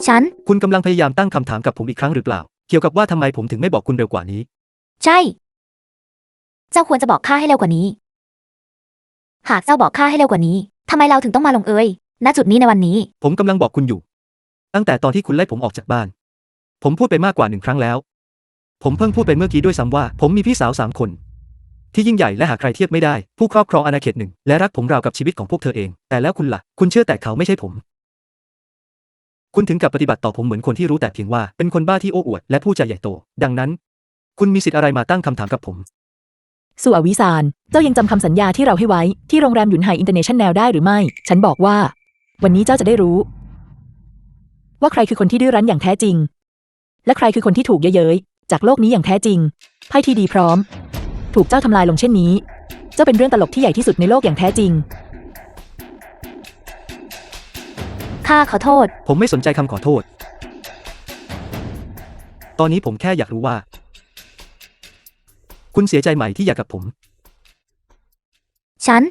ฉัน คุณกำลังพยายามตั้งคำถามกับผมอีกครั้งหรือเปล่าเกี่ยวกับว่าทำไมผมถึงไม่บอกคุณเร็วกว่านี้ ใช่เจ้าควรจะบอกข้าให้เร็วกว่านี้หากเจ้าบอกข้าให้เร็วกว่านี้ทำไมเราถึงต้องมาลงเอยณจุดนี้ในวันนี้ ผมกำลังบอกคุณอยู่ตั้งแต่ตอนที่คุณไล่ผมออกจากบ้านผมพูดไปมากกว่า1 ครั้งแล้วผมเพิ่งพูดไปเมื่อกี้ด้วยซ้ำว่าผมมีพี่สาว3 คนที่ยิ่งใหญ่และหาใครเทียบไม่ได้ผู้ครอบครองอาณาเขตหนึ่งและรักผมราวกับชีวิตของพวกเธอเองแต่แล้วคุณล่ะคุณเชื่อแต่เขาไม่ใช่ผมคุณถึงกับปฏิบัติต่อผมเหมือนคนที่รู้แต่เพียงว่าเป็นคนบ้าที่โอ้อวดและพูดจาใหญ่โตดังนั้นคุณมีสิทธิ์อะไรมาตั้งคำถามกับผมสุอวิสานเจ้ายังจำคำสัญญาที่เราให้ไว้ที่โรงแรมหยุนไห่อินเตอร์เนชั่นแนลได้หรือไม่ฉันบอกว่าวันนี้เจ้าจะได้รู้ว่าใครคือคนที่ดื้อรั้นอย่างแท้จริงและใครคือคนที่ถูกเย้ยๆจากโลกนี้อย่างแท้จริงไพ่ที่ดีพร้อมถูกเจ้าทำลายลงเช่นนี้เจ้าเป็นเรื่องตลกที่ใหญ่ที่สุดในโลกอย่างแท้จริงข้าขอโทษผมไม่สนใจคำขอโทษตอนนี้ผมแค่อยากรู้ว่าคุณเสียใจไหมที่อยากกับผมฉัน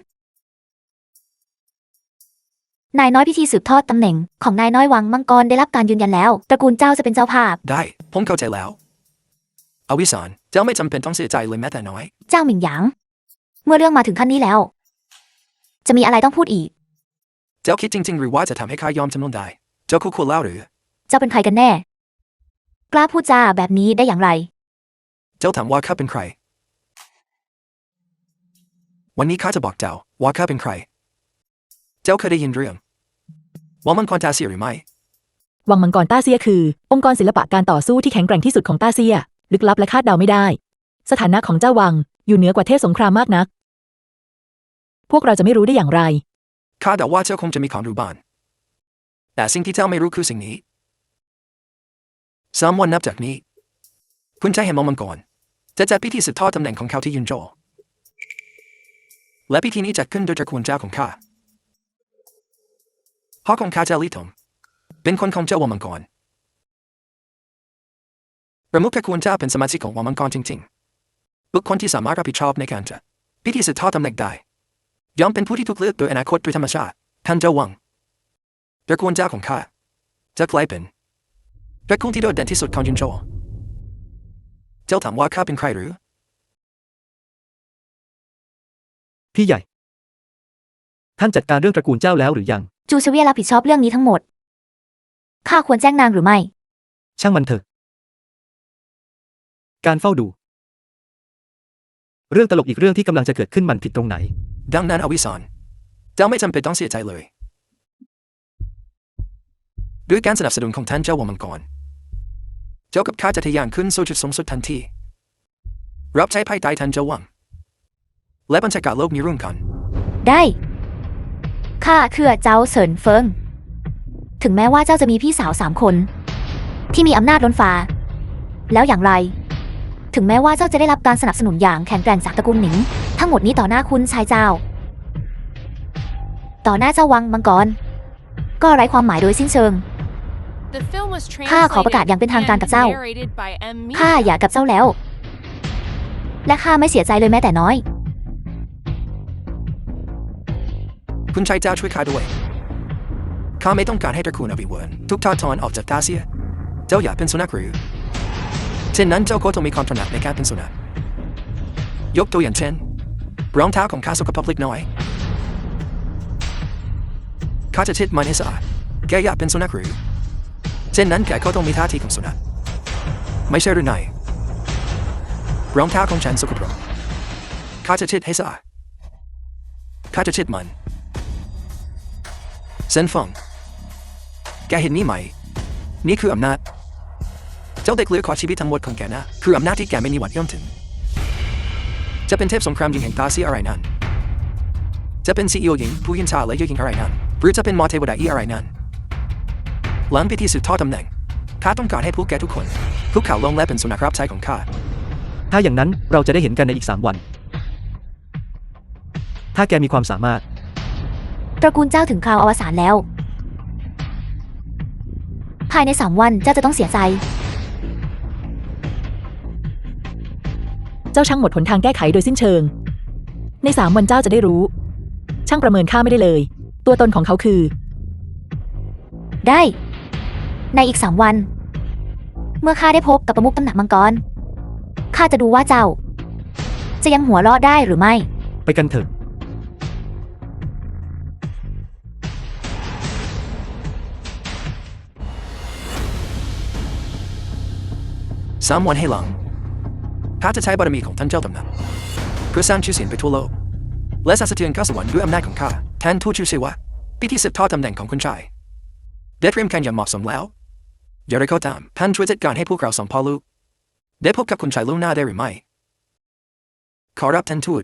นายน้อยพิธีสืบทอดตำแหน่งของนายน้อยวังมังกรได้รับการยืนยันแล้วตระกูลเจ้าจะเป็นเจ้าภาพได้ผมเข้าใจแล้ว อวิสานเจ้าไม่จำเป็นต้องเสียใจเลยแม้แต่น้อย เจ้าหมิงหยาง เมื่อเรื่องมาถึงขั้นนี้แล้ว จะมีอะไรต้องพูดอีก เจ้าคิดจริงๆหรือว่าจะทำให้ข้ายอมจำนนได้เจ้าคู่ควรเล่าหรือ เจ้าเป็นใครกันแน่ กล้าพูดจาแบบนี้ได้อย่างไร เจ้าถามว่าข้าเป็นใคร วันนี้ข้าจะบอกเจ้าว่าข้าเป็นใคร เจ้าเคยได้ยินเรื่องว่ามังกรตาเสียหรือไม่ วังมังกรต้าเซียคือ องค์กรศิลปะการต่อสู้ที่แข็งแกร่งที่สุดของต้าเซีย ลึกลับและคาดเดาไม่ได้ สถานะของเจ้าวังอยู่เหนือกว่าเทพสงครามมากนัก พวกเราจะไม่รู้ได้อย่างไร ข้าเดาว่าเจ้าคงจะมีของรู้บ้านแต่สิ่งที่เจ้าไม่รู้คือสิ่งนี้3 วันนับจากนี้ คุณชายแห่งมังกรจะจัดพิธีสืบทอดตำแหน่งของเขาที่ยุนโจและพิธีนี้จัดขึ้นโดยตระกูลเจ้าของข้าพ่อของข้าเจ้าลี่ถงเป็นคนของเจ้าวังมังกรประมุขตระกูลเจ้าเป็นสมาชิกของวังมังกรจริงๆบุคคลที่สามารถรับผิดชอบในการจัดพิธีสืบทอดตำแหน่งได้ย่อมเป็นผู้ที่ถูกเลือกโดยอนาคตโดยธรรมชาติท่านเจ้าวังตระกูลเจ้าของข้าจะกลายเป็นตระกูลที่โดดเด่นที่สุดของยุนโจเจ้าถามว่าข้าเป็นใครหรือ พี่ใหญ่ ท่านจัดการเรื่องตระกูลเจ้าแล้วหรือยัง จูเชเวียรับผิดชอบเรื่องนี้ทั้งหมด ข้าควรแจ้งนางหรือไม่ ช่างมันเถอะ การเฝ้าดู เรื่องตลกอีกเรื่องที่กำลังจะเกิดขึ้นมันผิดตรงไหน ดังนั้นอวิสานเจ้าไม่จำเป็นต้องเสียใจเลยด้วยการสนับสนุนของท่านเจ้าวังมังกรเจ้ากับข้าจะทะยานขึ้นสู่จุดสูงสุดทันทีรับใช้ภายใต้ท่านเจ้าวังและบรรยากาศโลกนี้ร่วมกัน ได้ ข้าคือเจ้าเฉินเฟิง ถึงแม้ว่าเจ้าจะมีพี่สาว3 คน ที่มีอำนาจล้นฟ้า แล้วอย่างไร ถึงแม้ว่าเจ้าจะได้รับการสนับสนุนอย่างแข็งแกร่งจากตระกูลหนิง ทั้งหมดนี้ต่อหน้าคุณชายเจ้า ต่อหน้าเจ้าวังมังกร ก็ไร้ความหมายโดยสิ้นเชิง The film was ข้าขอประกาศอย่างเป็นทางการกับเจ้า translated and narrated by M. ข้า Mia. อยากกับเจ้าแล้ว และข้าไม่เสียใจเลยแม้แต่น้อย คุณชายเจ้าช่วยข้าด้วยข้าไม่ต้องการให้ตระกูลอวิเวิร์นทุกทอดทอนออกจากตาเซียเจ้าอยากเป็นสุนัขหรือเช่นนั้นเจ้าก็ต้องมีความถนัดในการเป็นสุนัขยกตัวอย่างเช่นรองเท้าของข้าสกปรกเล็กน้อยข้าจะเช็ดมันให้สะอาดแกอยากเป็นสุนัขหรือเช่นนั้นแกก็ต้องมีท่าทีของสุนัขไม่ใช่หรือไงรองเท้าของฉันสกปรกข้าจะเช็ดให้สะอาดข้าจะเช็ดมันเซนฟงแกเห็นนี่ไหมนี่คืออำนาจเจ้าเด็กเหลือขอชีวิตทั้งหมดของแกนะคืออำนาจที่แกไม่มีวันย่อมถึงจะเป็นเทพสงครามยิงแห่งตาซีอะไรนั้นจะเป็นซีอีโอหญิงผู้ยินชาและยิงอะไรนั้นหรือจะเป็นมอเทวดาอีอะไรนั้นหลังพิธีสืบทอดตำแหน่งข้าต้องการให้พวกแกทุกคนคุกเข่าลงและเป็นสุนัขรับใช้ของข้า ถ้าอย่างนั้นเราจะได้เห็นกันในอีก3 วัน ถ้าแกมีความสามารถ ตระกูลเจ้าถึงคราวอวสานแล้ว ภายใน3 วันเจ้าจะต้องเสียใจ เจ้าช่างหมดหนทางแก้ไขโดยสิ้นเชิง ใน3 วันเจ้าจะได้รู้ ช่างประเมินข้าไม่ได้เลย ตัวตนของเขาคือ ได้ ในอีก3 วัน เมื่อข้าได้พบกับประมุขตำหนักมังกร ข้าจะดูว่าเจ้า จะยังหัวเราะได้หรือไม่ ไปกันเถอะ 3 วันให้หลังข้าจะใช้บารมีของท่านเจ้าตำหนักเพื่อสร้างชื่อเสียงไปทั่วโลกและสั่นสะเทือนข้าสวรรค์ด้วยอำนาจของข้าแทนทูตชื่อเสวะพิธีสืบทอดตำแหน่งของคุณชายได้เตรียมการอย่างเหมาะสมแล้วอย่างไรก็ตามท่านช่วยจัดการให้พวกเรา2 พ่อลูกได้พบกับคุณชายล่วงหน้าได้หรือไม่ขอรับท่านทูต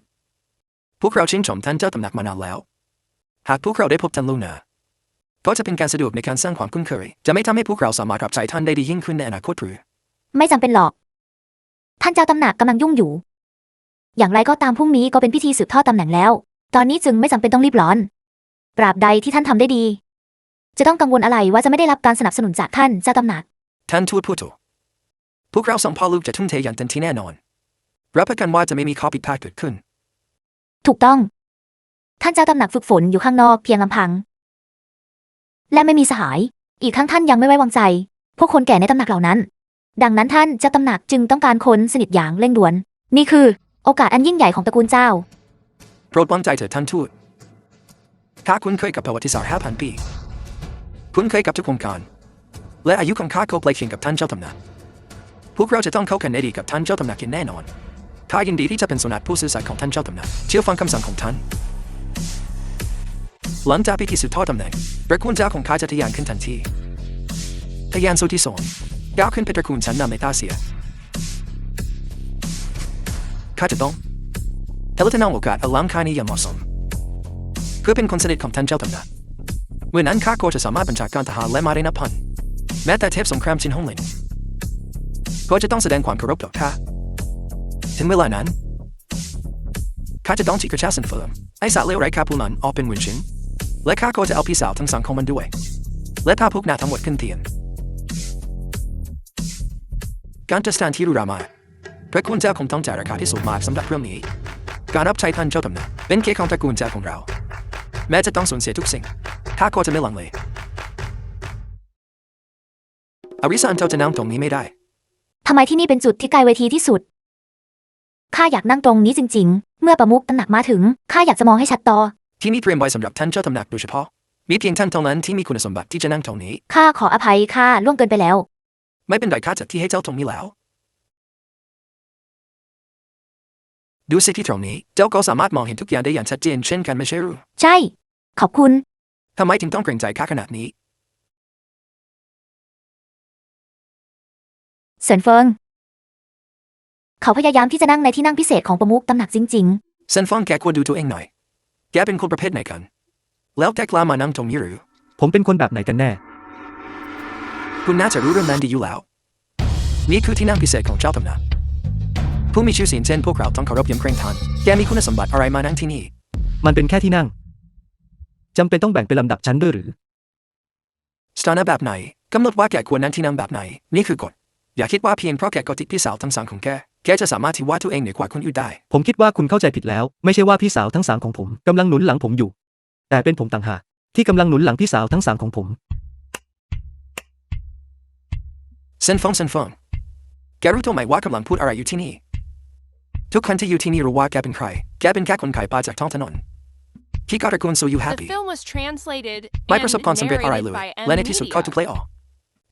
พวกเราชื่นชมท่านเจ้าตำหนักมานานแล้วหากพวกเราได้พบท่านล่วงหน้าก็จะเป็นการสะดวกในการสร้างความคุ้นเคยจะไม่ทำให้พวกเราสามารถรับใช้ท่านได้ดียิ่งขึ้นในอนาคตหรือ ไม่จำเป็นหรอก ท่านเจ้าตำหนักกำลังยุ่งอยู่ อย่างไรก็ตามพรุ่งนี้ก็เป็นพิธีสืบทอดตำแหน่งแล้ว ตอนนี้จึงไม่จำเป็นต้องรีบร้อน ตราบใดที่ท่านทำได้ดี จะต้องกังวลอะไรว่าจะไม่ได้รับการสนับสนุนจากท่านเจ้าตำหนัก ท่านทูตพูดถูกพวกเรา2 พ่อลูกจะทุ่มเทอย่างเต็มที่แน่นอนรับประกันว่าจะไม่มีข้อผิดพลาดเกิดขึ้น ถูกต้อง ท่านเจ้าตำหนักฝึกฝนอยู่ข้างนอกเพียงลำพัง และไม่มีสหาย อีกทั้งท่านยังไม่ไว้วางใจ พวกคนแก่ในตำหนักเหล่านั้น ดังนั้นท่านเจ้าตำหนักจึงต้องการคนสนิทอย่างเร่งด่วน นี่คือโอกาสอันยิ่งใหญ่ของตระกูลเจ้า โปรดวางใจเถิดท่านทูตข้าคุ้นเคยกับประวัติศาสตร์5,000 ปีคุ้นเคยกับทุกวงการและอายุของข้าก็ใกล้เคียงกับท่านเจ้าตำหนักพวกเราจะต้องเข้ากันได้ดีกับท่านเจ้าตำหนักอย่างแน่นอนข้ายินดีที่จะเป็นสุนัขผู้ซื่อสัตย์ของท่านเจ้าตำหนักเชื่อฟังคำสั่งของท่านหลังจากพิธีสืบทอดตำแหน่งตระกูลเจ้าของข้าจะทะยานขึ้นทันทีทะยานสู่ที่สองก้าวขึ้นเป็นตระกูลชั้นนำในตาเซียข้าจะต้องทะลุทะนองโอกาสอลังการนี้อย่างเหมาะสมเพื่อเป็นคนสนิทของท่านเจ้าตำหนักเมื่อนั้นข้าก็จะสามารถบัญชาการทหารและมาได้นับพันแม้แต่เทพสงครามชินฮ่องหลินก็จะต้องแสดงความเคารพต่อข้าถึงเวลานั้นข้าจะต้องฉีกกระชากสันเฟิร์มไอ้สัตว์เลวไร้ค่าผู้นั้นออกเป็นวินชินและข้าก็จะเอาพี่สาวทั้งสองของมันด้วยและพาพวกนางทั้งหมดขึ้นเตียงการจัดการที่รุรามาตระกูลเจ้าคงต้องจ่ายราคาที่สูงมากสำหรับเรื่องนี้การรับใช้ท่านเจ้าตำหนักเป็นเกียรติของตระกูลเจ้าของเราแม้จะต้องสูญเสียทุกสิ่งข้าก็จะไม่ลังเลอาริซานเจ้าจะนั่งตรงนี้ไม่ได้ทำไมที่นี่เป็นจุดที่ไกลเวทีที่สุด ข้าอยากนั่งตรงนี้จริงๆ เมื่อประมุขตำหนักมาถึง ข้าอยากจะมองให้ชัดต่อ ที่นี่เตรียมไว้สำหรับท่านเจ้าตำหนักโดยเฉพาะมีเพียงท่านเท่านั้นที่มีคุณสมบัติที่จะนั่งตรงนี้ข้าขออภัยข้าล่วงเกินไปแล้ว ไม่เป็นไรข้าจัดที่ให้เจ้าตรงนี้แล้วดูสิที่ตรงนี้เจ้าก็สามารถมองเห็นทุกอย่างได้อย่างชัดเจนเช่นกันไม่ใช่หรือใช่ ขอบคุณทำไมถึงต้องเกรงใจข้าขนาดนี้เซินเฟิงเขาพยายามที่จะนั่งในที่นั่งพิเศษของประมุขตำหนักจริงๆเซินฟงแกควรดูตัวเองหน่อยแกเป็นคนประเภทไหนกันแล้วแกกล้ามานั่งตรงนี้หรือผมเป็นคนแบบไหนกันแน่คุณน่าจะรู้เรื่องนั้นดีอยู่แล้วนี่คือที่นั่งพิเศษของเจ้าตำหนักผู้มีชื่อเสียงเช่นพวกเราต้องเคารพยำเกรงท่านแกมีคุณสมบัติอะไรมานั่งที่นี่มันเป็นแค่ที่นั่งจำเป็นต้องแบ่งเป็นลำดับชั้นด้วยหรือสถานะแบบไหนกำหนดว่าแกควรนั่งที่นั่งแบบไหนนี่คือกฎอย่าคิดว่าเพียงเพราะแกก็ติดพี่สาวทั้งสองของแกจะสามารถที่ว่าตัวเองเหนือกว่าคนอื่นได้ผมคิดว่าคุณเข้าใจผิดแล้วไม่ใช่ว่าพี่สาวทั้งสามของผมกำลังหนุนหลังผมอยู่แต่เป็นผมต่างหากที่กำลังหนุนหลังพี่สาวทั้งสามของผมเซินฟงแกรู้ตัวไหมว่ากำลังพูดอะไรอยู่ที่นี่ทุกคนที่อยู่ที่นี่รู้ว่าแกเป็นใครแกเป็นแค่คนขายปลาจากท้องถนนที่ก็ตระกูลซูยูแฮปปี้ไม่ประสบความสำเร็จอะไรเลยและในที่สุดเขาถูกไล่ออก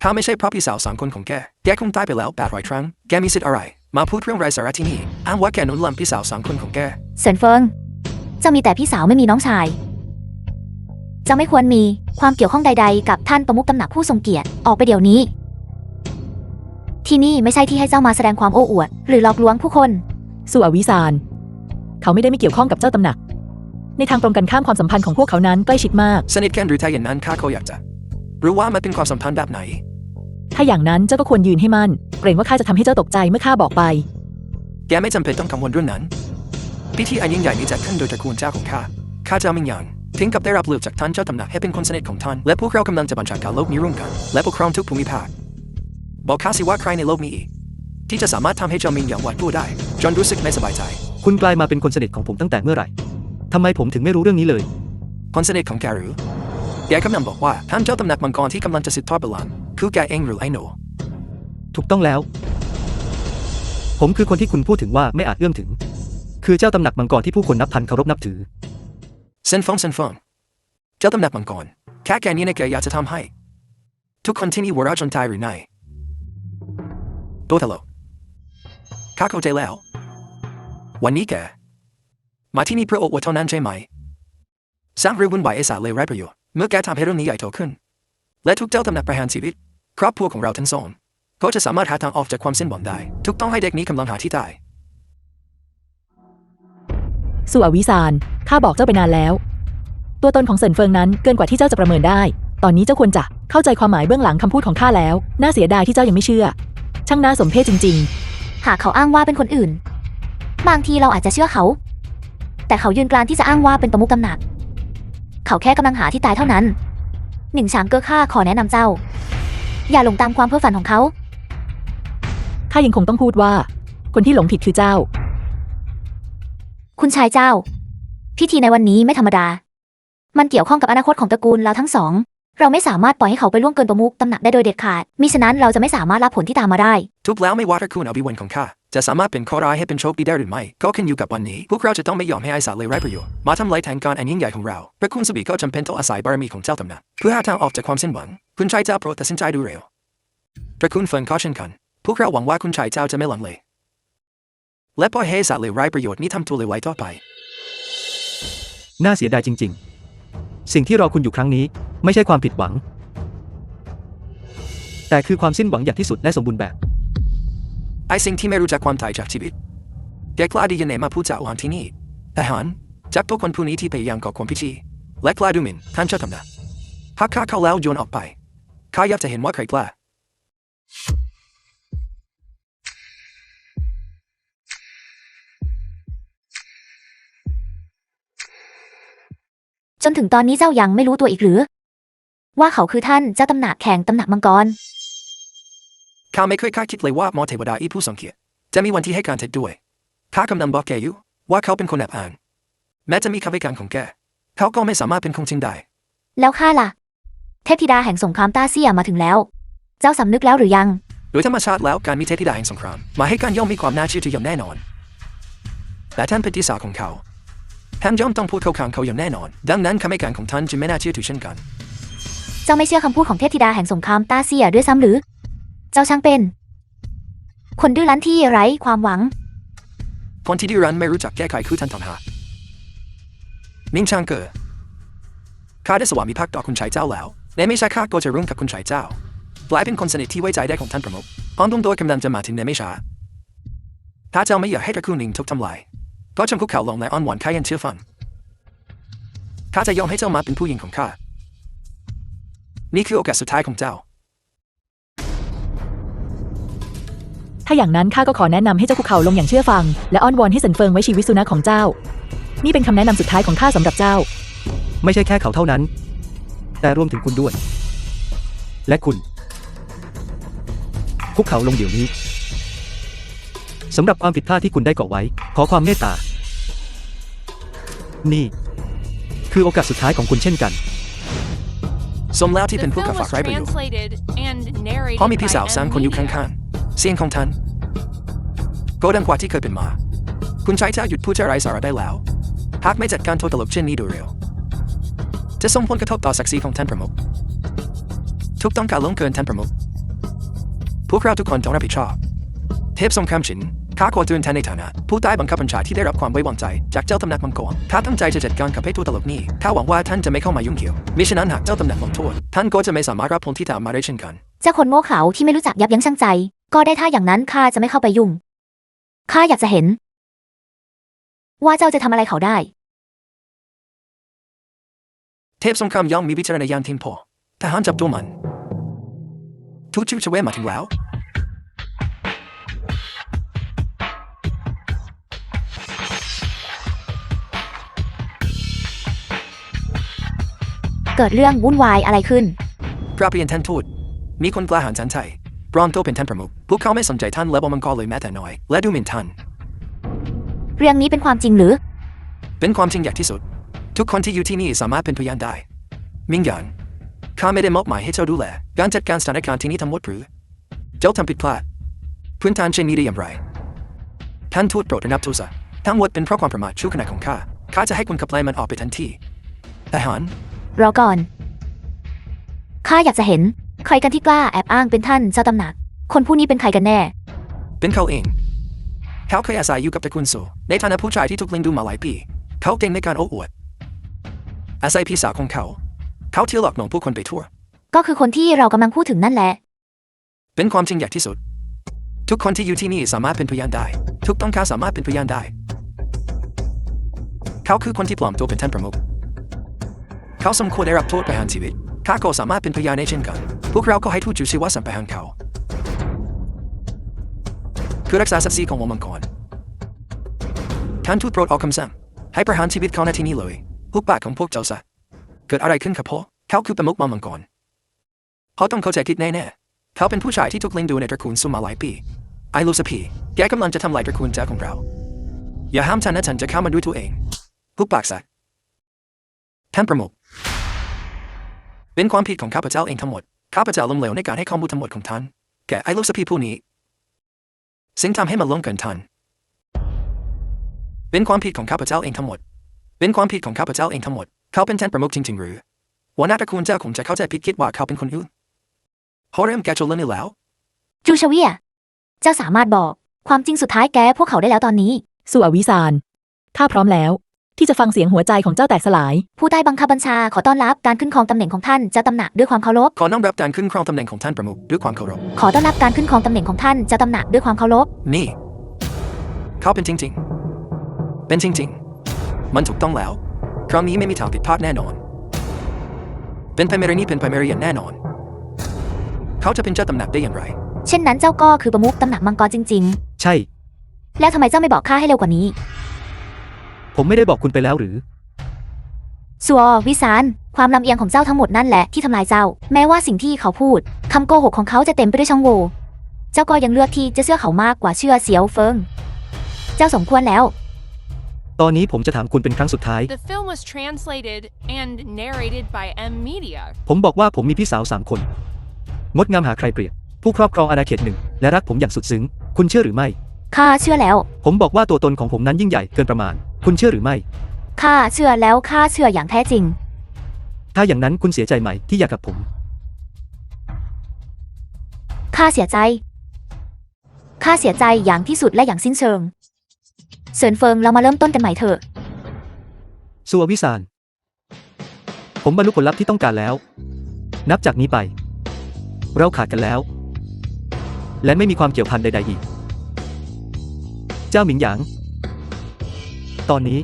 ถ้าไม่ใช่เพราะพี่สาว3 คนของแกคงตายไปแล้ว800 ครั้งแกมีสิทธิ์อะไรมาพูดเรื่องไร้สาระที่นี่อ้างว่าแกหนุนหลังพี่สาว3 คนของแกเซินเฟิงจะมีแต่พี่สาวไม่มีน้องชายจะไม่ควรมีความเกี่ยวข้องใดๆกับท่านประมุขตำหนักผู้ทรงเกียรติออกไปเดี๋ยวนี้ที่นี่ไม่ใช่ที่ให้เจ้ามาแสดงความโอ้อวดหรือหลอกลวงผู้คนสู่อวิสานเขาไม่ได้ไม่เกี่ยวข้องกับเจ้าตำหนักในทางตรงกันข้ามความสัมพันธ์ของพวกเขานั้นใกล้ชิดมากสนิทกันหรือถ้าอย่างนั้นข้าก็อยากจะรู้ว่ามันเป็นความสัมพันธ์แบบไหนถ้าอย่างนั้นเจ้าก็ควรยืนให้มั่นเกรงว่าข้าจะทำให้เจ้าตกใจเมื่อข้าบอกไปแกไม่จำเป็นต้องกังวลเรื่องนั้นพิธีอันยิ่งใหญ่นี้จัดขึ้นโดยตระกูลเจ้าของข้าเจ้ามิงหยางถึงกับได้รับเลือกจากท่านเจ้าตำหนักให้เป็นคนสนิทของท่านและพวกเรากำลังจะบัญชาการโลกนี้ร่วมกันและปกครองทุกภูมิภาคบอกข้าสิว่าใครในโลกนี้ที่จะสามารถทำให้เจ้ามิงหยางหวาดกลัวได้จนรู้สึกไม่สบายใจคุณกลายมาเป็นคนสนิทของผมตั้งแต่เมื่อไหร่ทำไมผมถึงไม่รู้เรื่องนี้เลยคนสนิทของแกหรือแกกำลังบอกว่าท่านเจ้าตำหนักมังกรที่กำลังจะสืบทอดบัลลังก์คือแกเองหรือไอ้หนูถูกต้องแล้วผมคือคนที่คุณพูดถึงว่าไม่อาจเอื้อมถึงคือเจ้าตำหนักมังกรที่ผู้คนนับพันเคารพนับถือเซินฟงเจ้าตำหนักมังกรแค่แกนี้นะแกอยากจะทำให้ทุกคนที่นี่วราจนตายหรือไงโตทะโลข้าเข้าใจแล้ววันนี้แกมาที่นี่เพื่อโอวดเท่านั้นใช่ไหมสร้างเรื่องวุ่นวายเลวไร้ประโยชน์เมื่อแกทำให้เรื่องนี้ใหญ่โตขึ้นและทุกเจ้าตำหนักประหารชีวิตครอบครัวของเราทั้งสองก็จะสามารถหาทางออกจากความสิ้นหวังได้ทุกต้องให้เด็กนี้กำลังหาที่ตายสู่อวิสานข้าบอกเจ้าไปนานแล้วตัวตนของเซินเฟิงนั้นเกินกว่าที่เจ้าจะประเมินได้ตอนนี้เจ้าควรจะเข้าใจความหมายเบื้องหลังคำพูดของข้าแล้วน่าเสียดายที่เจ้ายังไม่เชื่อช่างน่าสมเพชจริงๆหากเขาอ้างว่าเป็นคนอื่นบางทีเราอาจจะเชื่อเขาแต่เขายืนกรานที่จะอ้างว่าเป็นประมุขตำหนักเขาแค่กำลังหาที่ตายเท่านั้นหนิงฉางเก้อข้าขอแนะนำเจ้าอย่าหลงตามความเพ้อฝันของเขาข้ายังคงต้องพูดว่าคนที่หลงผิดคือเจ้าคุณชายเจ้าพิธีในวันนี้ไม่ธรรมดามันเกี่ยวข้องกับอนาคตของตระกูลเราทั้งสอง เราไม่สามารถปล่อยให้เขาไปล่วงเกินประมุขตำหนักได้โดยเด็ดขาดมิฉะนั้นเราจะไม่สามารถรับผลที่ตามมาได้ ทุกแล้วไม่ว่าตระกูลอบิวันของข้าจะสามารถเป็นข้อร้ายให้เป็นโชคดีได้หรือไม่ก็ขึ้นอยู่กับวันนี้พวกเราจะต้องไม่ยอมให้ไอ้สัตว์เลวร้ายประโยชน์มาทำลายแทนการอันยิ่งใหญ่ของเราตระกูลสบีก็จำเป็นต้องอาศัยบารมีของเจ้าตำหนักเพื่อหาทางออกจากความสิ้นหวังคุณชายเจ้าโปรดตัดสินใจดูเร็วตระกูลเฟินก็เช่นกันพวกเราหวังว่าคุณชายเจ้าจะไม่ลังเลและปล่อยให้สัตว์เลวร้ายประโยชน์นี้ทำตัวเลวร้ายต่อไปน่าเสียดายจริงๆ สิ่งที่รอคุณอยู่ครั้งนี้ไม่ใช่ความผิดหวังแต่คือความสิ้นหวังอย่างที่สุดและสมบูรณ์แบบไอ้สิ่งที่ไม่รู้จักความตายจากชีวิตแกกล้าดียังไงมาพูดจาอวดที่นี่อาหารจากตัวคนผู้นี้ที่พยายามก่อความพิธีและกล้าดูหมิ่นท่านเจ้าตำหนักหากข้าเข้าแล้วโยนออกไปข้าอยากจะเห็นว่าใครกล้าจนถึงตอนนี้เจ้ายังไม่รู้ตัวอีกหรือว่าเขาคือท่านเจ้าตำหนักแข่งตำหนักมังกรข้าไม่เคยคาดคิดเลยว่าหมอเทวดาอีผู้ทรงเกียรติจะมีวันที่ให้การเท็จด้วยข้ากำลังบอกแกอยู่ว่าเขาเป็นคนแอบอ้างแม้จะมีคำให้การของแกเขาก็ไม่สามารถเป็นคงจริงได้แล้วข้าล่ะเทพธิดาแห่งสงครามต้าเซียมาถึงแล้วเจ้าสำนึกแล้วหรือยังโดยธรรมชาติแล้วการมีเทพธิดาแห่งสงครามมาให้การย่อมมีความน่าเชื่อถืออย่างแน่นอนแต่ท่านเป็นที่สาวของเขาท่านย่อมต้องพูดเข้าข้างเขาอย่างแน่นอนดังนั้นคำให้การของท่านจึงไม่น่าเชื่อถือเช่นกันเจ้าไม่เชื่อคำพูดของเทพธิดาแห่งสงครามต้าเซียด้วยซ้ำหรือเจ้าช่างเป็นคนดื้อรั้นที่ไร้ความหวังคนที่ดื้อรั้นไม่รู้จักแก้ไขคือท่านต่างหากนิ่งช่างเก๋อข้าได้สวามิภักดิ์ต่อคุณชายเจ้าแล้วและไม่ใช่ข้าก็จะร่วมกับคุณชายเจ้ากลายเป็นคนสนิทที่ไว้ใจได้ของท่านประมุขพร้อมดวงโดยกำลังจะมาถึงในไม่ช้าถ้าเจ้าไม่อยากให้ตระกูลหนิงถูกทำลายก็จำคุกเขาลงและอ้อนวอนข้ายันเชื่อฟังข้าจะยอมให้เจ้ามาเป็นผู้หญิงของข้านี่คือโอกาสสุดท้ายของเจ้าถ้าอย่างนั้นข้าก็ขอแนะนำให้เจ้าคุกเข่าลงอย่างเชื่อฟังและอ้อนวอนให้สันเฟิงไว้ชีวิตสุนัขของเจ้านี่เป็นคำแนะนำสุดท้ายของข้าสำหรับเจ้าไม่ใช่แค่เขาเท่านั้นแต่รวมถึงคุณด้วยและคุณคุกเข่าลงเดี๋ยวนี้สำหรับความผิดพลาดที่คุณได้ก่อไว้ขอความเมตตานี่คือโอกาสสุดท้ายของคุณเช่นกันสมแล้วที่เป็นผู้กับฝากไร้ประโยชน์เพราะมีพี่สาวสามคนอยู่ข้างๆเสียงของท่านก็ดังกว่าที่เคยเป็นมาคุณชายเจ้าหยุดพูดจาไร้สาระได้แล้วหากไม่จัดการโทษตลกเช่นนี้โดยเร็วจะส่งผลกระทบต่อศักดิ์ศรีของท่านประมุขทุกต้องการล่วงเกินท่านประมุขพวกเราทุกคนต้องรับผิดชอบเทพสงครามฉินข้าขอเตือนท่านในฐานะผู้ใต้บังคับบัญชาที่ได้รับความไว้วางใจจากเจ้าตำหนักมังกรข้าตั้งใจจะจัดการกับไอ้ตัวตลกนี้ข้าหวังว่าท่านจะไม่เข้ามายุ่งเกี่ยวมิฉะนั้นหากเจ้าตำหนักลงโทษท่านก็จะไม่สามารถรับผลที่ตามมาได้เช่นกันเจ้าคนโง่เขลาที่ไม่รู้จักยับยั้งชั่งใจก็ได้ถ้าอย่างนั้นข้าจะไม่เข้าไปยุ่งข้าอยากจะเห็นว่าเจ้าจะทำอะไรเขาได้เทพสงครามย่อมมีวิจารณญาณเพียงพอทหารจับตัวมันทุกชิวชเวมาถึงแล้วเกิดเรื่องวุ่นวายอะไรขึ้นพระเพียรท่านทูตมีคนกล้าหาญจันไทยปลอมตัวเป็นท่านประมุขพวกเขาไม่สนใจท่านและบมังกรเลยแม้แต่น้อยและดูหมิ่นท่านเรื่องนี้เป็นความจริงหรือเป็นความจริงอย่างที่สุดทุกคนที่อยู่ที่นี่สามารถเป็นพยานได้มิงหยางข้าไม่ได้มอบหมายให้เจ้าดูแลการจัดการสถานการณ์ที่นี้ทั้งหมดหรือเจ้าทำผิดพลาดพื้นฐานเช่นนี้ได้อย่างไรท่านทูตโปรดระงับโทษะทั้งหมดเป็นเพราะความประมาทชั่วขณะของข้าจะให้คุณขับไล่มันออกไปทันทีทหารรอก่อนข้าอยากจะเห็นใครกันที่กล้าแอบอ้างเป็นท่านเจ้าตำหนักคนผู้นี้เป็นใครกันแน่เป็นเขาเองเขาเคยอาศัยอยู่กับตระกูลโซในฐานะผู้ชายที่ถูกเลี้ยงดูมาหลายปีเขาเก่งในการโอ้อวดอาศัยพี่สาวของเขาเที่ยวหลอกหลอนผู้คนไปทั่วก็คือคนที่เรากำลังพูดถึงนั่นแหละเป็นความจริงอย่างที่สุดทุกคนที่อยู่ที่นี่สามารถเป็นพยานได้ทุกต้องการสามารถเป็นพยานได้เขาคือคนที่ปลอมตัวเป็นท่านประมุขเขาสมควรได้รับโทษประหารชีวิตข้าก็สามารถเป็นพยานได้เช่นกันพวกเราก็ให้ทูตจูซิวะสัมประหารเขาเพื่อรักษาศักดิ์ศรีของวงมังกรท่านทูตโปรดออกคำสั่งให้ประหารชีวิตเขาในที่นี้เลยพวกปากของพวกเจ้าซะเกิดอะไรขึ้นครับพ่อเขาคือประมุขมังกรเขาต้องเข้าใจผิดแน่ๆเขาเป็นผู้ชายที่ถูกเลี้ยงดูในตระกูลซูมาหลายปีไอลูซาพีแกกำลังจะทำลายตระกูลเจ้าของเราอย่าห้ามท่านนะท่านจะเข้ามาด้วยตัวเองพวกปากซะท่านประมุข เป็นความผิดของข้าพเจ้าเองทั้งหมดข้าพเจ้าล้มเหลวในการให้ข้อมูลทั้งหมดของท่านแก่ไอ้ลูกสะพี่ผู้นี้สิ่งทำให้มันล้มเกินท่านเป็นความผิดของข้าพเจ้าเองทั้งหมดเป็นความผิดของข้าพเจ้าเองทั้งหมดเขาเป็นท่านประมุขจริงๆหรือหัวหน้าตระกูลเจ้าคงจะเข้าใจผิดคิดว่าเขาเป็นคนอื่นโฮเรมแกจนเรื่องนี้แล้ว จูเชเวีย เจ้าสามารถบอกความจริงสุดท้ายแกพวกเขาได้แล้วตอนนี้ สู่อวิสานข้าพร้อมแล้ว ที่จะฟังเสียงหัวใจของเจ้าแตกสลาย ผู้ใต้บังคับบัญชาขอต้อนรับการขึ้นครองตำแหน่งของท่านเจ้าตำหนักด้วยความเคารพ ขอน้อมรับการขึ้นครองตำแหน่งของท่านประมุขด้วยความเคารพ ขอต้อนรับการขึ้นครองตำแหน่งของท่านเจ้าตำหนักด้วยความเคารพ นี่เขาเป็นจริงๆเป็นจริงๆมันถูกต้องแล้วครั้งนี้ไม่มีทางผิดพลาดแน่นอนเป็นไปไม่ได้นี่เป็นไปไม่ได้อย่างแน่นอนเขาจะเป็นเจ้าตำหนักได้อย่างไร เช่นนั้นเจ้าก็คือประมุขตำหนักมังกรจริง ใช่ ๆ แล้วทำไมเจ้าไม่บอกข้าให้เร็วกว่านี้ ผมไม่ได้บอกคุณไปแล้วหรือ ซัววิสานความลำเอียงของเจ้าทั้งหมดนั่นแหละที่ทำลายเจ้า แม้ว่าสิ่งที่เขาพูดคำโกหกของเขาจะเต็มไปด้วยช่องโหว่เจ้าก็ยังเลือกที่จะเชื่อเขามากกว่าเชื่อเสียวเฟิง เจ้าสมควรแล้ว ตอนนี้ผมจะถามคุณเป็นครั้งสุดท้าย The film was translated and narrated by M Media. ผมบอกว่าผมมีพี่สาว3 คนงดงามหาใครเปรียบผู้ครอบครองอาณาเขตหนึ่งและรักผมอย่างสุดซึ้งคุณเชื่อหรือไม่ ข้าเชื่อแล้ว ผมบอกว่าตัวตนของผมนั้นยิ่งใหญ่เกินประมาณคุณเชื่อหรือไม่ ข้าเชื่อแล้วข้าเชื่ออย่างแท้จริง ถ้าอย่างนั้นคุณเสียใจไหมที่อยากกับผม ข้าเสียใจ ข้าเสียใจอย่างที่สุดและอย่างสิ้นเชิงเซินเฟิงเรามาเริ่มต้นกันใหม่เถอะ ซัววิสานผมบรรลุผลลัพธ์ที่ต้องการแล้ว นับจากนี้ไป เราขาดกันแล้ว และไม่มีความเกี่ยวพันใดๆอีก เจ้าหมิงหยาง ตอนนี้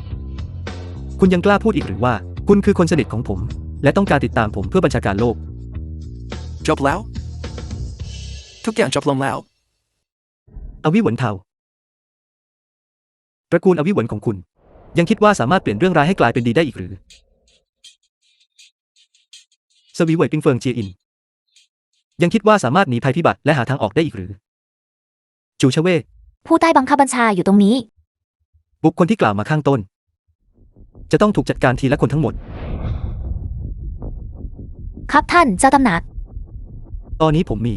คุณยังกล้าพูดอีกหรือว่า คุณคือคนสนิทของผม และต้องการติดตามผมเพื่อบัญชาการโลก จบแล้วทุกอย่างจบลงแล้ว อวิหวนเทาตระกูลอวิหวนของคุณ ยังคิดว่าสามารถเปลี่ยนเรื่องร้ายให้กลายเป็นดีได้อีกหรือสวีเว่ยปิงเฟิงเจียอิน ยังคิดว่าสามารถหนีภัยพิบัติและหาทางออกได้อีกหรือจูเชเว่ ผู้ใต้บังคับบัญชาอยู่ตรงนี้ บุคคลที่กล่าวมาข้างต้น จะต้องถูกจัดการทีละคนทั้งหมด ครับท่านเจ้าตำหนัก ตอนนี้ผมมี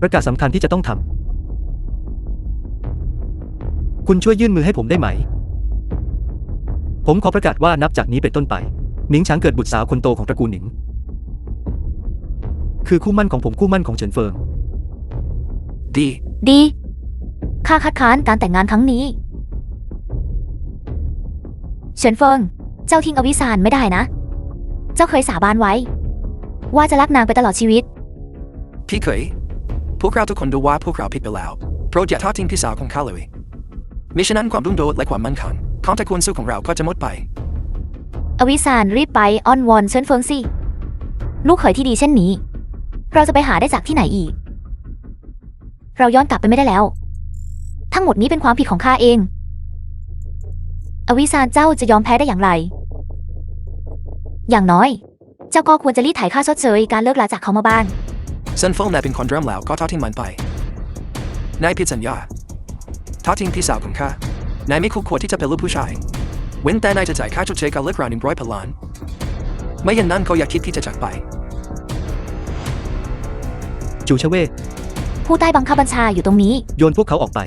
ประกาศสำคัญที่จะต้องทำคุณช่วยยื่นมือให้ผมได้ไหม ผมขอประกาศว่านับจากนี้เป็นต้นไปหนิงฉางเกิดบุตรสาวคนโตของตระกูลหนิง คือคู่มั่นของผมคู่มั่นของเฉินเฟิง ดี ดีข้าคัดค้านการแต่งงานครั้งนี้เฉินเฟิง เจ้าทิ้งอวิสานไม่ได้นะ เจ้าเคยสาบานไว้ ว่าจะรักนางไปตลอดชีวิต พี่เคยพวกเราทุกคนดูว่าพวกเราผิดไปแล้วโปรดอย่าทอดทิ้งพี่สาวของข้าเลยมิฉะนั้นความรุ่งโรจน์และความมั่นคงของตระกูลสู้ของเราก็จะหมดไป อวิสานรีบไปอ้อนวอนเฉินเฟิงสิลูกเขยที่ดีเช่นนี้ เราจะไปหาได้จากที่ไหนอีก เราย้อนกลับไปไม่ได้แล้ว ทั้งหมดนี้เป็นความผิดของข้าเอง อวิสานเจ้าจะยอมแพ้ได้อย่างไร อย่างน้อย เจ้าก็ควรจะรีดไถค่าชดเชยการเลิกลาจากเขามาบ้าง เซินเฟิงนายเป็นคนเริ่มแล้วก็ทอดทิ้งมันไปนายผิดสัญญาทอดทิ้งพี่สาวของข้านายไม่คู่ควรที่จะเป็นลูกผู้ชายเว้นแต่นายจะจ่ายค่าชดเชยการเลิกรา100,000 ล้านไม่อย่างนั้นก็อย่าคิดที่จะจากไป จูเชเว่ ผู้ใต้บังคับบัญชาอยู่ตรงนี้ โยนพวกเขาออกไป